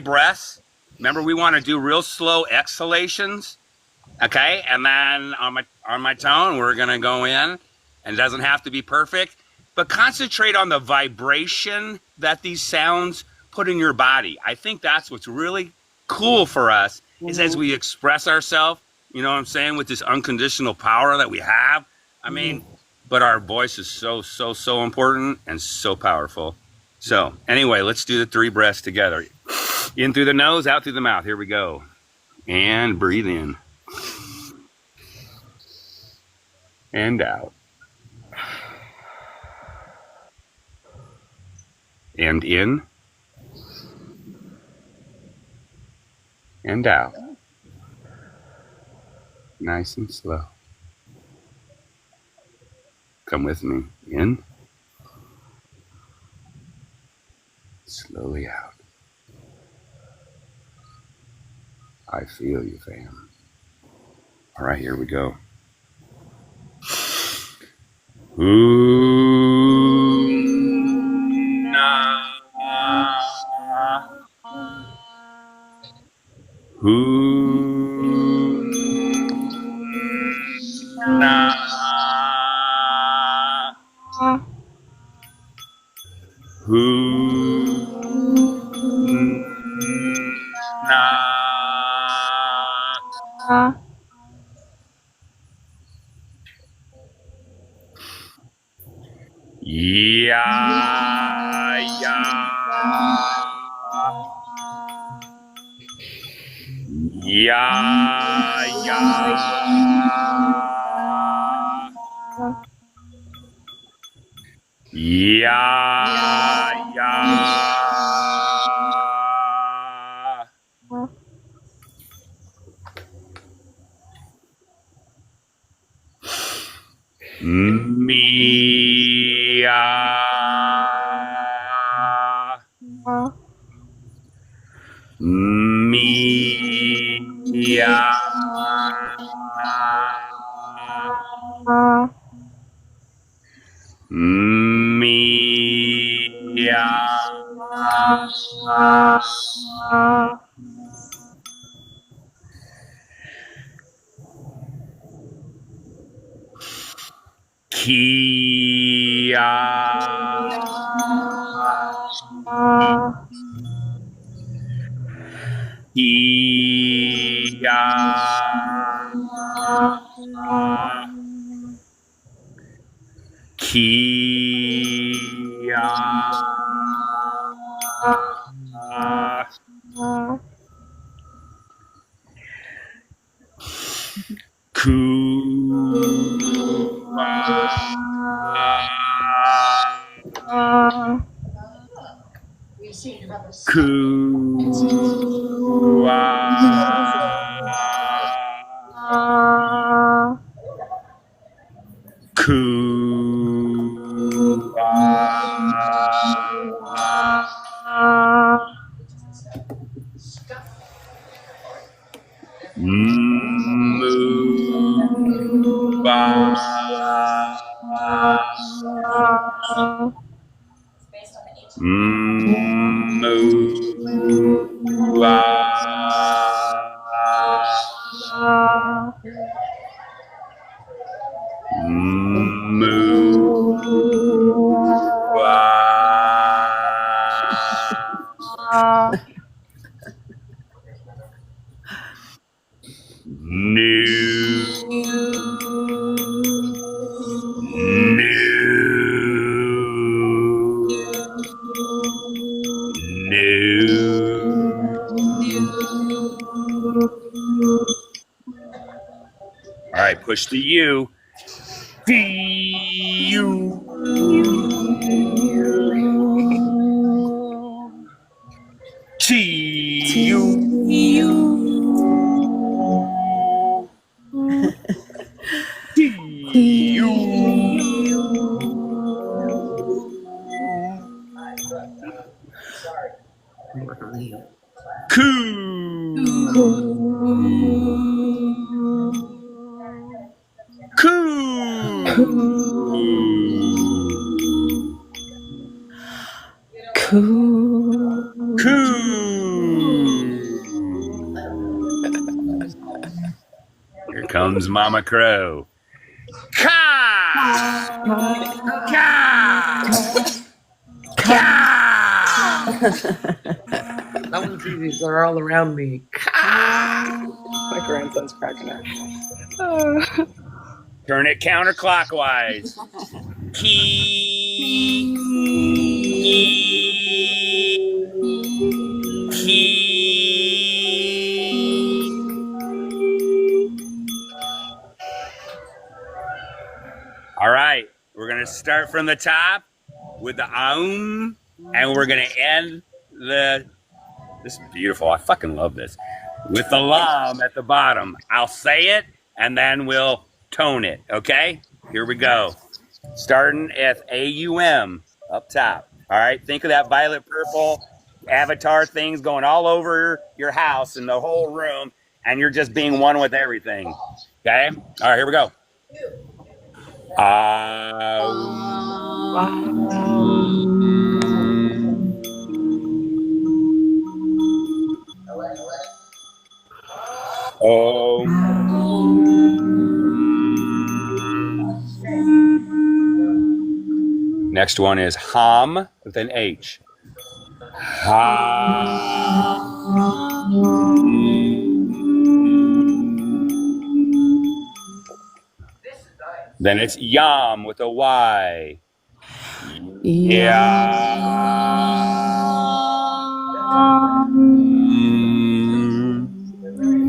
breaths. Remember, we want to do real slow exhalations. Okay, and then on my tone, we're gonna go in, and it doesn't have to be perfect, but concentrate on the vibration that these sounds put in your body. I think that's what's really cool for us is as we express ourselves, you know what I'm saying, with this unconditional power that we have. I mean, but our voice is so important and so powerful. So anyway, let's do the 3 breaths together. In through the nose, out through the mouth. Here we go. And breathe in. And out. And in. And out. Nice and slow. Come with me. In. Slowly out. I feel you, fam. All right, here we go. Ooh, nah. Ooh, nah. Ooh, nah. Yeah, yeah. Yeah, yeah. Yeah, yeah. Mia. Mia. Mia. Kia. Kia. Kia. All right, push the U. U. T. Here comes Mama Crow. Ka! Ka! That one's easy. They're all around me. My grandson's cracking up. Turn it counterclockwise. Key. All right, we're going to start from the top with the Aum, and we're going to end this is beautiful. I fucking love this. With the Lam at the bottom. I'll say it, and then we'll tone it, okay? Here we go. Starting at AUM up top. All right, think of that violet purple avatar things going all over your house and the whole room, and you're just being one with everything. Okay? All right, here we go. Next one is Ham with an H. Then it's Yam with a Y.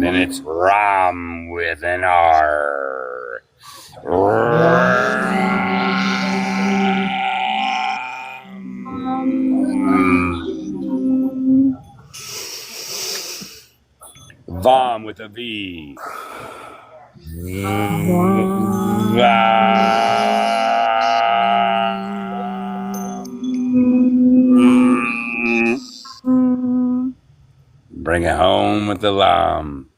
Then it's Ram with an R. Vam with a V. Bring it home with the Lam.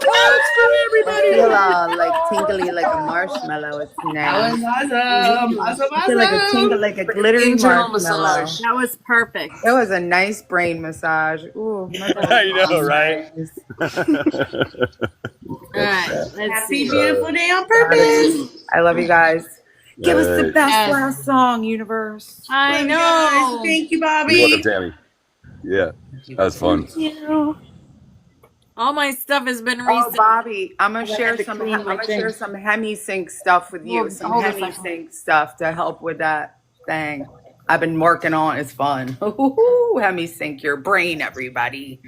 I feel all like tingly like a marshmallow. It's nice. I feel like a tingle, like a glittery Internal marshmallow. massage. That was perfect. It was a nice brain massage. Ooh, my God. I know, right? All right, let's Happy see. beautiful day on purpose. I love you guys. Give us the Right. best Yes. last song, universe. I Love you know. guys. Thank you, You're Bobby. welcome, Tammy. Yeah, that was fun. All my stuff has been Oh, reset. Bobby, I'm gonna had share to some. clean I'm my gonna thing. share some HemiSync stuff with you. Some hold a HemiSync second. stuff to help with that thing. I've been working on. It's fun. Ooh, HemiSync your brain, everybody.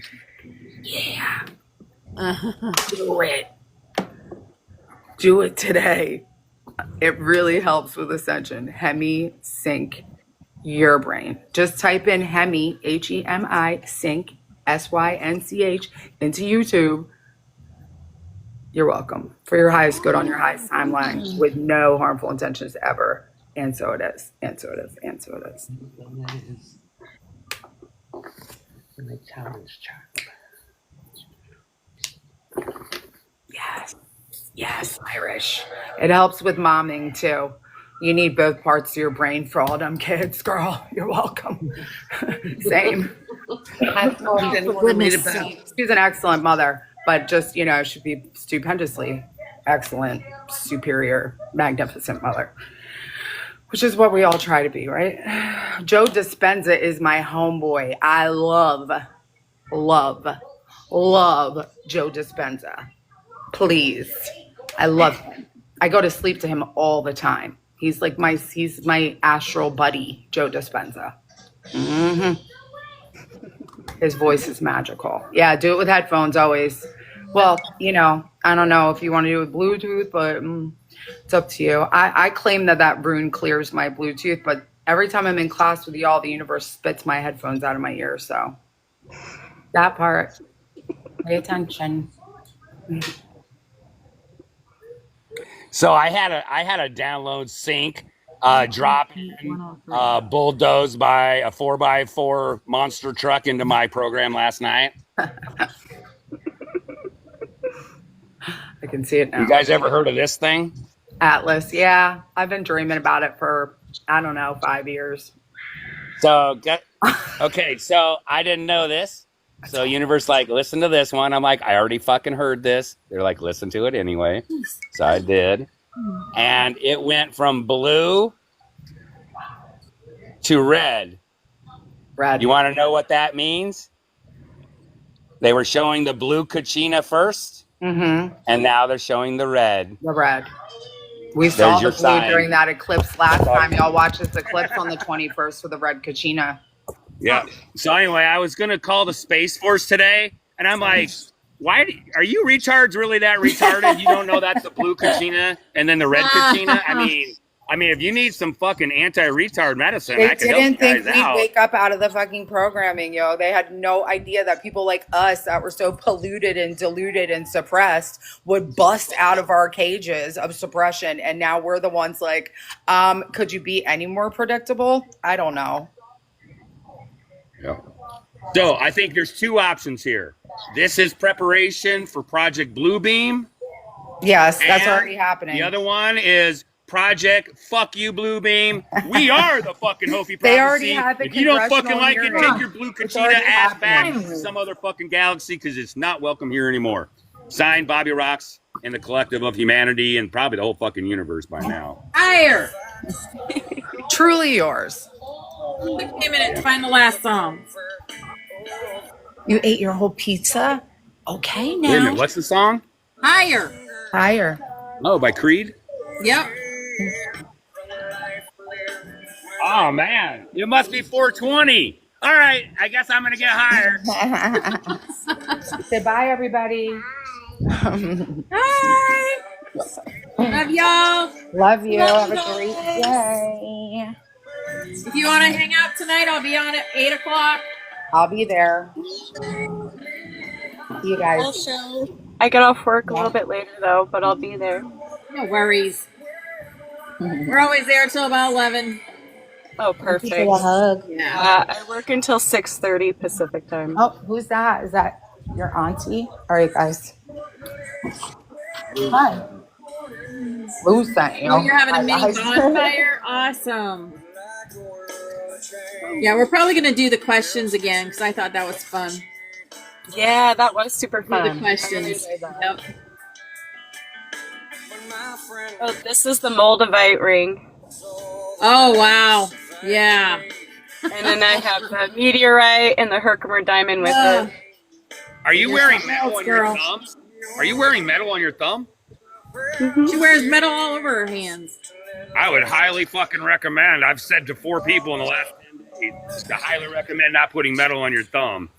Yeah, do it. Do it today. It really helps with Ascension. HemiSync your brain. Just type in Hemi, Hemi, sync, SYNCH into YouTube. You're welcome. For your highest good on your highest timeline with no harmful intentions ever. And so it is. And so it is. And so it is. And they challenge Chuck. Yes. Yes, Irish. It helps with momming too. You need both parts of your brain for all them kids, girl. You're welcome. Same. She's an excellent mother, but just, should be stupendously excellent, superior, magnificent mother, which is what we all try to be, right? Joe Dispenza is my homeboy. I love Joe Dispenza. Please. I love him. I go to sleep to him all the time. He's like he's my astral buddy, Joe Dispenza. His voice is magical. Yeah, do it with headphones always. Well, I don't know if you want to do it with Bluetooth, but it's up to you. I claim that rune clears my Bluetooth, but every time I'm in class with y'all, the universe spits my headphones out of my ears. So that part, pay attention. So I had a download sync drop in bulldozed by a 4x4 monster truck into my program last night. I can see it now. You guys ever heard of this thing? Atlas, yeah. I've been dreaming about it for, 5 years. So so I didn't know this. So universe listen to this one. I'm like, I already fucking heard this. They're like, listen to it anyway. So I did. And it went from blue to red. Red. You want to know what that means? They were showing the blue Kachina first. Mm-hmm. And now they're showing the red. The red. We saw the blue sign. during that eclipse last time. Y'all watched this eclipse on the 21st for the red Kachina. Yeah. So anyway, I was going to call the Space Force today. And I'm like, are you retards really that retarded? You don't know that's the blue Kachina and then the red Kachina? I mean, if you need some fucking anti-retard medicine, They I can help didn't you think guys we'd out. wake up out of the fucking programming, yo. They had no idea that people like us that were so polluted and diluted and suppressed would bust out of our cages of suppression. And now we're the ones like, could you be any more predictable? I don't know. Yeah. So I think there's two options here. This is preparation for Project Bluebeam. Yes, that's and already happening. The other one is Project Fuck You Bluebeam. We are the fucking Hopi prophecy. They already had the if you don't fucking like congressional it, hearing. take your blue It's Kachina already ass back happening. to some other fucking galaxy because it's not welcome here anymore. Signed, Bobby Rocks and the collective of humanity and probably the whole fucking universe by now. Higher. Truly yours. Took me a minute to find the last song. You ate your whole pizza? Okay, now. Wait a minute, what's the song? Higher. Higher. Oh, by Creed? Yep. Oh, man. It must be 420. All right, I guess I'm going to get higher. Say bye, everybody. Hi. Love y'all. Love you. Love Have a you great guys. day. If you want to hang out tonight, I'll be on at 8 o'clock. I'll be there. See you guys. I get off work a little bit later though, but I'll be there. No worries. We're always there till about 11. Oh, perfect. People a hug. Yeah. I work until 6:30 Pacific time. Oh, who's that? Is that your auntie? All right, guys. Hi. Lou sent you. Oh, you're having a Hi, mini guys. bonfire? Awesome. Yeah, we're probably going to do the questions again because I thought that was fun. Yeah, that was super Do the fun. I really questions. enjoyed that. Yep. Oh, this is the Moldavite ring. Oh, wow. Yeah. And then I have the meteorite and the Herkimer diamond with it. Are you You're wearing something metal else, on your girl. thumb? Are you wearing metal on your thumb? She wears metal all over her hands. I would highly fucking recommend. I've said to 4 people in the last 10 days to highly recommend not putting metal on your thumb.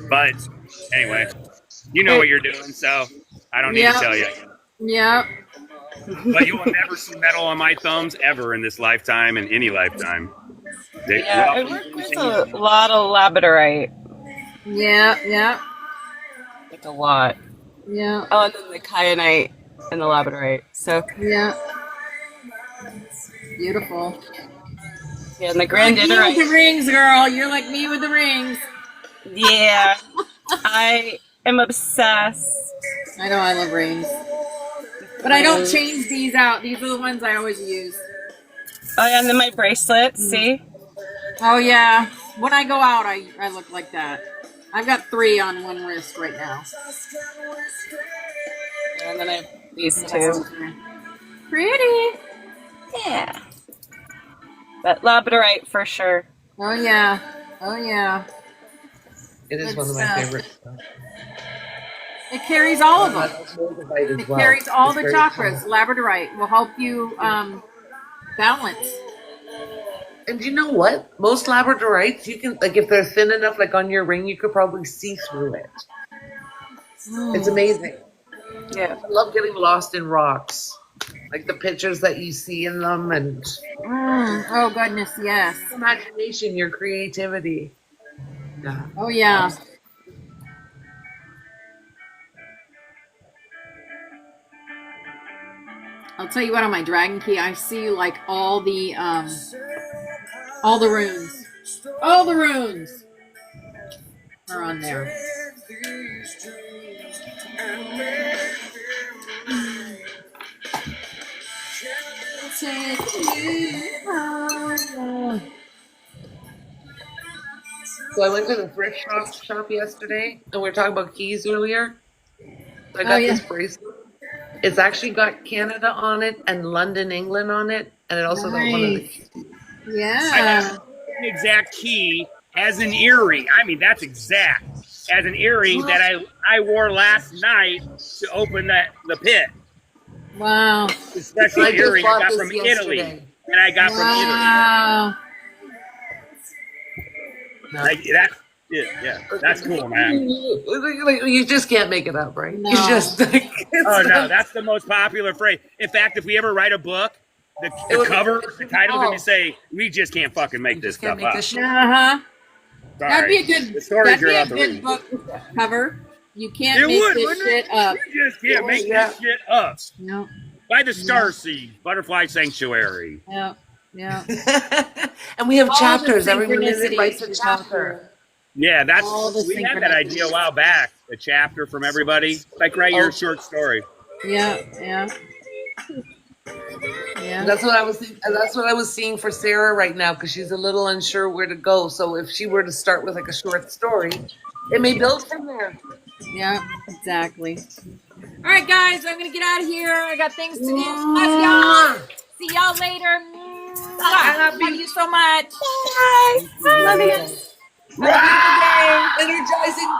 But anyway, you know what you're doing, so I don't need to tell you. Yep. But you will never see metal on my thumbs ever in this lifetime, in any lifetime. Yeah, I work with a lot of labradorite. Yeah, yeah. Like a lot. Yeah. Oh, and then the kyanite and the labradorite. So yeah. Beautiful. Yeah, and the Like you with the granditerite. rings, girl. You're like me with the rings. Yeah, I am obsessed. I know I love rings. But I don't change these out. These are the ones I always use. Oh, yeah, and then my bracelets, see? Oh, yeah. When I go out, I look like that. I've got 3 on one wrist right now. And then I have these 2. Pretty. Yeah. But labradorite for sure. Oh, yeah. Oh, yeah. It is Good one of my stuff. favorites. It carries all of them. Moldavite as It well. carries all It's the very chakras. cool. Labradorite will help you balance. And you know what? Most labradorites, you can, like, if they're thin enough, like on your ring, you could probably see through it. It's amazing. Yeah. I love getting lost in rocks, like the pictures that you see in them, and Oh, goodness, yes. imagination, your creativity. Yeah. Oh, yeah. I'll tell you what, on my dragon key, I see like all the runes. All the runes are on there. So I went to the thrift shop yesterday, and we were talking about keys earlier. I got this bracelet. It's actually got Canada on it and London, England on it, and it also got one of the keys. I have an exact key as an earring. I mean, that's exact. As an earring that I wore last night to open the pit. Wow. The special earring I got from Italy. And I got from Italy. Like, yeah, that's cool, man. You just can't make it up, right? No. You just like, Oh no, that's the most popular phrase. In fact, if we ever write a book, the cover, the title's gonna say, "We just can't fucking make this stuff up." Uh-huh. That'd be a good book cover. You can't make this shit up. You just can't make this shit up. No. By the Starseed Butterfly Sanctuary. Yeah. Yeah. And we have All chapters. the Every minute synchronicities writes a to talk chapter. Yeah, All the we had that idea a while back. A chapter from everybody, like write your short story. Yeah, yeah. Yeah. That's what I was thinking. That's what I was seeing for Sarah right now, because she's a little unsure where to go. So if she were to start with like a short story, it may build from there. Yeah, exactly. All right, guys, I'm gonna get out of here. I got things to do. Love y'all. See y'all later. I love you so much. Bye. Love you. Energizing.